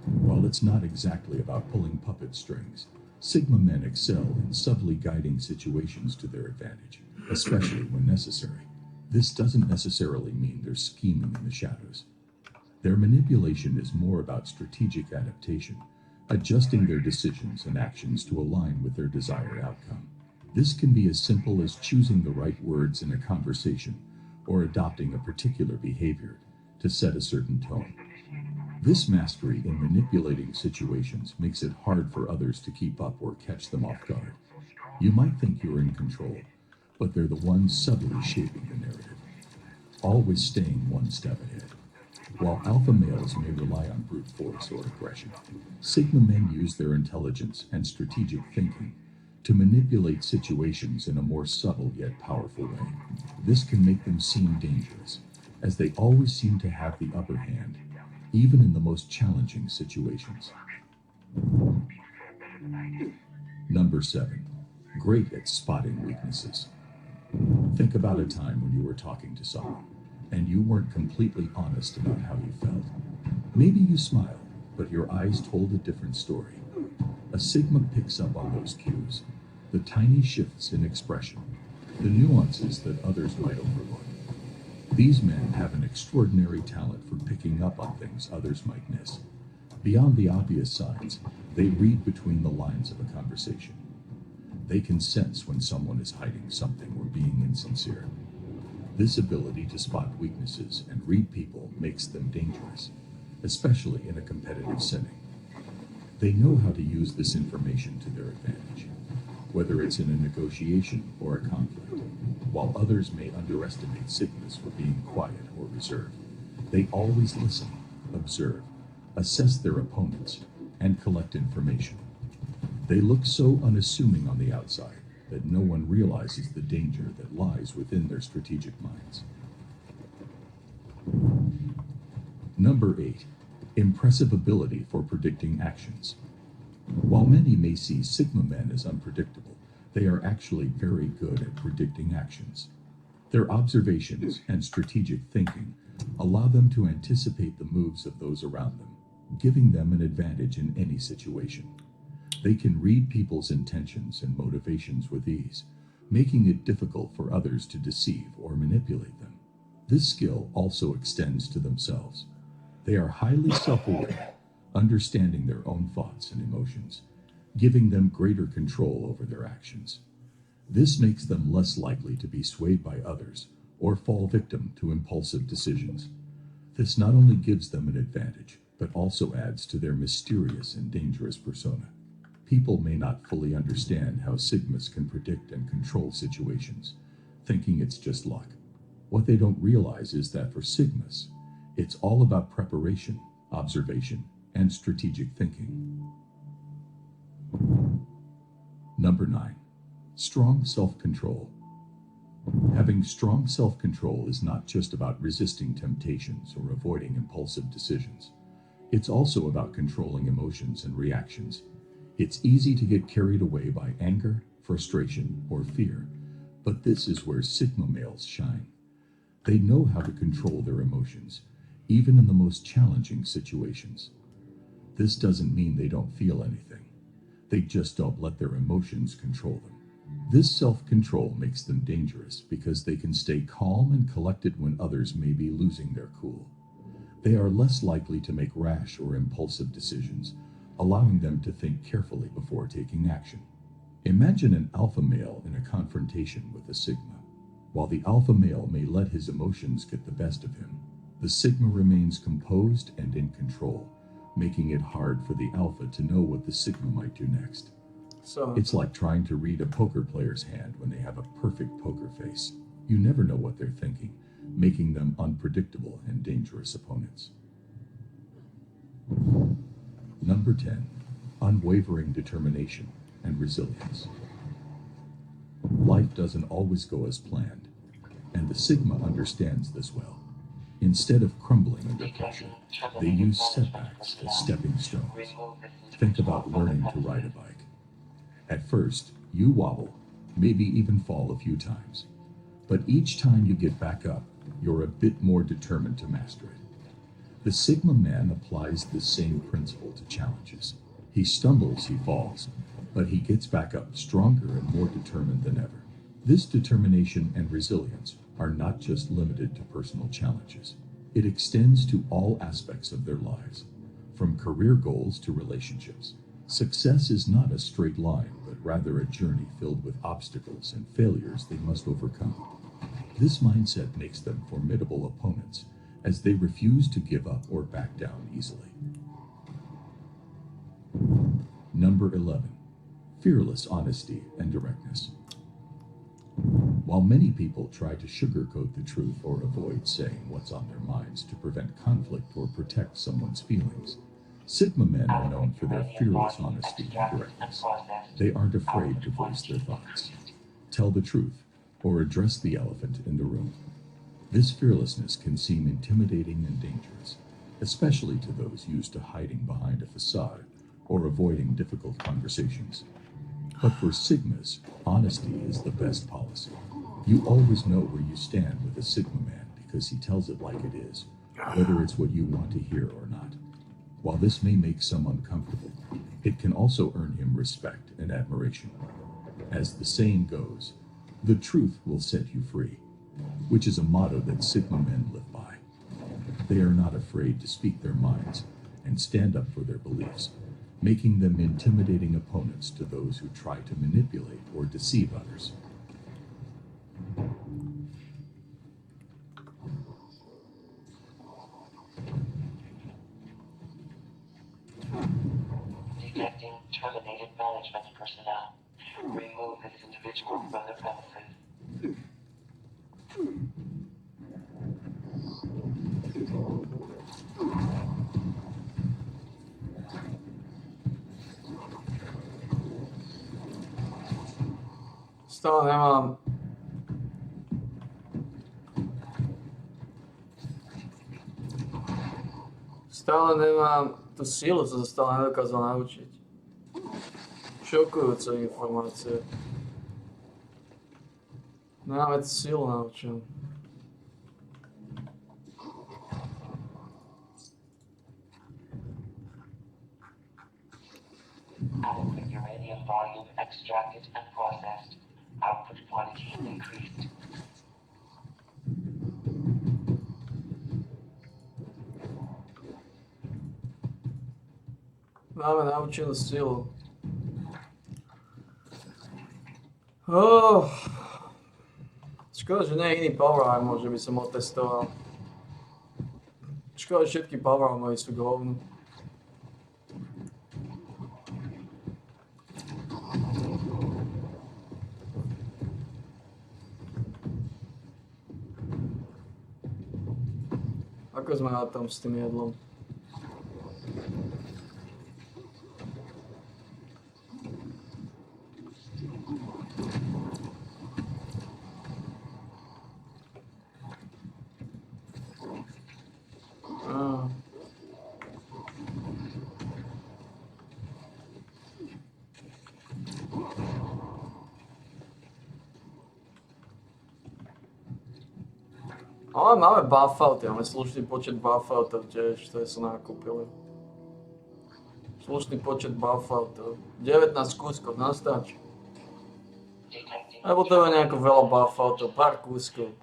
While it's not exactly about pulling puppet strings, Sigma men excel in subtly guiding situations to their advantage, especially when necessary. This doesn't necessarily mean they're scheming in the shadows. Their manipulation is more about strategic adaptation, adjusting their decisions and actions to align with their desired outcome. This can be as simple as choosing the right words in a conversation or adopting a particular behavior to set a certain tone. This mastery in manipulating situations makes it hard for others to keep up or catch them off guard. You might think you're in control, but they're the ones subtly shaping the narrative, always staying one step ahead. While alpha males may rely on brute force or aggression, Sigma men use their intelligence and strategic thinking to manipulate situations in a more subtle yet powerful way. This can make them seem dangerous, as they always seem to have the upper hand, even in the most challenging situations. Number 7, great at spotting weaknesses. Think about a time when you were talking to someone, and you weren't completely honest about how you felt. Maybe you smiled, but your eyes told a different story. A Sigma picks up on those cues, the tiny shifts in expression, the nuances that others might overlook. These men have an extraordinary talent for picking up on things others might miss. Beyond the obvious signs, They read between the lines of a conversation. They can sense when someone is hiding something or being insincere. This ability to spot weaknesses and read people makes them dangerous, especially in a competitive setting. They know how to use this information to their advantage, whether it's in a negotiation or a conflict. While others may underestimate Sigmas for being quiet or reserved, they always listen, observe, assess their opponents, and collect information. They look so unassuming on the outside that no one realizes the danger that lies within their strategic minds. Number 8. Impressive ability for predicting actions. While many may see Sigma men as unpredictable, they are actually very good at predicting actions. Their observations and strategic thinking allow them to anticipate the moves of those around them, giving them an advantage in any situation. They can read people's intentions and motivations with ease, making it difficult for others to deceive or manipulate them. This skill also extends to themselves. They are highly self-aware, understanding their own thoughts and emotions, giving them greater control over their actions. This makes them less likely to be swayed by others or fall victim to impulsive decisions. This not only gives them an advantage, but also adds to their mysterious and dangerous persona. People may not fully understand how Sigmas can predict and control situations, thinking it's just luck. What they don't realize is that for Sigmas, it's all about preparation, observation, and strategic thinking. Number 9. Strong self-control. Having strong self-control is not just about resisting temptations or avoiding impulsive decisions. It's also about controlling emotions and reactions. It's easy to get carried away by anger, frustration, or fear, but this is where Sigma males shine. They know how to control their emotions, even in the most challenging situations. This doesn't mean they don't feel anything. They just don't let their emotions control them. This self-control makes them dangerous because they can stay calm and collected when others may be losing their cool. They are less likely to make rash or impulsive decisions, allowing them to think carefully before taking action. Imagine an alpha male in a confrontation with a Sigma. While the alpha male may let his emotions get the best of him, the Sigma remains composed and in control, making it hard for the alpha to know what the Sigma might do next. It's like trying to read a poker player's hand when they have a perfect poker face. You never know what they're thinking, making them unpredictable and dangerous opponents. Number 10. Unwavering determination and resilience. Life doesn't always go as planned, and the Sigma understands this well. Instead of crumbling under pressure, they use setbacks as stepping stones. Think about learning to ride a bike. At first, you wobble, maybe even fall a few times. But each time you get back up, you're a bit more determined to master it. The Sigma man applies the same principle to challenges. He stumbles, he falls, but he gets back up stronger and more determined than ever. This determination and resilience are not just limited to personal challenges. It extends to all aspects of their lives, from career goals to relationships. Success is not a straight line, but rather a journey filled with obstacles and failures they must overcome. This mindset makes them formidable opponents, as they refuse to give up or back down easily. Number 11. Fearless honesty and directness. While many people try to sugarcoat the truth or avoid saying what's on their minds to prevent conflict or protect someone's feelings, Sigma men are known for their fearless honesty and directness. They aren't afraid to voice their thoughts, tell the truth, or address the elephant in the room. This fearlessness can seem intimidating and dangerous, especially to those used to hiding behind a facade or avoiding difficult conversations. But for Sigmas, honesty is the best policy. You always know where you stand with a Sigma man because he tells it like it is, whether it's what you want to hear or not. While this may make some uncomfortable, it can also earn him respect and admiration. As the saying goes, the truth will set you free, which is a motto that Sigma men live by. They are not afraid to speak their minds and stand up for their beliefs, making them intimidating opponents to those who try to manipulate or deceive others. Detecting terminated management personnel. Remove this individual from the premises. Stále nemám. Stále nemám tú sílu, co sa stále nedokázal naučiť. Šokujúce informácie. Nemám tú sílu naučil. Adequate uranium volume extracted and processed. Output quality increased. Máme naučenú silu. Oh. Škoda, že nie je iný power armor, že by som ho testoval. Škoda, že všetky power armory sú k hovnu. Ako sme na tom s tým jedlom? Ale máme buffouty, máme slušný počet buffoutov tiež, ktoré sú nakúpili. Slušný počet buffoutov. 19 kúskov, nastačí. Alebo to je nejako veľa buffoutov, pár kúskov.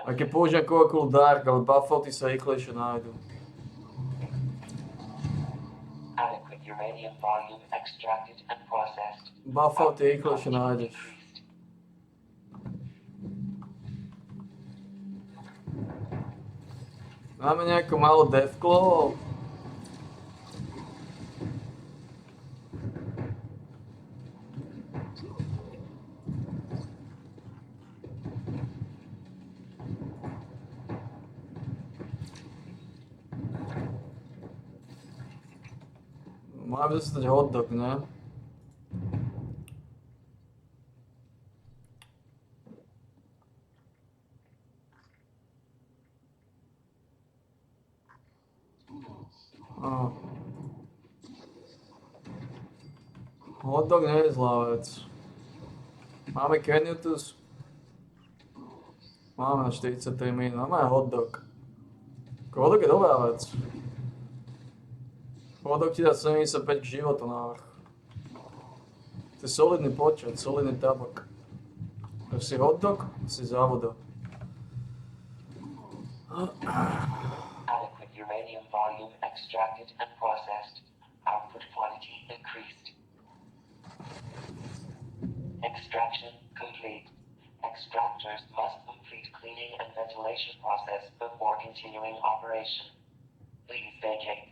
A keď použijem Coca-Cola Dark, ale buffouty sa rýchlejšie nájdu. Buffouty rýchlejšie nájdeš. Máme nejako málo devklov. Máme dostať hotdog, ne? Hotdog nie je zlá vec. Máme Kenutus. Máme na 43 minút, máme aj hotdog. Hotdog je dobrá vec. Hotdog ti dá 75 k životu návrh. To je solidný počet, solidný tabak. Ak si hotdog, si závodok. Adequate uranium volume extracted and processed. Output quality increased. Extraction complete. Extractors must complete cleaning and ventilation process before continuing operation. Please vacate.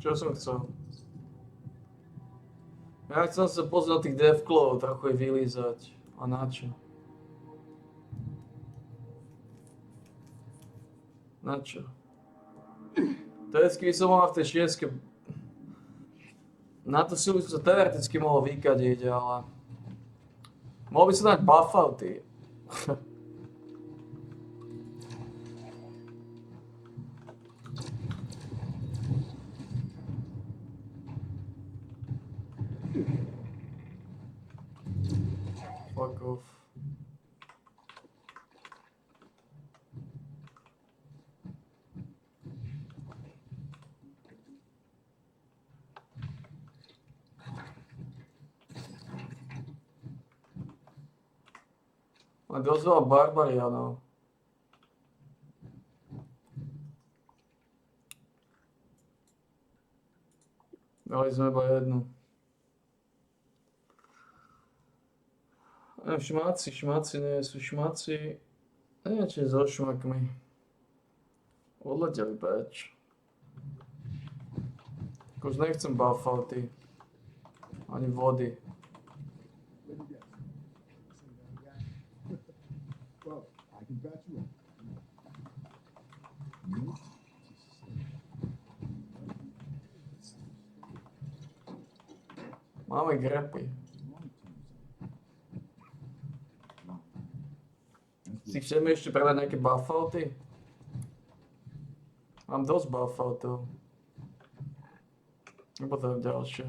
Čo som chcel? Ja chcem sa pozrieť tých devklov, trochu ich vylízať. A na čo? Na čo? Teoreticky by som mohol v tej šieske... Na to si už sa teoreticky mohol vykadiť, ale... Mohol by sa dať buffouty. Fuck off. A dosť veľa barbarianov. Dali sme iba jednu. Šmáci, nie sú šmáci. Neviem, či so šmakmi. Odleteli preč. Už nechcem buffouty. Ani vody. Well, I can patch you up. Máme grepy. Si chceme ešte predať nejaké buffouty? Mám dosť buffoutov. Nepotrebujem ďalšie.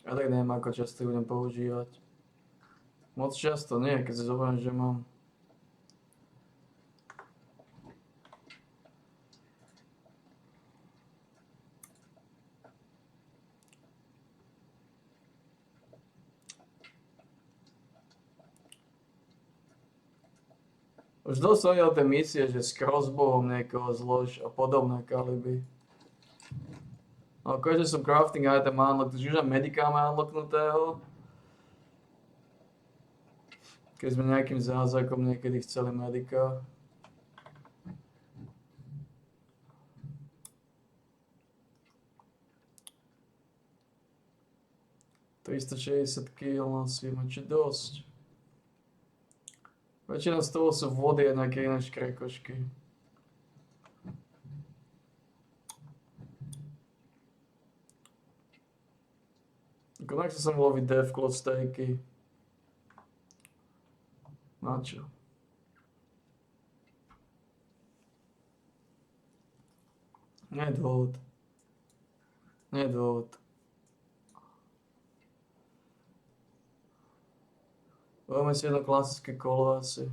Ja tak neviem, ako často ich budem používať. Moc často nie, keď si zoberiem, že mám. Už dosť som videl tie misie, že s crossbowom niekoho zlož a podobné kaliby. Ale keďže som crafting item má unlock, takže už aj medika má unlocknutého. Keď sme nejakým zázrakom niekedy chceli medika. $360 kg nosíme, či dosť. Väčšina z toho sú vody a nejaké iné škrekošky. Konak sa mi loviť Deathclaw stejky. Na čo? Nie je dôvod. Nie je dôvod. Máme si jedno klasické kolo asi.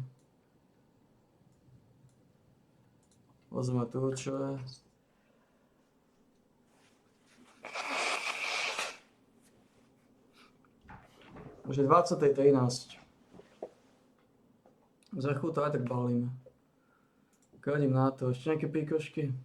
Vezmeme tu, čo je. Už je 20:13. Za chvíľu to aj tak balíme. Kadím na to. Ešte nejaké píkošky?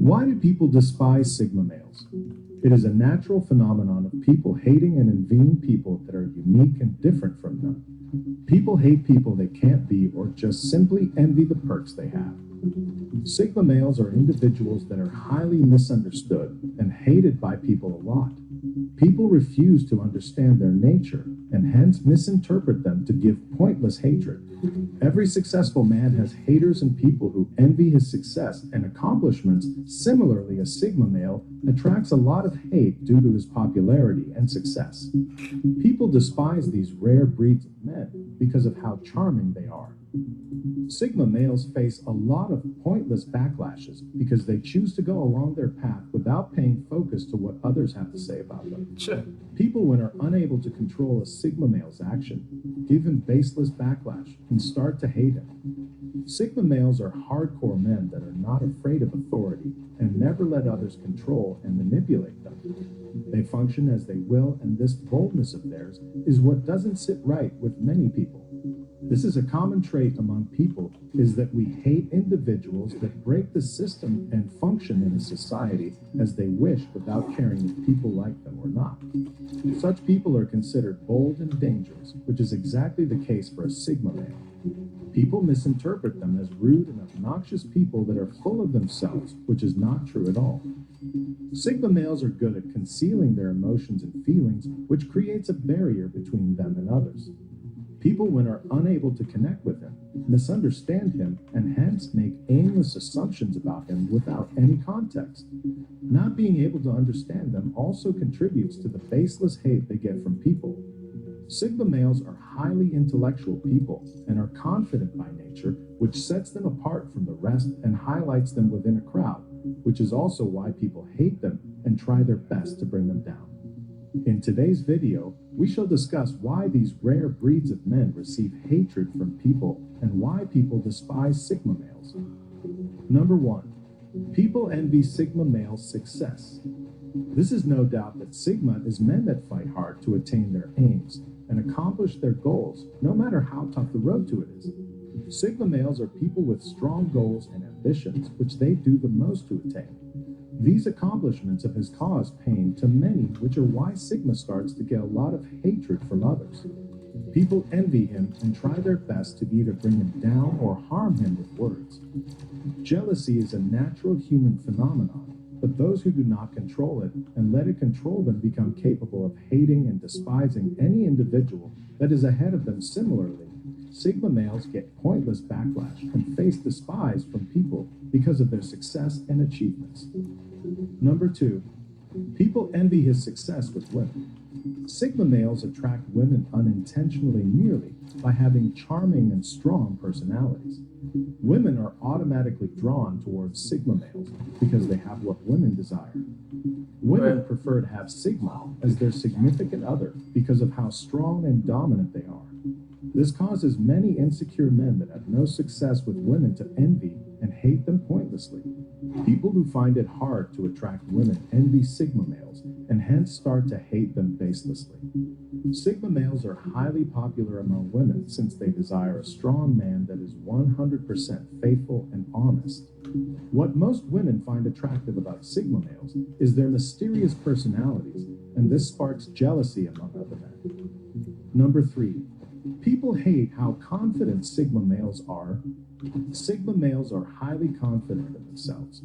Why do people despise Sigma males? It is a natural phenomenon of people hating and envying people that are unique and different from them. People hate people they can't be or just simply envy the perks they have. Sigma males are individuals that are highly misunderstood and hated by people a lot. People refuse to understand their nature and hence misinterpret them to give pointless hatred. Every successful man has haters and people who envy his success and accomplishments. Similarly, a Sigma male attracts a lot of hate due to his popularity and success. People despise these rare breeds of men because of how charming they are. Sigma males face a lot of pointless backlashes because they choose to go along their path without paying focus to what others have to say about them. People, when are unable to control a Sigma male's action, give him baseless backlash and start to hate him. Sigma males are hardcore men that are not afraid of authority and never let others control and manipulate them. They function as they will, and this boldness of theirs is what doesn't sit right with many people. This is a common trait among people, is that we hate individuals that break the system and function in a society as they wish without caring if people like them or not. Such people are considered bold and dangerous, which is exactly the case for a Sigma male. People misinterpret them as rude and obnoxious people that are full of themselves, which is not true at all. Sigma males are good at concealing their emotions and feelings, which creates a barrier between them and others. People, when are unable to connect with him, misunderstand him, and hence make aimless assumptions about him without any context. Not being able to understand them also contributes to the baseless hate they get from people. Sigma males are highly intellectual people and are confident by nature, which sets them apart from the rest and highlights them within a crowd, which is also why people hate them and try their best to bring them down. In today's video, we shall discuss why these rare breeds of men receive hatred from people and why people despise Sigma males. Number 1. People envy Sigma males' success. This is no doubt that Sigma is men that fight hard to attain their aims and accomplish their goals, no matter how tough the road to it is. Sigma males are people with strong goals and ambitions, which they do the most to attain. These accomplishments of his cause pain to many, which are why Sigma starts to get a lot of hatred from others. People envy him and try their best to either bring him down or harm him with words. Jealousy is a natural human phenomenon, but those who do not control it and let it control them become capable of hating and despising any individual that is ahead of them. Similarly, Sigma males get pointless backlash and face despise from people because of their success and achievements. Number 2, people envy his success with women. Sigma males attract women unintentionally merely by having charming and strong personalities. Women are automatically drawn towards Sigma males because they have what women desire. Women prefer to have Sigma as their significant other because of how strong and dominant they are. This causes many insecure men that have no success with women to envy and hate them pointlessly. People who find it hard to attract women envy Sigma males and hence start to hate them baselessly. Sigma males are highly popular among women since they desire a strong man that is 100% faithful and honest. What most women find attractive about Sigma males is their mysterious personalities, and this sparks jealousy among other men. Number 3. People hate how confident Sigma males are. Sigma males are highly confident in themselves.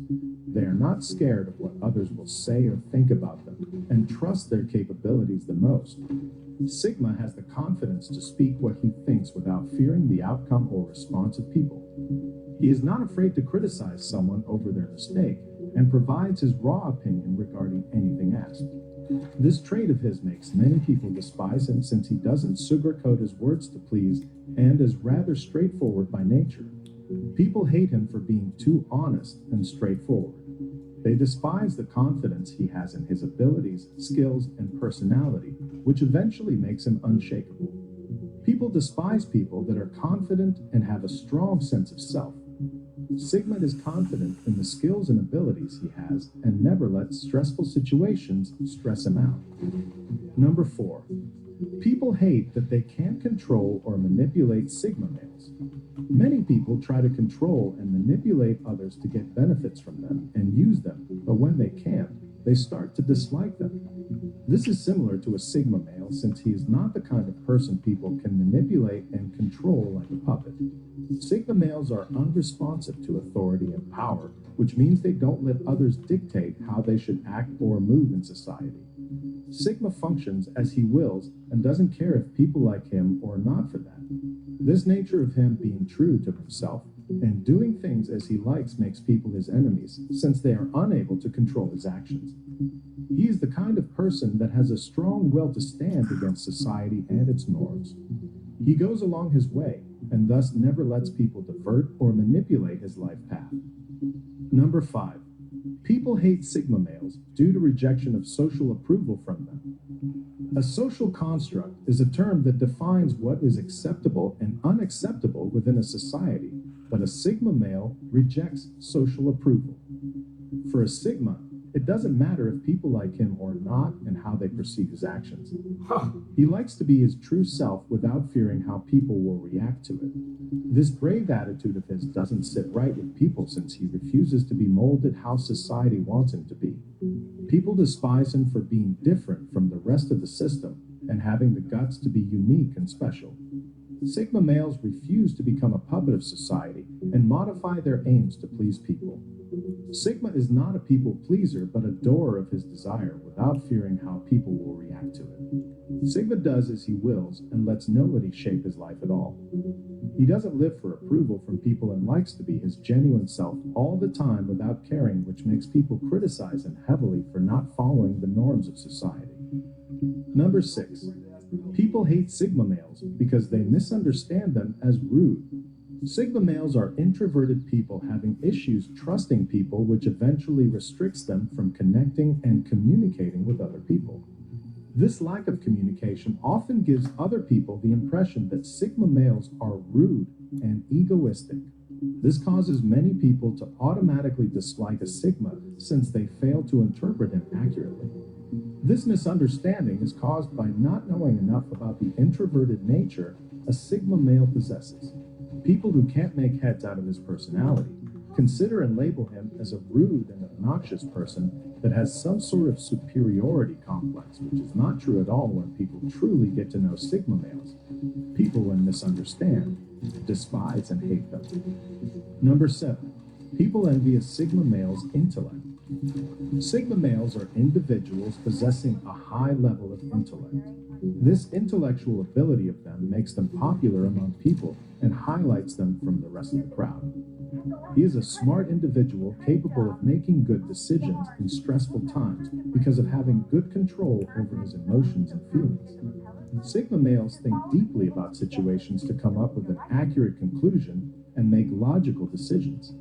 They are not scared of what others will say or think about them and trust their capabilities the most. Sigma has the confidence to speak what he thinks without fearing the outcome or response of people. He is not afraid to criticize someone over their mistake and provides his raw opinion regarding anything asked. This trait of his makes many people despise him since he doesn't sugarcoat his words to please and is rather straightforward by nature. People hate him for being too honest and straightforward. They despise the confidence he has in his abilities, skills, and personality, which eventually makes him unshakable. People despise people that are confident and have a strong sense of self. Sigma is confident in the skills and abilities he has and never lets stressful situations stress him out. Number 4. People hate that they can't control or manipulate Sigma males. Many people try to control and manipulate others to get benefits from them and use them, but when they can't, they start to dislike them. This is similar to a Sigma male since he is not the kind of person people can manipulate and control like a puppet. Sigma males are unresponsive to authority and power, which means they don't let others dictate how they should act or move in society. Sigma functions as he wills and doesn't care if people like him or not for that. This nature of him being true to himself and doing things as he likes makes people his enemies, since they are unable to control his actions. He is the kind of person that has a strong will to stand against society and its norms. He goes along his way, and thus never lets people divert or manipulate his life path. Number 5. People hate Sigma males due to rejection of social approval from them. A social construct is a term that defines what is acceptable and unacceptable within a society, but a Sigma male rejects social approval. For a Sigma, It doesn't matter if people like him or not and how they perceive his actions. He likes to be his true self without fearing how people will react to it. This brave attitude of his doesn't sit right with people since he refuses to be molded how society wants him to be. People despise him for being different from the rest of the system and having the guts to be unique and special. Sigma males refuse to become a puppet of society and modify their aims to please people. Sigma is not a people pleaser, but a doer of his desire without fearing how people will react to it. Sigma does as he wills and lets nobody shape his life at all. He doesn't live for approval from people and likes to be his genuine self all the time without caring, which makes people criticize him heavily for not following the norms of society. Number 6. People hate Sigma males because they misunderstand them as rude. Sigma males are introverted people having issues trusting people, which eventually restricts them from connecting and communicating with other people. This lack of communication often gives other people the impression that Sigma males are rude and egoistic. This causes many people to automatically dislike a Sigma since they fail to interpret him accurately. This misunderstanding is caused by not knowing enough about the introverted nature a Sigma male possesses. People who can't make heads out of his personality consider and label him as a rude and obnoxious person that has some sort of superiority complex, which is not true at all when people truly get to know Sigma males. People, when misunderstand, despise and hate them. Number 7. People envy a Sigma male's intellect. Sigma males are individuals possessing a high level of intellect. This intellectual ability of them makes them popular among people and highlights them from the rest of the crowd. He is a smart individual capable of making good decisions in stressful times because of having good control over his emotions and feelings. Sigma males think deeply about situations to come up with an accurate conclusion and make logical decisions.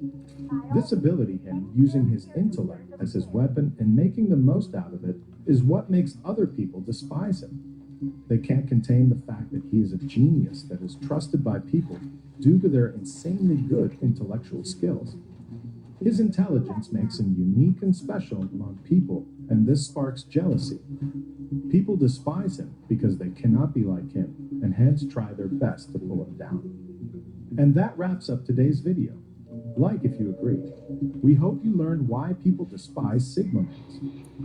This ability, him using his intellect as his weapon and making the most out of it, is what makes other people despise him. They can't contain the fact that he is a genius that is trusted by people due to their insanely good intellectual skills. His intelligence makes him unique and special among people, and this sparks jealousy. People despise him because they cannot be like him, and hence try their best to pull him down. And that wraps up today's video. Like if you agree. We hope you learned why people despise Sigma males.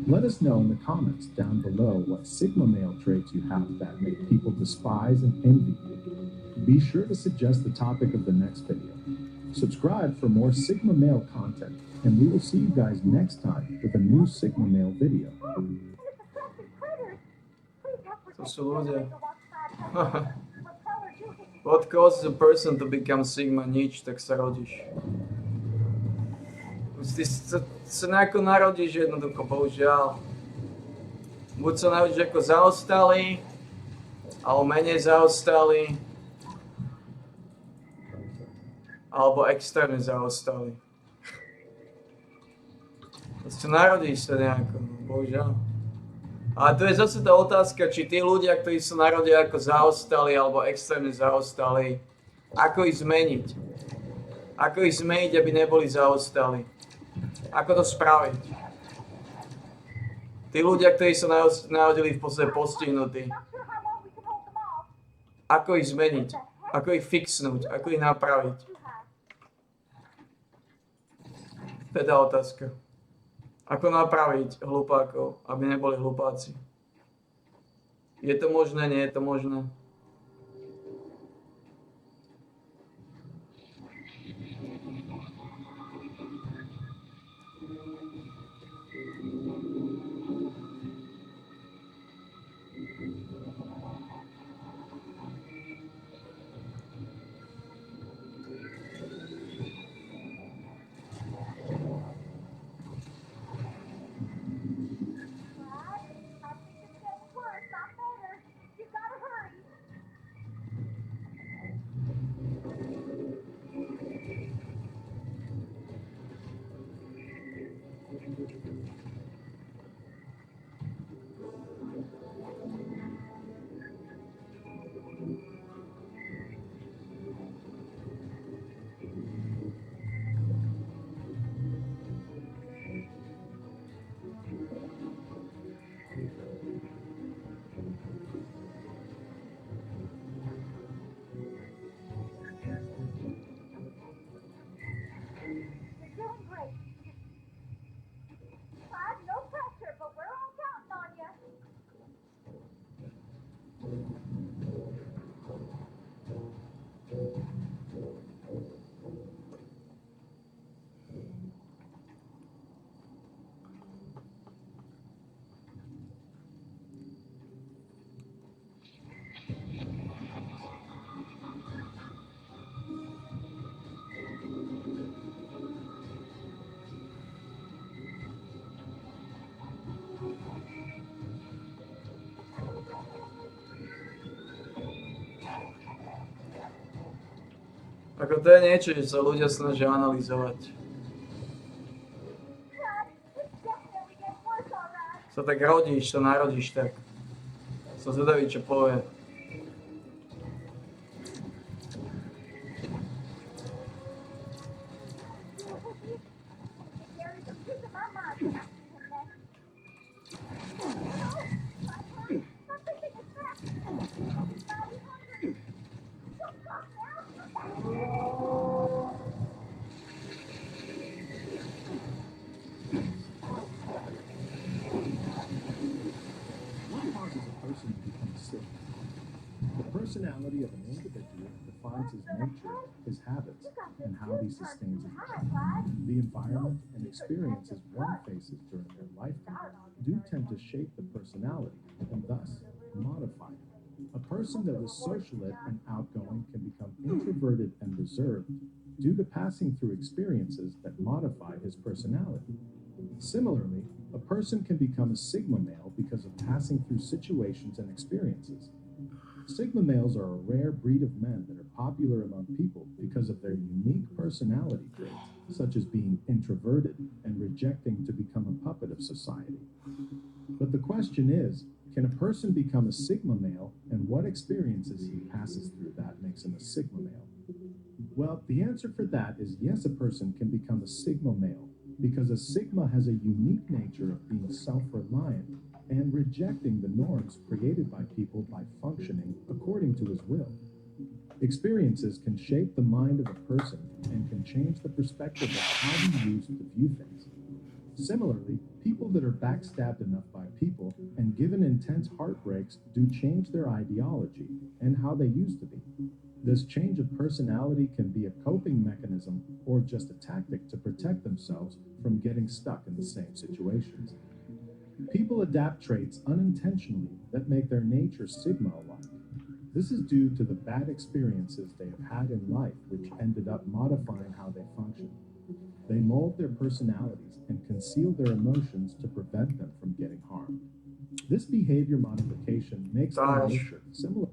Let us know in the comments down below what Sigma male traits you have that make people despise and envy you. Be sure to suggest the topic of the next video. Subscribe for more Sigma male content, and we will see you guys next time with a new Sigma male video. To sú ľudia. What causes a person to become Sigma? Nič, tak sa rodíš. Ty sa nejako narodíš jednoducho, bohužiaľ. Buď sa narodíš ako zaostalý, alebo menej zaostalý, alebo extrémne zaostalý. Proste narodíš sa nejako, bohužiaľ. Ale to je zase tá otázka, či tí ľudia, ktorí sa narodia ako zaostali alebo extrémne zaostali, ako ich zmeniť? Ako ich zmeniť, aby neboli zaostali? Ako to spraviť? Tí ľudia, ktorí sa narodili v podstate postihnutí, ako ich zmeniť? Ako ich fixnúť? Ako ich napraviť? To je tá otázka. Ako napraviť hlupákov, aby neboli hlupáci? Je to možné, nie je to možné? Worse, not better. You gotta hurry. Ako to je niečo, že sa ľudia snažia analyzovať. Sa tak rodíš, sa narodíš tak. Som zvedavý, čo povie. What causes a person to become sick? The personality of an individual defines his nature, his habits, and how he sustains his life. The environment and experiences one faces during their lifetime do tend to shape the personality and thus modify it. A person that was socialite and outgoing can become introverted and reserved due to passing through experiences that modify his personality. Similarly, a person can become a Sigma male because of passing through situations and experiences. Sigma males are a rare breed of men that are popular among people because of their unique personality traits, such as being introverted and rejecting to become a puppet of society. But the question is, can a person become a Sigma male, and what experiences he passes through that makes him a Sigma male? Well, the answer for that is yes, a person can become a Sigma male, because a Sigma has a unique nature of being self-reliant and rejecting the norms created by people by functioning according to his will. Experiences can shape the mind of a person and can change the perspective of how he used to view things. Similarly, people that are backstabbed enough by people and given intense heartbreaks do change their ideology and how they used to be. This change of personality can be a coping mechanism or just a tactic to protect themselves from getting stuck in the same situations. People adapt traits unintentionally that make their nature Sigma-alike. This is due to the bad experiences they have had in life, which ended up modifying how they function. They mold their personalities and conceal their emotions to prevent them from getting harmed. This behavior modification makes their nature similar.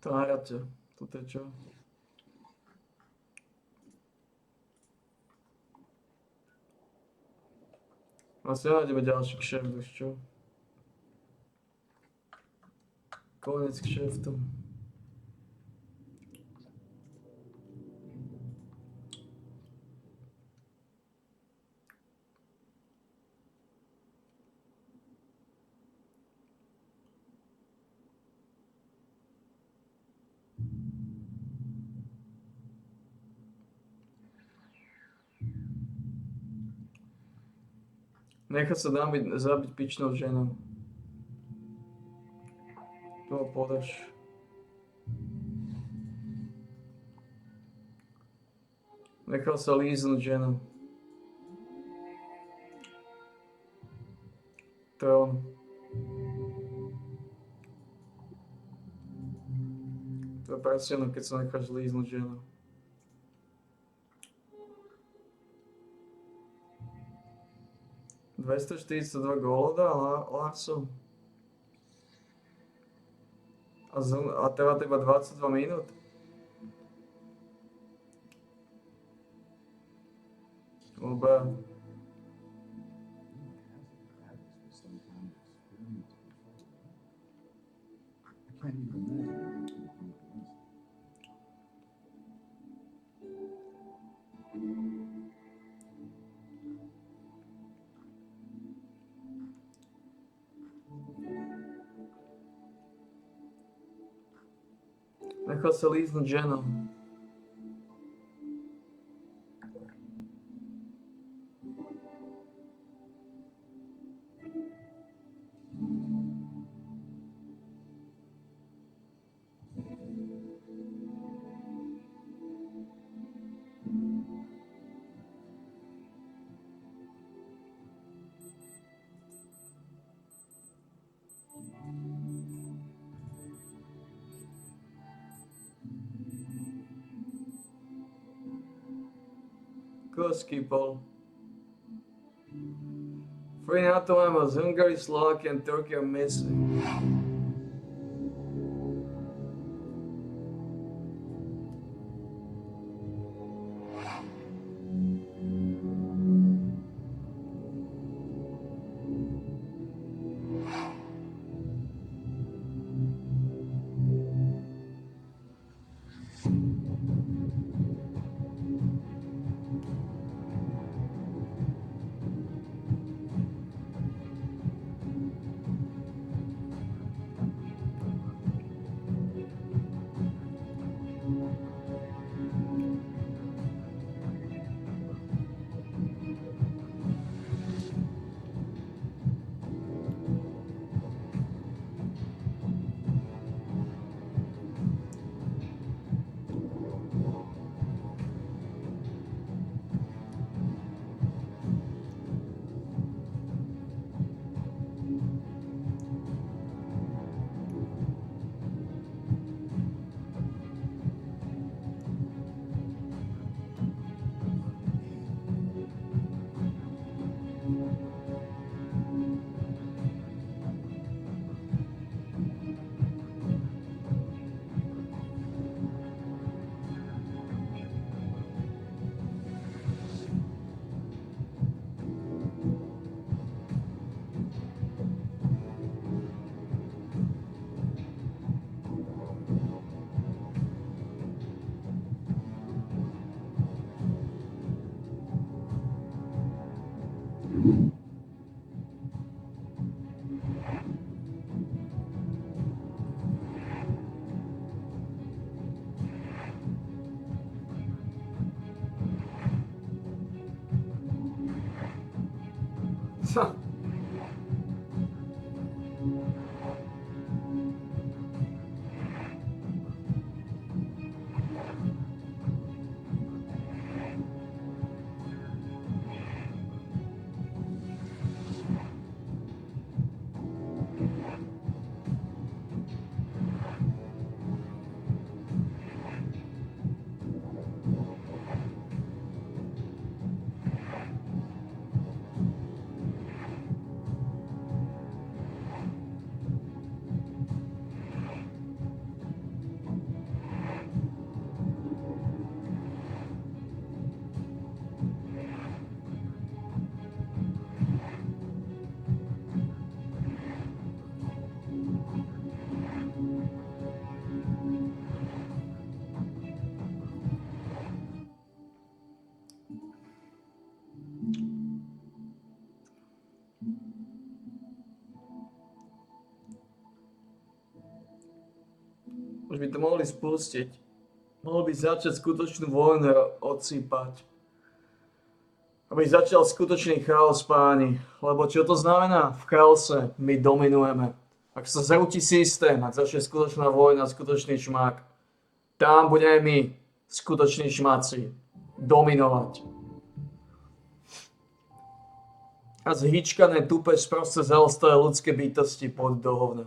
To hráte, toto je čo? Vlastne nájdeme ďalší kšeft už, čo? Konec kšeftu. Nechať sa zabiť pičnou ženou. Tu ho podaš. Nechal sa líznúť ženou. To je on. To je presne ono, keď sa necháš líznúť ženou. $242 gólov dá Larsson. A trvá to iba 22 minút. Oba. Nechal sa líznúť ženou. course, skipol. Three NATO members, Hungary, Slovakia, and Turkey are missing. Už by to mohli spustiť. Mohol by začať skutočnú vojnu odsýpať. Aby začal skutočný chaos, páni. Lebo čo to znamená? V chaose my dominujeme. Ak sa zrúti systém, ak začne skutočná vojna, skutočný šmak, tam budeme my, skutoční šmáci, dominovať. A zhyčkané, tupé, sprosté, zaostalé ľudské bytosti poď do hovna.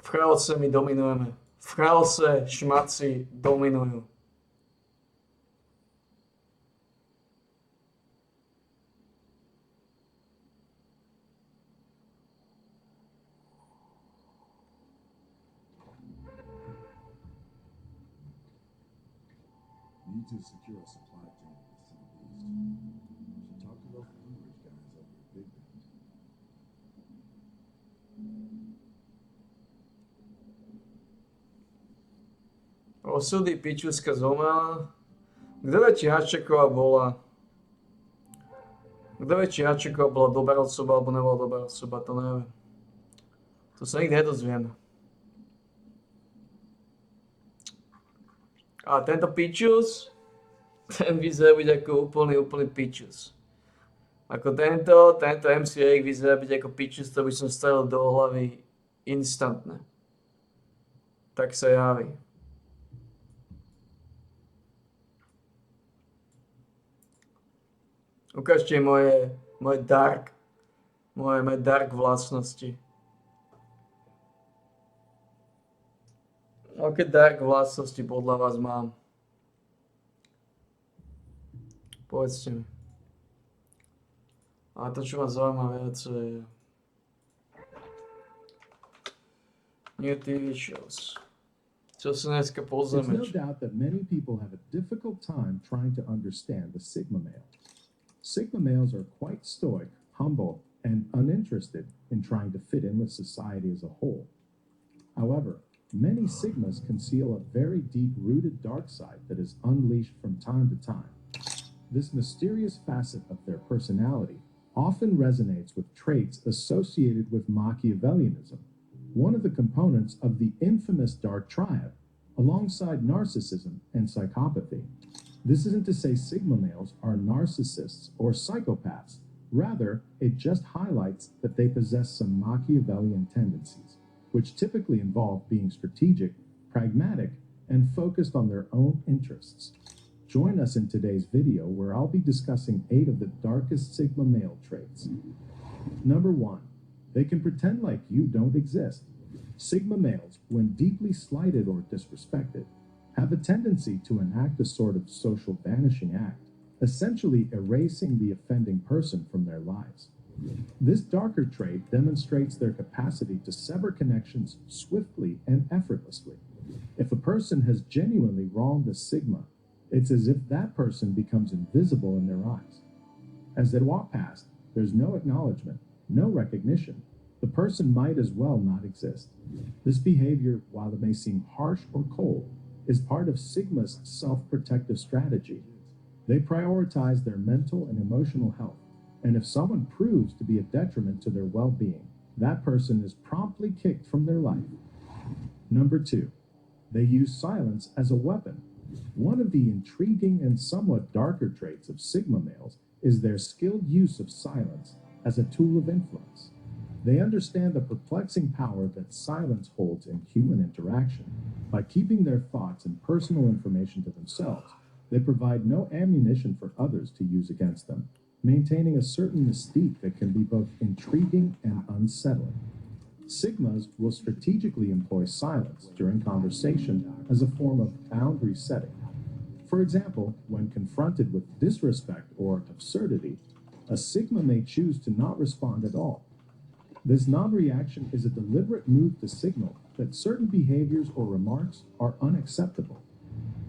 V chaose my dominujeme. V chaose šmaci dominujú. Need to secure a supply chain in the southeast. Should talk to those English guys over at Big Bend. Osudy pičuska zomrela. Kto vie, či Hačeková bola... Kto vie, či Hačeková bola dobrá osoba, alebo nebola dobrá osoba, to neviem. To sa nikdy nedozvieme. A tento pičus, ten vyzerá byť ako úplný pičus. Ako tento MCA vyzerá byť ako pičus, to by som strelil do hlavy instantne. Tak sa javí. Ukážte moje dark vlastnosti. Aké dark vlastnosti podľa vás mám? Povedzte mi. A to, čo ma zaujíma viacej, je New TV shows. Čo si dneska It's pozrieme? no doubt that many people have a difficult time trying to understand the Sigma male. Sigma males are quite stoic, humble, and uninterested in trying to fit in with society as a whole. However, many Sigmas conceal a very deep-rooted dark side that is unleashed from time to time. This mysterious facet of their personality often resonates with traits associated with Machiavellianism, one of the components of the infamous dark triad, alongside narcissism and psychopathy. This isn't to say Sigma males are narcissists or psychopaths. Rather, it just highlights that they possess some Machiavellian tendencies, which typically involve being strategic, pragmatic, and focused on their own interests. Join us in today's video where I'll be discussing 8 of the darkest Sigma male traits. Number 1. They can pretend like you don't exist. Sigma males, when deeply slighted or disrespected, have a tendency to enact a sort of social vanishing act, essentially erasing the offending person from their lives. This darker trait demonstrates their capacity to sever connections swiftly and effortlessly. If a person has genuinely wronged a Sigma, it's as if that person becomes invisible in their eyes. As they walk past, there's no acknowledgement, no recognition. The person might as well not exist. This behavior, while it may seem harsh or cold, is part of Sigma's self-protective strategy. They prioritize their mental and emotional health, and if someone proves to be a detriment to their well-being, that person is promptly kicked from their life. Number 2, they use silence as a weapon. One of the intriguing and somewhat darker traits of Sigma males is their skilled use of silence as a tool of influence. They understand the perplexing power that silence holds in human interaction. By keeping their thoughts and personal information to themselves, they provide no ammunition for others to use against them, maintaining a certain mystique that can be both intriguing and unsettling. Sigmas will strategically employ silence during conversation as a form of boundary setting. For example, when confronted with disrespect or absurdity, a Sigma may choose to not respond at all. This non-reaction is a deliberate move to signal that certain behaviors or remarks are unacceptable.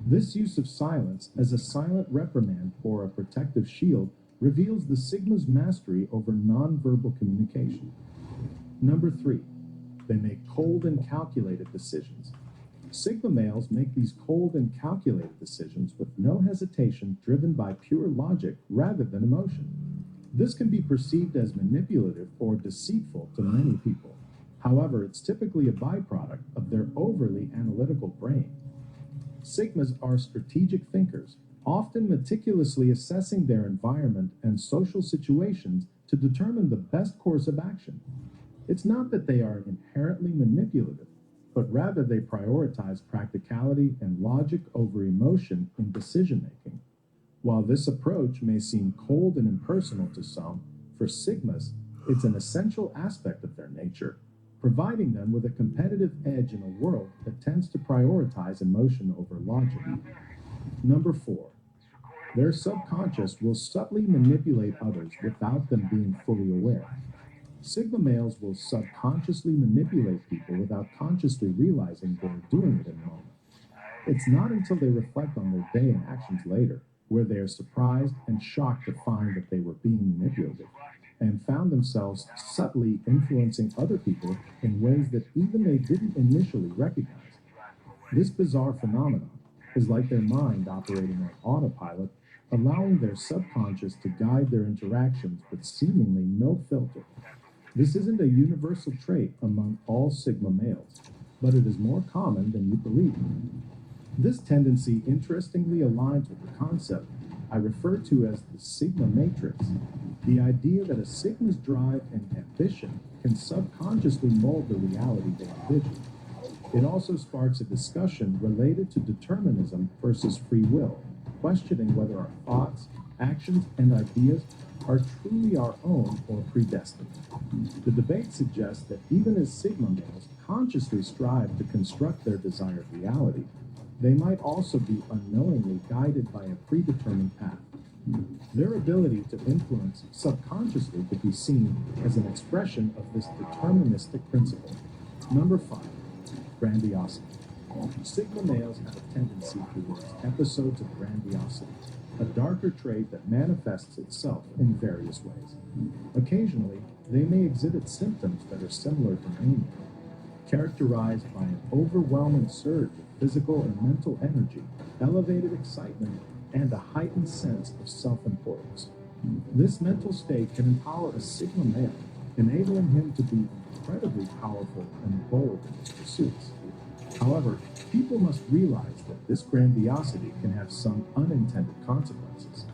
This use of silence as a silent reprimand or a protective shield reveals the Sigma's mastery over nonverbal communication. Number 3, they make cold and calculated decisions. Sigma males make these cold and calculated decisions with no hesitation, driven by pure logic rather than emotion. This can be perceived as manipulative or deceitful to many people. However, it's typically a byproduct of their overly analytical brain. Sigmas are strategic thinkers, often meticulously assessing their environment and social situations to determine the best course of action. It's not that they are inherently manipulative, but rather they prioritize practicality and logic over emotion in decision-making. While this approach may seem cold and impersonal to some, for Sigmas, it's an essential aspect of their nature, providing them with a competitive edge in a world that tends to prioritize emotion over logic. Number 4, their subconscious will subtly manipulate others without them being fully aware. Sigma males will subconsciously manipulate people without consciously realizing they're doing it in the moment. It's not until they reflect on their day and actions later, where they are surprised and shocked to find that they were being manipulated, and found themselves subtly influencing other people in ways that even they didn't initially recognize. This bizarre phenomenon is like their mind operating on autopilot, allowing their subconscious to guide their interactions with seemingly no filter. This isn't a universal trait among all Sigma males, but it is more common than you believe. This tendency interestingly aligns with the concept I refer to as the Sigma matrix, the idea that a Sigma's drive and ambition can subconsciously mold the reality they envision. It also sparks a discussion related to determinism versus free will, questioning whether our thoughts, actions, and ideas are truly our own or predestined. The debate suggests that even as Sigma males consciously strive to construct their desired reality, they might also be unknowingly guided by a predetermined path. Their ability to influence subconsciously could be seen as an expression of this deterministic principle. Number 5, grandiosity. Sigma males have a tendency towards episodes of grandiosity, a darker trait that manifests itself in various ways. Occasionally, they may exhibit symptoms that are similar to mania, characterized by an overwhelming surge of physical and mental energy, elevated excitement, and a heightened sense of self-importance. This mental state can empower a Sigma male, enabling him to be incredibly powerful and bold in his pursuits. However, people must realize that this grandiosity can have some unintended consequences.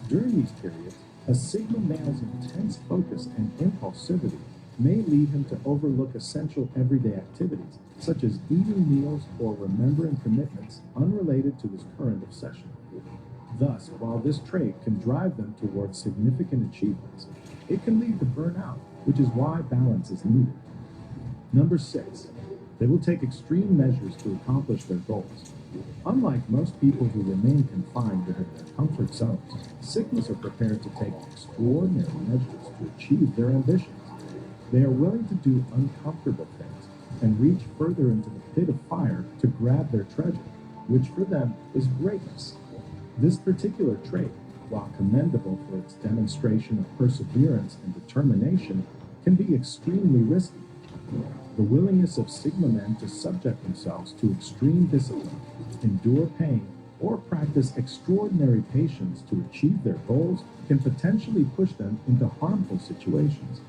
During these periods, a Sigma male's intense focus and impulsivity may lead him to overlook essential everyday activities, such as eating meals or remembering commitments unrelated to his current obsession. Thus, while this trait can drive them towards significant achievements, it can lead to burnout, which is why balance is needed. Number 6, they will take extreme measures to accomplish their goals. Unlike most people who remain confined within their comfort zones, Sigmas are prepared to take extraordinary measures to achieve their ambitions. They are willing to do uncomfortable things and reach further into the pit of fire to grab their treasure, which for them is greatness. This particular trait, while commendable for its demonstration of perseverance and determination, can be extremely risky. The willingness of Sigma men to subject themselves to extreme discipline, endure pain, or practice extraordinary patience to achieve their goals can potentially push them into harmful situations.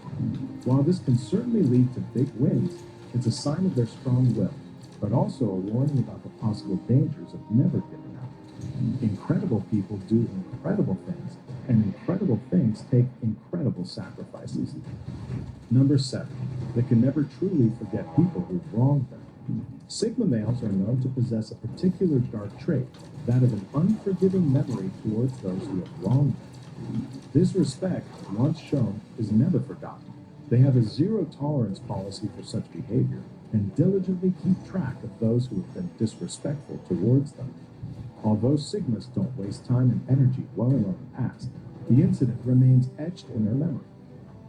While this can certainly lead to big wins, it's a sign of their strong will, but also a warning about the possible dangers of never giving up. Incredible people do incredible things, and incredible things take incredible sacrifices. Number 7, they can never truly forget people who've wronged them. Sigma males are known to possess a particular dark trait, that of an unforgiving memory towards those who have wronged them. This respect, once shown, is never forgotten. They have a zero-tolerance policy for such behavior and diligently keep track of those who have been disrespectful towards them. Although Sigmas don't waste time and energy dwelling on the past, the incident remains etched in their memory.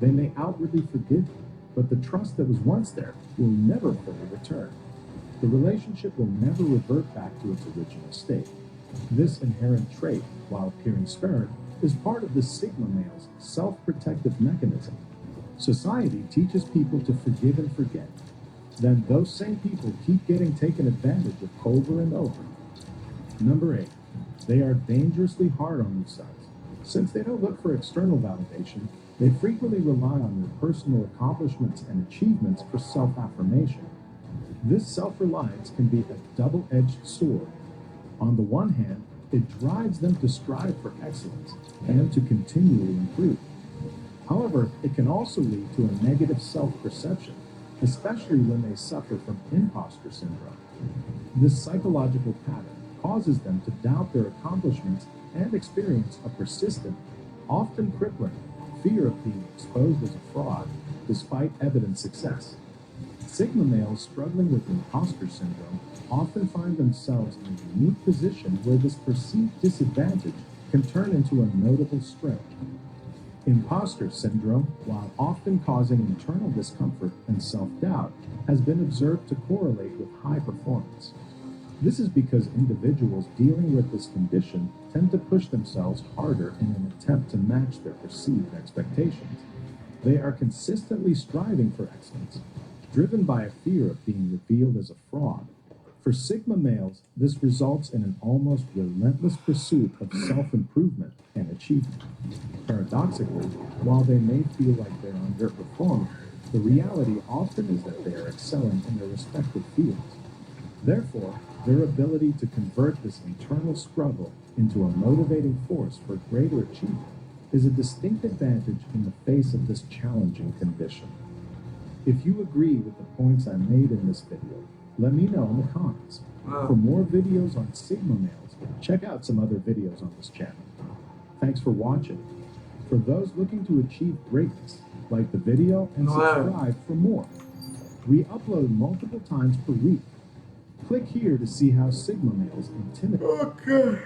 They may outwardly forgive you, but the trust that was once there will never fully return. The relationship will never revert back to its original state. This inherent trait, while appearing stern, is part of the Sigma male's self-protective mechanism. Society teaches people to forgive and forget. Then those same people keep getting taken advantage of over and over. Number 8, they are dangerously hard on themselves. Since they don't look for external validation, they frequently rely on their personal accomplishments and achievements for self-affirmation. This self-reliance can be a double-edged sword. On the one hand, it drives them to strive for excellence and to continually improve. However, it can also lead to a negative self-perception, especially when they suffer from imposter syndrome. This psychological pattern causes them to doubt their accomplishments and experience a persistent, often crippling, fear of being exposed as a fraud despite evident success. Sigma males struggling with imposter syndrome often find themselves in a unique position where this perceived disadvantage can turn into a notable strength. Imposter syndrome, while often causing internal discomfort and self-doubt, has been observed to correlate with high performance. This is because individuals dealing with this condition tend to push themselves harder in an attempt to match their perceived expectations. They are consistently striving for excellence, driven by a fear of being revealed as a fraud. For Sigma males, this results in an almost relentless pursuit of self-improvement and achievement. Paradoxically, while they may feel like they're underperforming, the reality often is that they are excelling in their respective fields. Therefore, their ability to convert this internal struggle into a motivating force for greater achievement is a distinct advantage in the face of this challenging condition. If you agree with the points I made in this video, let me know in the comments. For more videos on Sigma males, check out some other videos on this channel. Thanks for watching. for those looking to achieve greatness. Like the video and subscribe for more. We upload multiple times per week. Click here to see how Sigma males intimidate. Okay.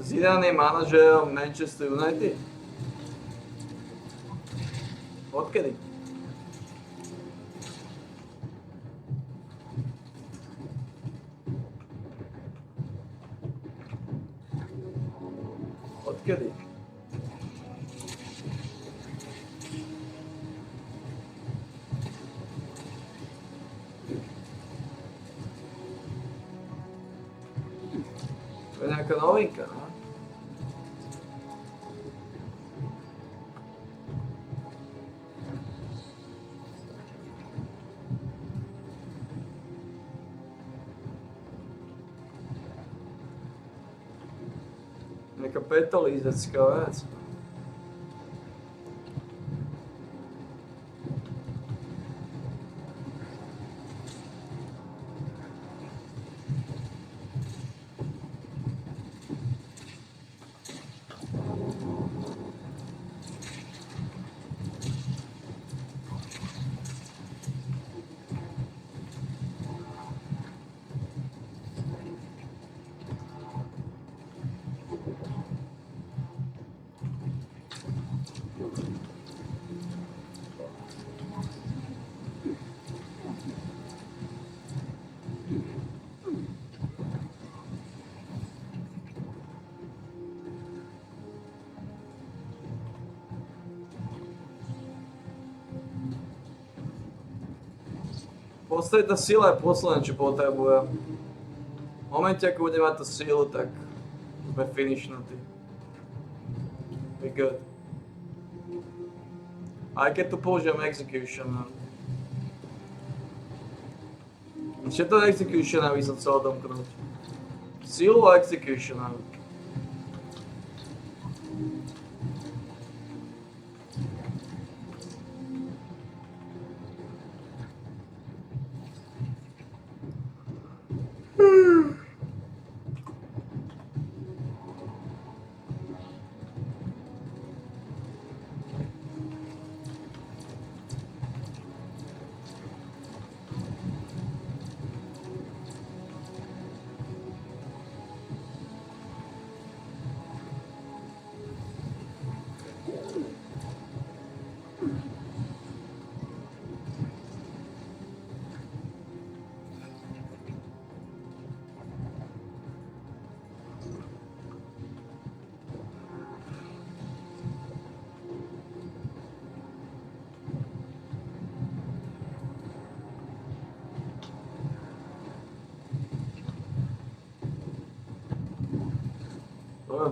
Zidane je manažérom Manchester United. Odkedy? Odkedy? To je nejaká novinka, no? Nejaká petolízecká vec. V podstate tá sila je posledné, čo potrebujem. V momente, ako budem mať tú silu, tak sme finishnutí. We're good. Aj keď tu použijem execution, no. Ešte to execution by som chcel odomknúť. Silu a execution.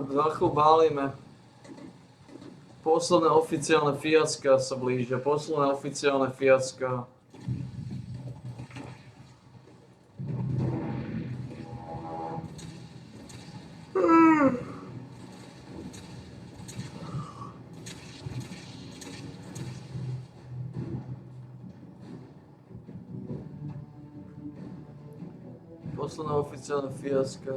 Trochu bálime. Posledné oficiálne fiacka sa blížia. Posledné oficiálne fiacka. Posledné oficiálne fiacka.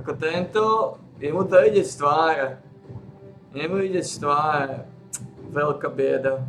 Ako tento, jemu to ide z tváre. Jemu ide z tváre. Veľká bieda.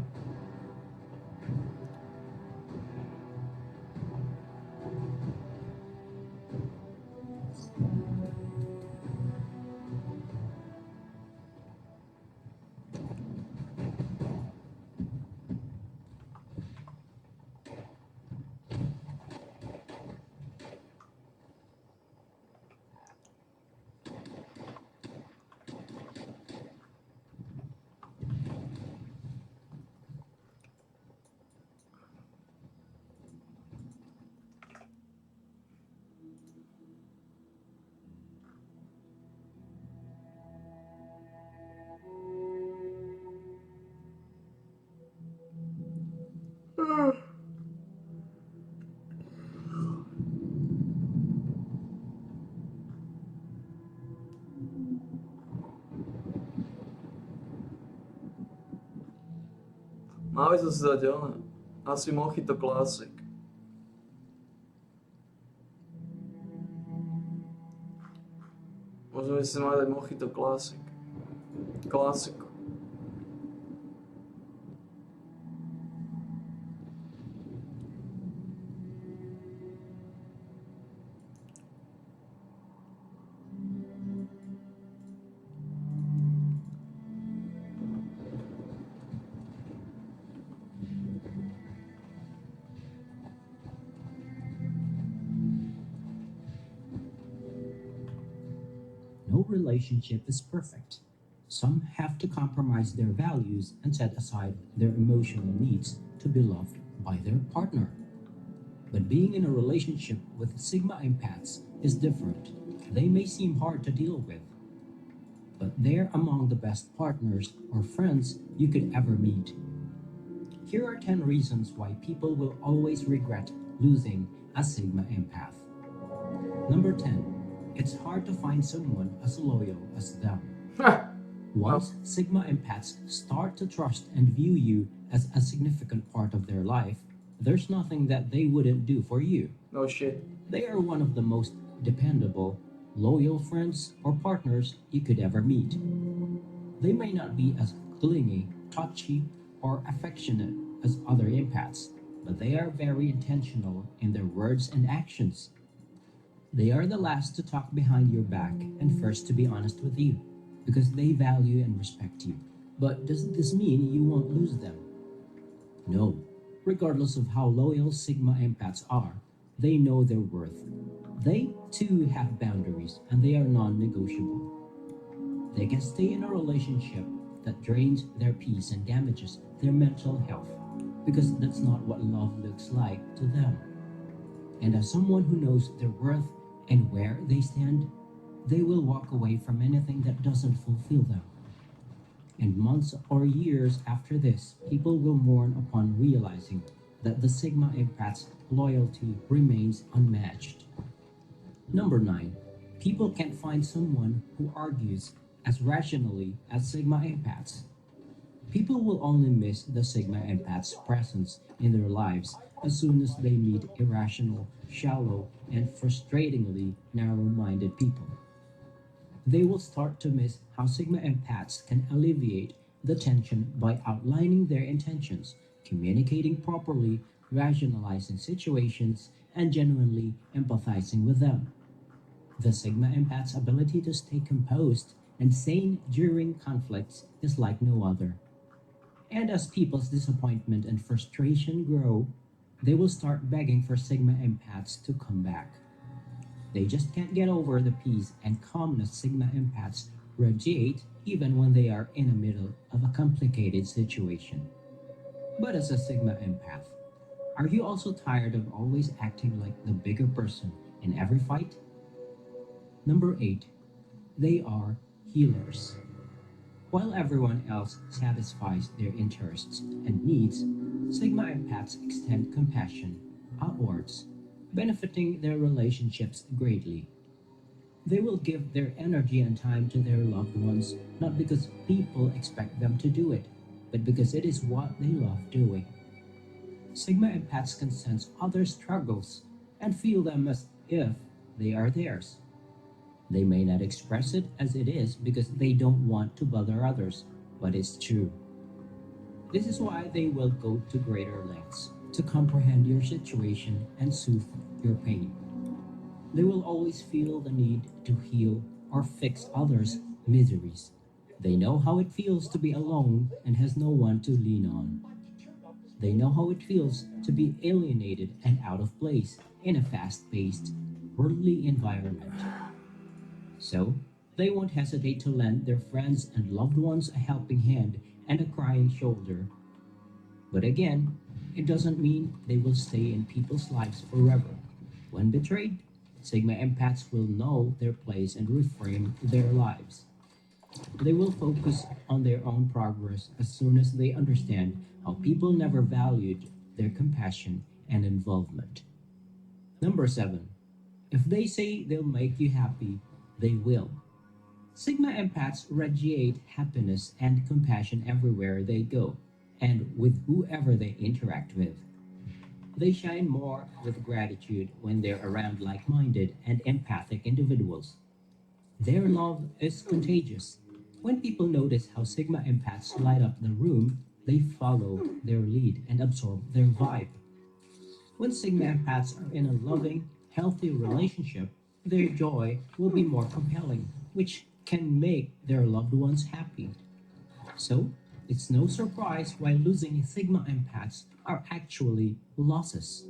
Mali sme si dať ono. Asi Mojito Classic. Možno by si mali dať Mojito Classic. Klasiku. No relationship is perfect. Some have to compromise their values and set aside their emotional needs to be loved by their partner. But being in a relationship with Sigma empaths is different. They may seem hard to deal with, but they're among the best partners or friends you could ever meet. Here are 10 reasons why people will always regret losing a Sigma empath. Number 10. It's hard to find someone as loyal as them. Once Sigma empaths start to trust and view you as a significant part of their life, there's nothing that they wouldn't do for you. No shit. They are one of the most dependable, loyal friends or partners you could ever meet. They may not be as clingy, touchy, or affectionate as other empaths, but they are very intentional in their words and actions. They are the last to talk behind your back and first to be honest with you, because they value and respect you. But does this mean you won't lose them? No. Regardless of how loyal Sigma empaths are, they know their worth. They too have boundaries and they are non-negotiable. They can stay in a relationship that drains their peace and damages their mental health, because that's not what love looks like to them. And as someone who knows their worth and where they stand, they will walk away from anything that doesn't fulfill them. And months or years after this, people will mourn upon realizing that the Sigma empath's loyalty remains unmatched. Number 9. People can't find someone who argues as rationally as Sigma empaths. People will only miss the Sigma empath's presence in their lives as soon as they meet irrational, shallow, and frustratingly narrow-minded people. They will start to miss how Sigma empaths can alleviate the tension by outlining their intentions, communicating properly, rationalizing situations, and genuinely empathizing with them. The Sigma empath's ability to stay composed and sane during conflicts is like no other. And as people's disappointment and frustration grow, they will start begging for Sigma empaths to come back. They just can't get over the peace and calmness Sigma empaths radiate even when they are in the middle of a complicated situation. But as a Sigma empath, are you also tired of always acting like the bigger person in every fight? Number 8. They are healers. While everyone else satisfies their interests and needs, Sigma empaths extend compassion outwards, benefiting their relationships greatly. They will give their energy and time to their loved ones, not because people expect them to do it, but because it is what they love doing. Sigma empaths can sense others' struggles and feel them as if they are theirs. They may not express it as it is because they don't want to bother others, but it's true. This is why they will go to greater lengths to comprehend your situation and soothe your pain. They will always feel the need to heal or fix others' miseries. They know how it feels to be alone and has no one to lean on. They know how it feels to be alienated and out of place in a fast-paced, worldly environment. So, they won't hesitate to lend their friends and loved ones a helping hand and a crying shoulder. But again, it doesn't mean they will stay in people's lives forever. When betrayed, Sigma empaths will know their place and reframe their lives. They will focus on their own progress as soon as they understand how people never valued their compassion and involvement. Number 7. If they say they'll make you happy, they will. Sigma empaths radiate happiness and compassion everywhere they go, and with whoever they interact with. They shine more with gratitude when they're around like-minded and empathic individuals. Their love is contagious. When people notice how Sigma empaths light up the room, they follow their lead and absorb their vibe. When Sigma empaths are in a loving, healthy relationship, their joy will be more compelling, which can make their loved ones happy. So, it's no surprise why losing Sigma empaths are actually losses.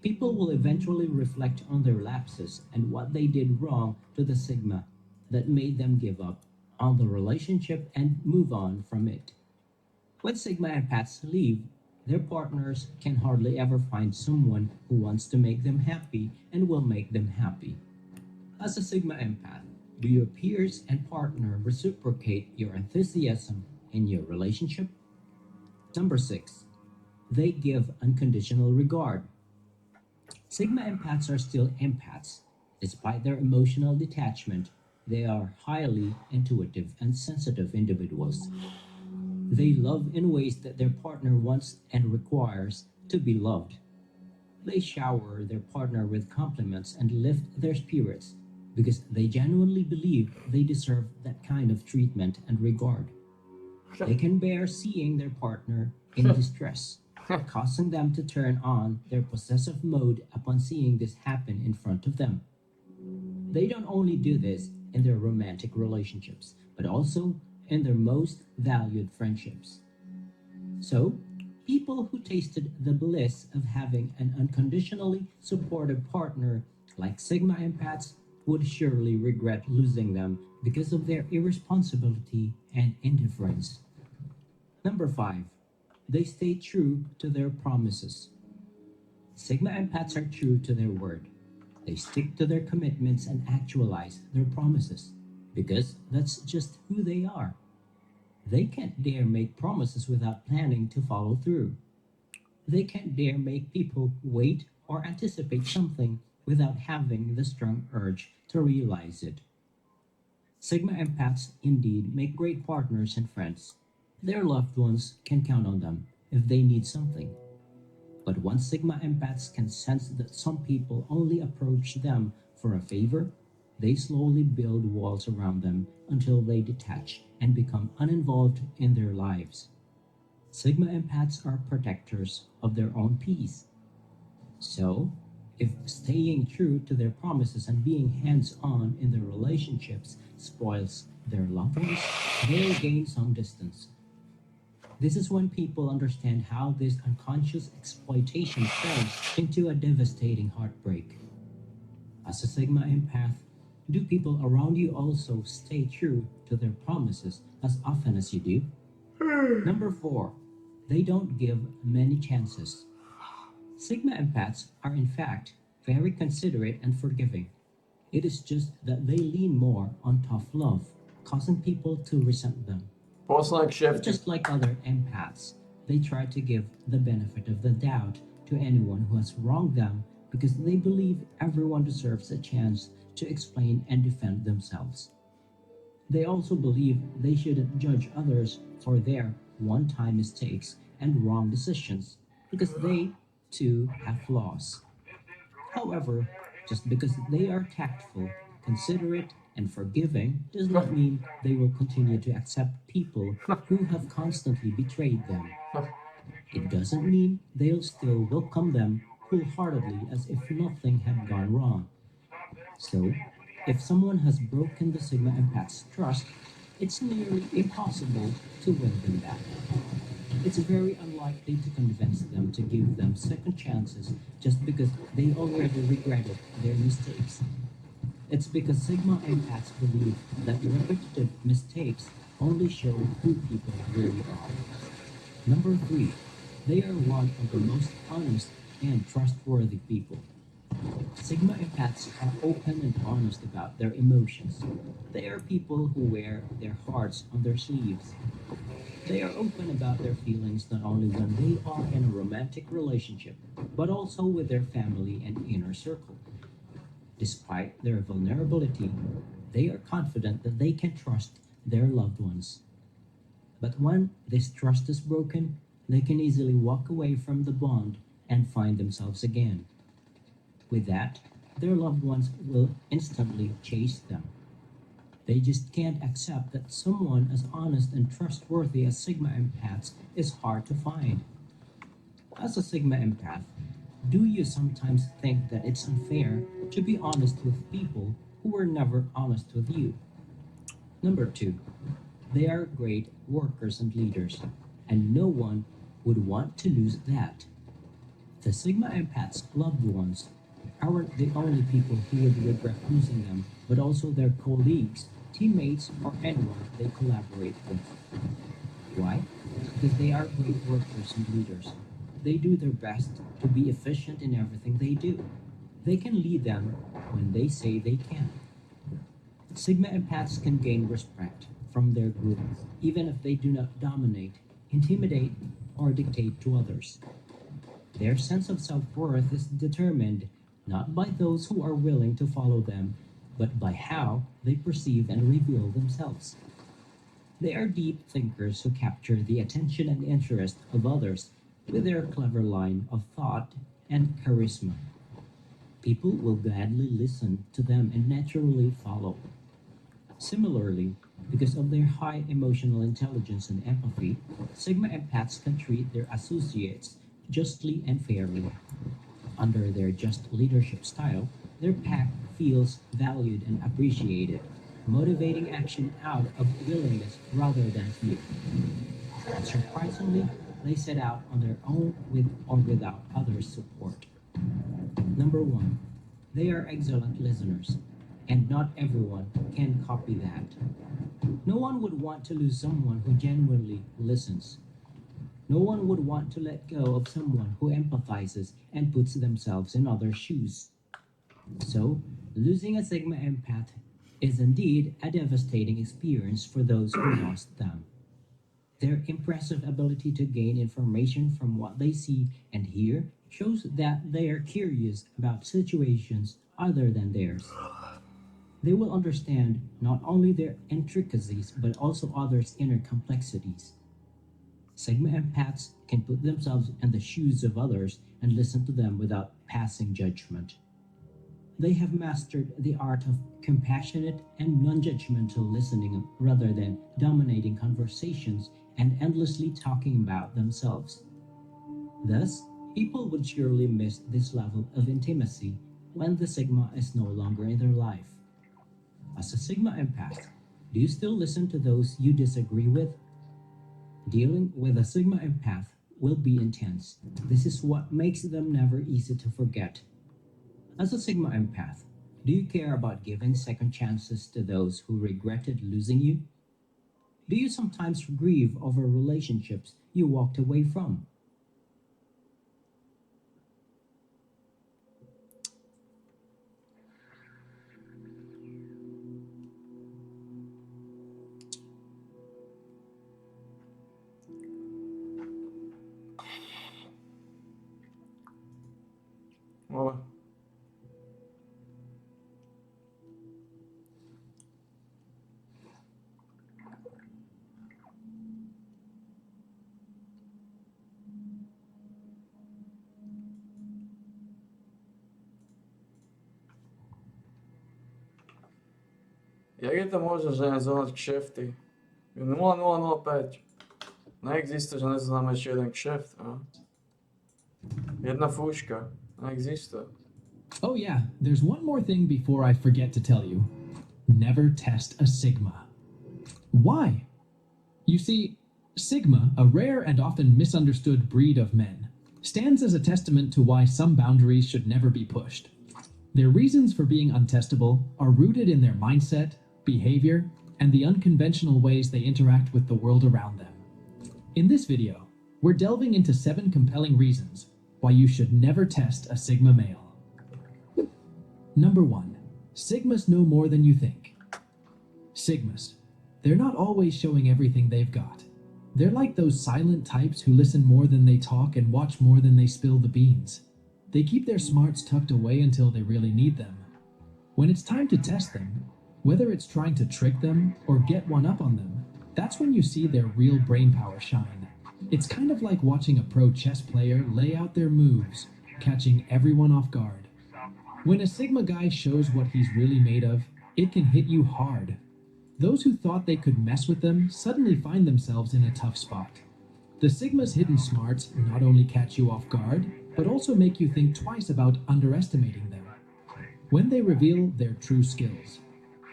People will eventually reflect on their lapses and what they did wrong to the Sigma that made them give up on the relationship and move on from it. When Sigma empaths leave, their partners can hardly ever find someone who wants to make them happy and will make them happy. As a Sigma empath, do your peers and partner reciprocate your enthusiasm in your relationship? Number 6, they give unconditional regard. Sigma empaths are still empaths. Despite their emotional detachment, they are highly intuitive and sensitive individuals. They love in ways that their partner wants and requires to be loved. They shower their partner with compliments and lift their spirits because they genuinely believe they deserve that kind of treatment and regard. They can bear seeing their partner in distress, causing them to turn on their possessive mode upon seeing this happen in front of them. They don't only do this in their romantic relationships, but also in their most valued friendships. So, people who tasted the bliss of having an unconditionally supportive partner like Sigma empaths would surely regret losing them because of their irresponsibility and indifference. Number 5, they stay true to their promises. Sigma empaths are true to their word. They stick to their commitments and actualize their promises because that's just who they are. They can't dare make promises without planning to follow through. They can't dare make people wait or anticipate something without having the strong urge to realize it. Sigma empaths indeed make great partners and friends. Their loved ones can count on them if they need something. But once Sigma empaths can sense that some people only approach them for a favor, they slowly build walls around them until they detach and become uninvolved in their lives. Sigma empaths are protectors of their own peace. So, if staying true to their promises and being hands-on in their relationships spoils their loved ones, they'll gain some distance. This is when people understand how this unconscious exploitation turns into a devastating heartbreak. As a Sigma empath, do people around you also stay true to their promises as often as you do? Number 4, they don't give many chances. Sigma empaths are in fact very considerate and forgiving. It is just that they lean more on tough love, causing people to resent them. Just like other empaths, they try to give the benefit of the doubt to anyone who has wronged them because they believe everyone deserves a chance to explain and defend themselves. They also believe they shouldn't judge others for their one-time mistakes and wrong decisions because they, too, have flaws. However, just because they are tactful, considerate, and forgiving does not mean they will continue to accept people who have constantly betrayed them. It doesn't mean they'll still welcome them wholeheartedly as if nothing had gone wrong. So, if someone has broken the Sigma empath's trust, it's nearly impossible to win them back. It's very unlikely to convince them to give them second chances just because they already regretted their mistakes. It's because Sigma empaths believe that repetitive mistakes only show who people really are. Number 3, they are one of the most honest and trustworthy people. Sigma empaths are open and honest about their emotions. They are people who wear their hearts on their sleeves. They are open about their feelings not only when they are in a romantic relationship, but also with their family and inner circle. Despite their vulnerability, they are confident that they can trust their loved ones. But when this trust is broken, they can easily walk away from the bond and find themselves again. With that, their loved ones will instantly chase them. They just can't accept that someone as honest and trustworthy as Sigma empaths is hard to find. As a Sigma empath, do you sometimes think that it's unfair to be honest with people who were never honest with you? Number 2, they are great workers and leaders, and no one would want to lose that. The Sigma empaths' loved ones aren't the only people who would regret losing them, but also their colleagues, teammates, or anyone they collaborate with. Why? Because they are great workers and leaders. They do their best to be efficient in everything they do. They can lead them when they say they can. Sigma empaths can gain respect from their group, even if they do not dominate, intimidate, or dictate to others. Their sense of self-worth is determined not by those who are willing to follow them, but by how they perceive and reveal themselves. They are deep thinkers who capture the attention and interest of others with their clever line of thought and charisma. People will gladly listen to them and naturally follow. Similarly, because of their high emotional intelligence and empathy, Sigma empaths can treat their associates justly and fairly. Under their just leadership style, their pack feels valued and appreciated, motivating action out of willingness rather than fear. And surprisingly, they set out on their own with or without others' support. Number 1, they are excellent listeners, and not everyone can copy that. No one would want to lose someone who genuinely listens. No one would want to let go of someone who empathizes and puts themselves in others' shoes. So, losing a Sigma empath is indeed a devastating experience for those who lost them. Their impressive ability to gain information from what they see and hear shows that they are curious about situations other than theirs. They will understand not only their intricacies but also others' inner complexities. Sigma empaths can put themselves in the shoes of others and listen to them without passing judgment. They have mastered the art of compassionate and non-judgmental listening rather than dominating conversations and endlessly talking about themselves. Thus, people would surely miss this level of intimacy when the Sigma is no longer in their life. As a Sigma empath, do you still listen to those you disagree with? Dealing with a Sigma empath will be intense. This is what makes them never easy to forget. As a Sigma empath, do you care about giving second chances to those who regretted losing you? Do you sometimes grieve over relationships you walked away from? Ale jak je to možné, že nezohnať kšefty? 0005. Neexistuje, že neznáme ešte jeden kšeft. A? Jedna fúška. Neexistuje. Oh yeah, there's one more thing before I forget to tell you. Never test a Sigma. Why? You see, Sigma, a rare and often misunderstood breed of men, stands as a testament to why some boundaries should never be pushed. Their reasons for being untestable are rooted in their mindset, behavior, and the unconventional ways they interact with the world around them. In this video, we're delving into 7 compelling reasons why you should never test a Sigma male. Number 1. Sigmas know more than you think. Sigmas. They're not always showing everything they've got. They're like those silent types who listen more than they talk and watch more than they spill the beans. They keep their smarts tucked away until they really need them. When it's time to test them, whether it's trying to trick them or get one up on them, that's when you see their real brain power shine. It's kind of like watching a pro chess player lay out their moves, catching everyone off guard. When a Sigma guy shows what he's really made of, it can hit you hard. Those who thought they could mess with them suddenly find themselves in a tough spot. The Sigma's hidden smarts not only catch you off guard, but also make you think twice about underestimating them. When they reveal their true skills,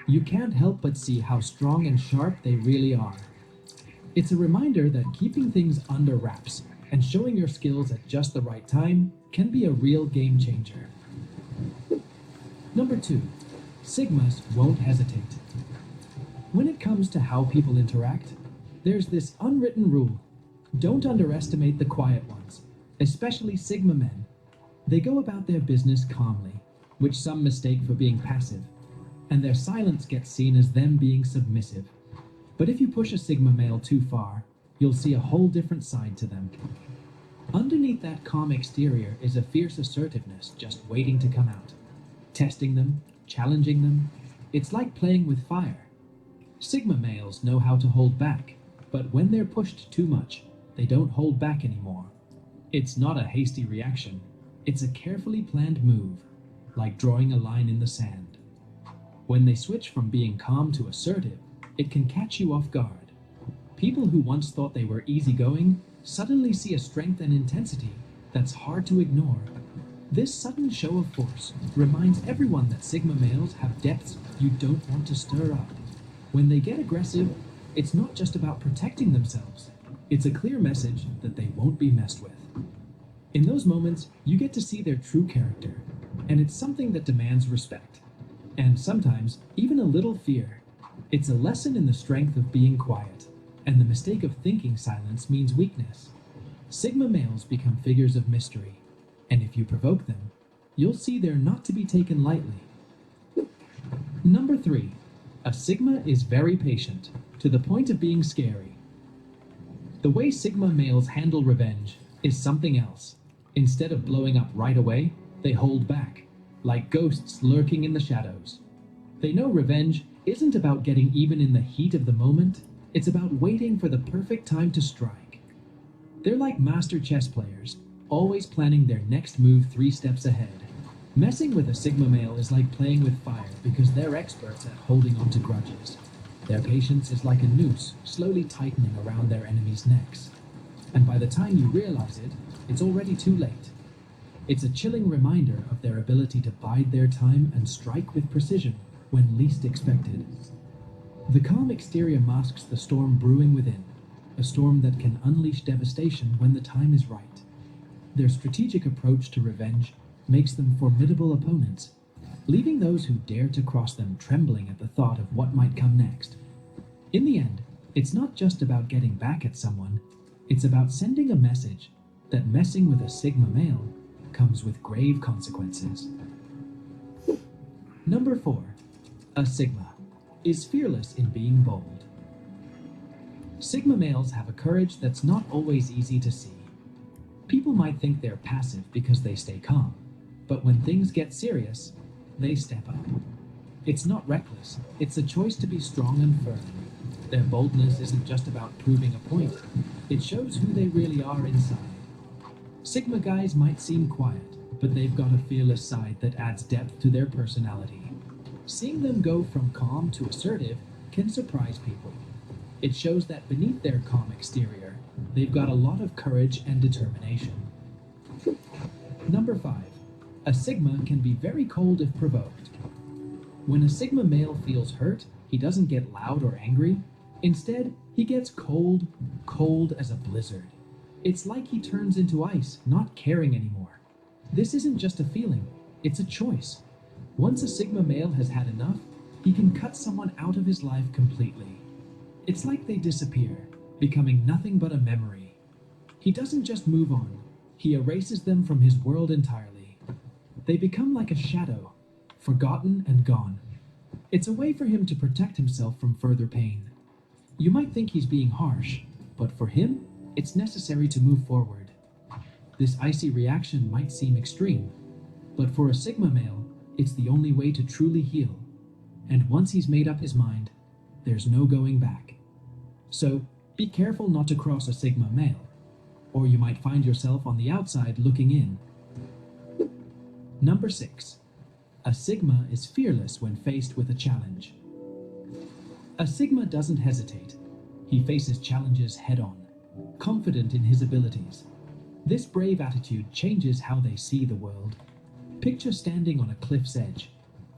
you can't help but see how strong and sharp they really are. It's a reminder that keeping things under wraps and showing your skills at just the right time can be a real game changer. Number 2, Sigmas won't hesitate. When it comes to how people interact, there's this unwritten rule. Don't underestimate the quiet ones, especially Sigma men. They go about their business calmly, which some mistake for being passive, and their silence gets seen as them being submissive. But if you push a Sigma male too far, you'll see a whole different side to them. Underneath that calm exterior is a fierce assertiveness just waiting to come out. Testing them, challenging them, it's like playing with fire. Sigma males know how to hold back, but when they're pushed too much, they don't hold back anymore. It's not a hasty reaction, it's a carefully planned move, like drawing a line in the sand. When they switch from being calm to assertive, it can catch you off guard. People who once thought they were easygoing suddenly see a strength and intensity that's hard to ignore. This sudden show of force reminds everyone that Sigma males have depths you don't want to stir up. When they get aggressive, it's not just about protecting themselves. It's a clear message that they won't be messed with. In those moments, you get to see their true character, and it's something that demands respect. And sometimes, even a little fear. It's a lesson in the strength of being quiet, and the mistake of thinking silence means weakness. Sigma males become figures of mystery, and if you provoke them, you'll see they're not to be taken lightly. Number 3. A Sigma is very patient, to the point of being scary. The way Sigma males handle revenge is something else. Instead of blowing up right away, they hold back, like ghosts lurking in the shadows. They know revenge isn't about getting even in the heat of the moment, it's about waiting for the perfect time to strike. They're like master chess players, always planning their next move 3 steps ahead. Messing with a Sigma male is like playing with fire because they're experts at holding on to grudges. Their patience is like a noose slowly tightening around their enemies' necks. And by the time you realize it, it's already too late. It's a chilling reminder of their ability to bide their time and strike with precision when least expected. The calm exterior masks the storm brewing within, a storm that can unleash devastation when the time is right. Their strategic approach to revenge makes them formidable opponents, leaving those who dare to cross them trembling at the thought of what might come next. In the end, it's not just about getting back at someone, it's about sending a message that messing with a Sigma male comes with grave consequences. Number 4. A Sigma is fearless in being bold. Sigma males have a courage that's not always easy to see. People might think they're passive because they stay calm, but when things get serious, they step up. It's not reckless, it's a choice to be strong and firm. Their boldness isn't just about proving a point, it shows who they really are inside. Sigma guys might seem quiet, but they've got a fearless side that adds depth to their personality. Seeing them go from calm to assertive can surprise people. It shows that beneath their calm exterior, they've got a lot of courage and determination. Number 5. A Sigma can be very cold if provoked. When a Sigma male feels hurt, he doesn't get loud or angry. Instead, he gets cold as a blizzard. It's like he turns into ice, not caring anymore. This isn't just a feeling, it's a choice. Once a Sigma male has had enough, he can cut someone out of his life completely. It's like they disappear, becoming nothing but a memory. He doesn't just move on, he erases them from his world entirely. They become like a shadow, forgotten and gone. It's a way for him to protect himself from further pain. You might think he's being harsh, but for him, it's necessary to move forward. This icy reaction might seem extreme, but for a Sigma male, it's the only way to truly heal. And once he's made up his mind, there's no going back. So, be careful not to cross a Sigma male, or you might find yourself on the outside looking in. Number 6. A Sigma is fearless when faced with a challenge. A Sigma doesn't hesitate. He faces challenges head-on, confident in his abilities. This brave attitude changes how they see the world. Picture standing on a cliff's edge,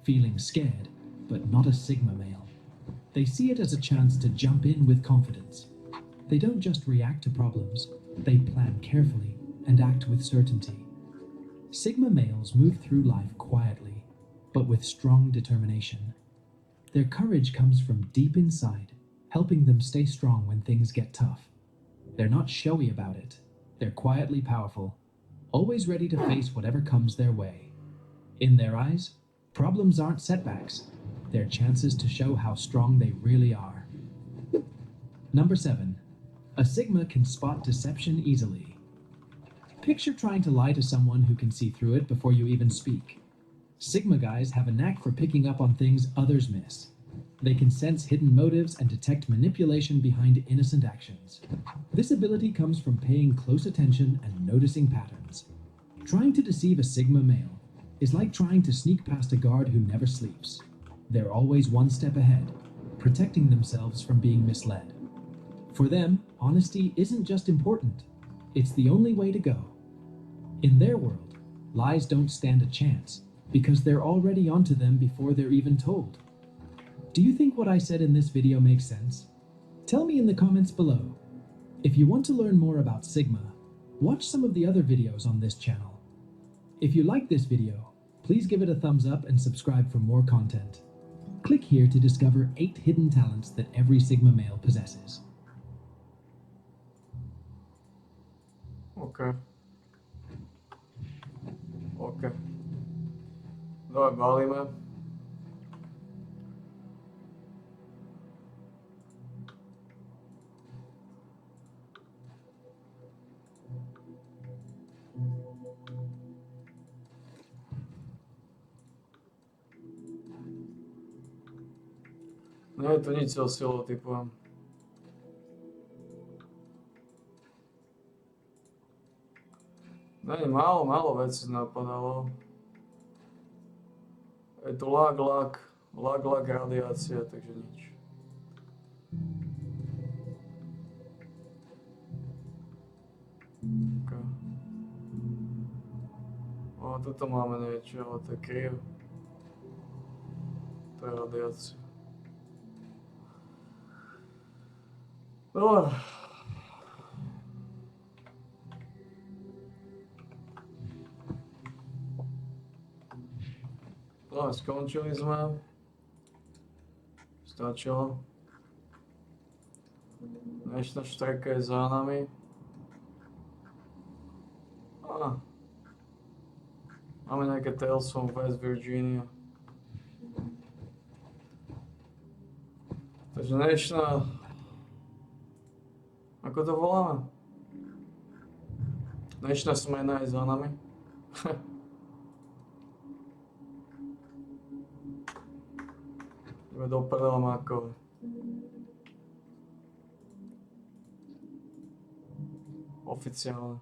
feeling scared, but not a Sigma male. They see it as a chance to jump in with confidence. They don't just react to problems, they plan carefully and act with certainty. Sigma males move through life quietly, but with strong determination. Their courage comes from deep inside, helping them stay strong when things get tough. They're not showy about it. They're quietly powerful, always ready to face whatever comes their way. In their eyes, problems aren't setbacks. They're chances to show how strong they really are. Number 7. A Sigma can spot deception easily. Picture trying to lie to someone who can see through it before you even speak. Sigma guys have a knack for picking up on things others miss. They can sense hidden motives and detect manipulation behind innocent actions. This ability comes from paying close attention and noticing patterns. Trying to deceive a Sigma male is like trying to sneak past a guard who never sleeps. They're always one step ahead, protecting themselves from being misled. For them, honesty isn't just important, it's the only way to go. In their world, lies don't stand a chance because they're already onto them before they're even told. Do you think what I said in this video makes sense? Tell me in the comments below. If you want to learn more about Sigma, watch some of the other videos on this channel. If you like this video, please give it a thumbs up and subscribe for more content. Click here to discover 8 hidden talents that every Sigma male possesses. OK. Dobre, balíme. Nie je to nic o silu, typujem. Málo vecí napadalo. Je tu lag, radiácia, takže nič. Okay. O, tuto máme niečo, ale to je kriv. To je radiácia. Dobre. No, skončili sme. Stačilo. Dnešná štreka je za nami. Máme nejaké Tales from West Virginia. Takže dnešná... Ako to voláme? Dnešná smena je za nami. Ideme do prdela Mákové. Oficiálne.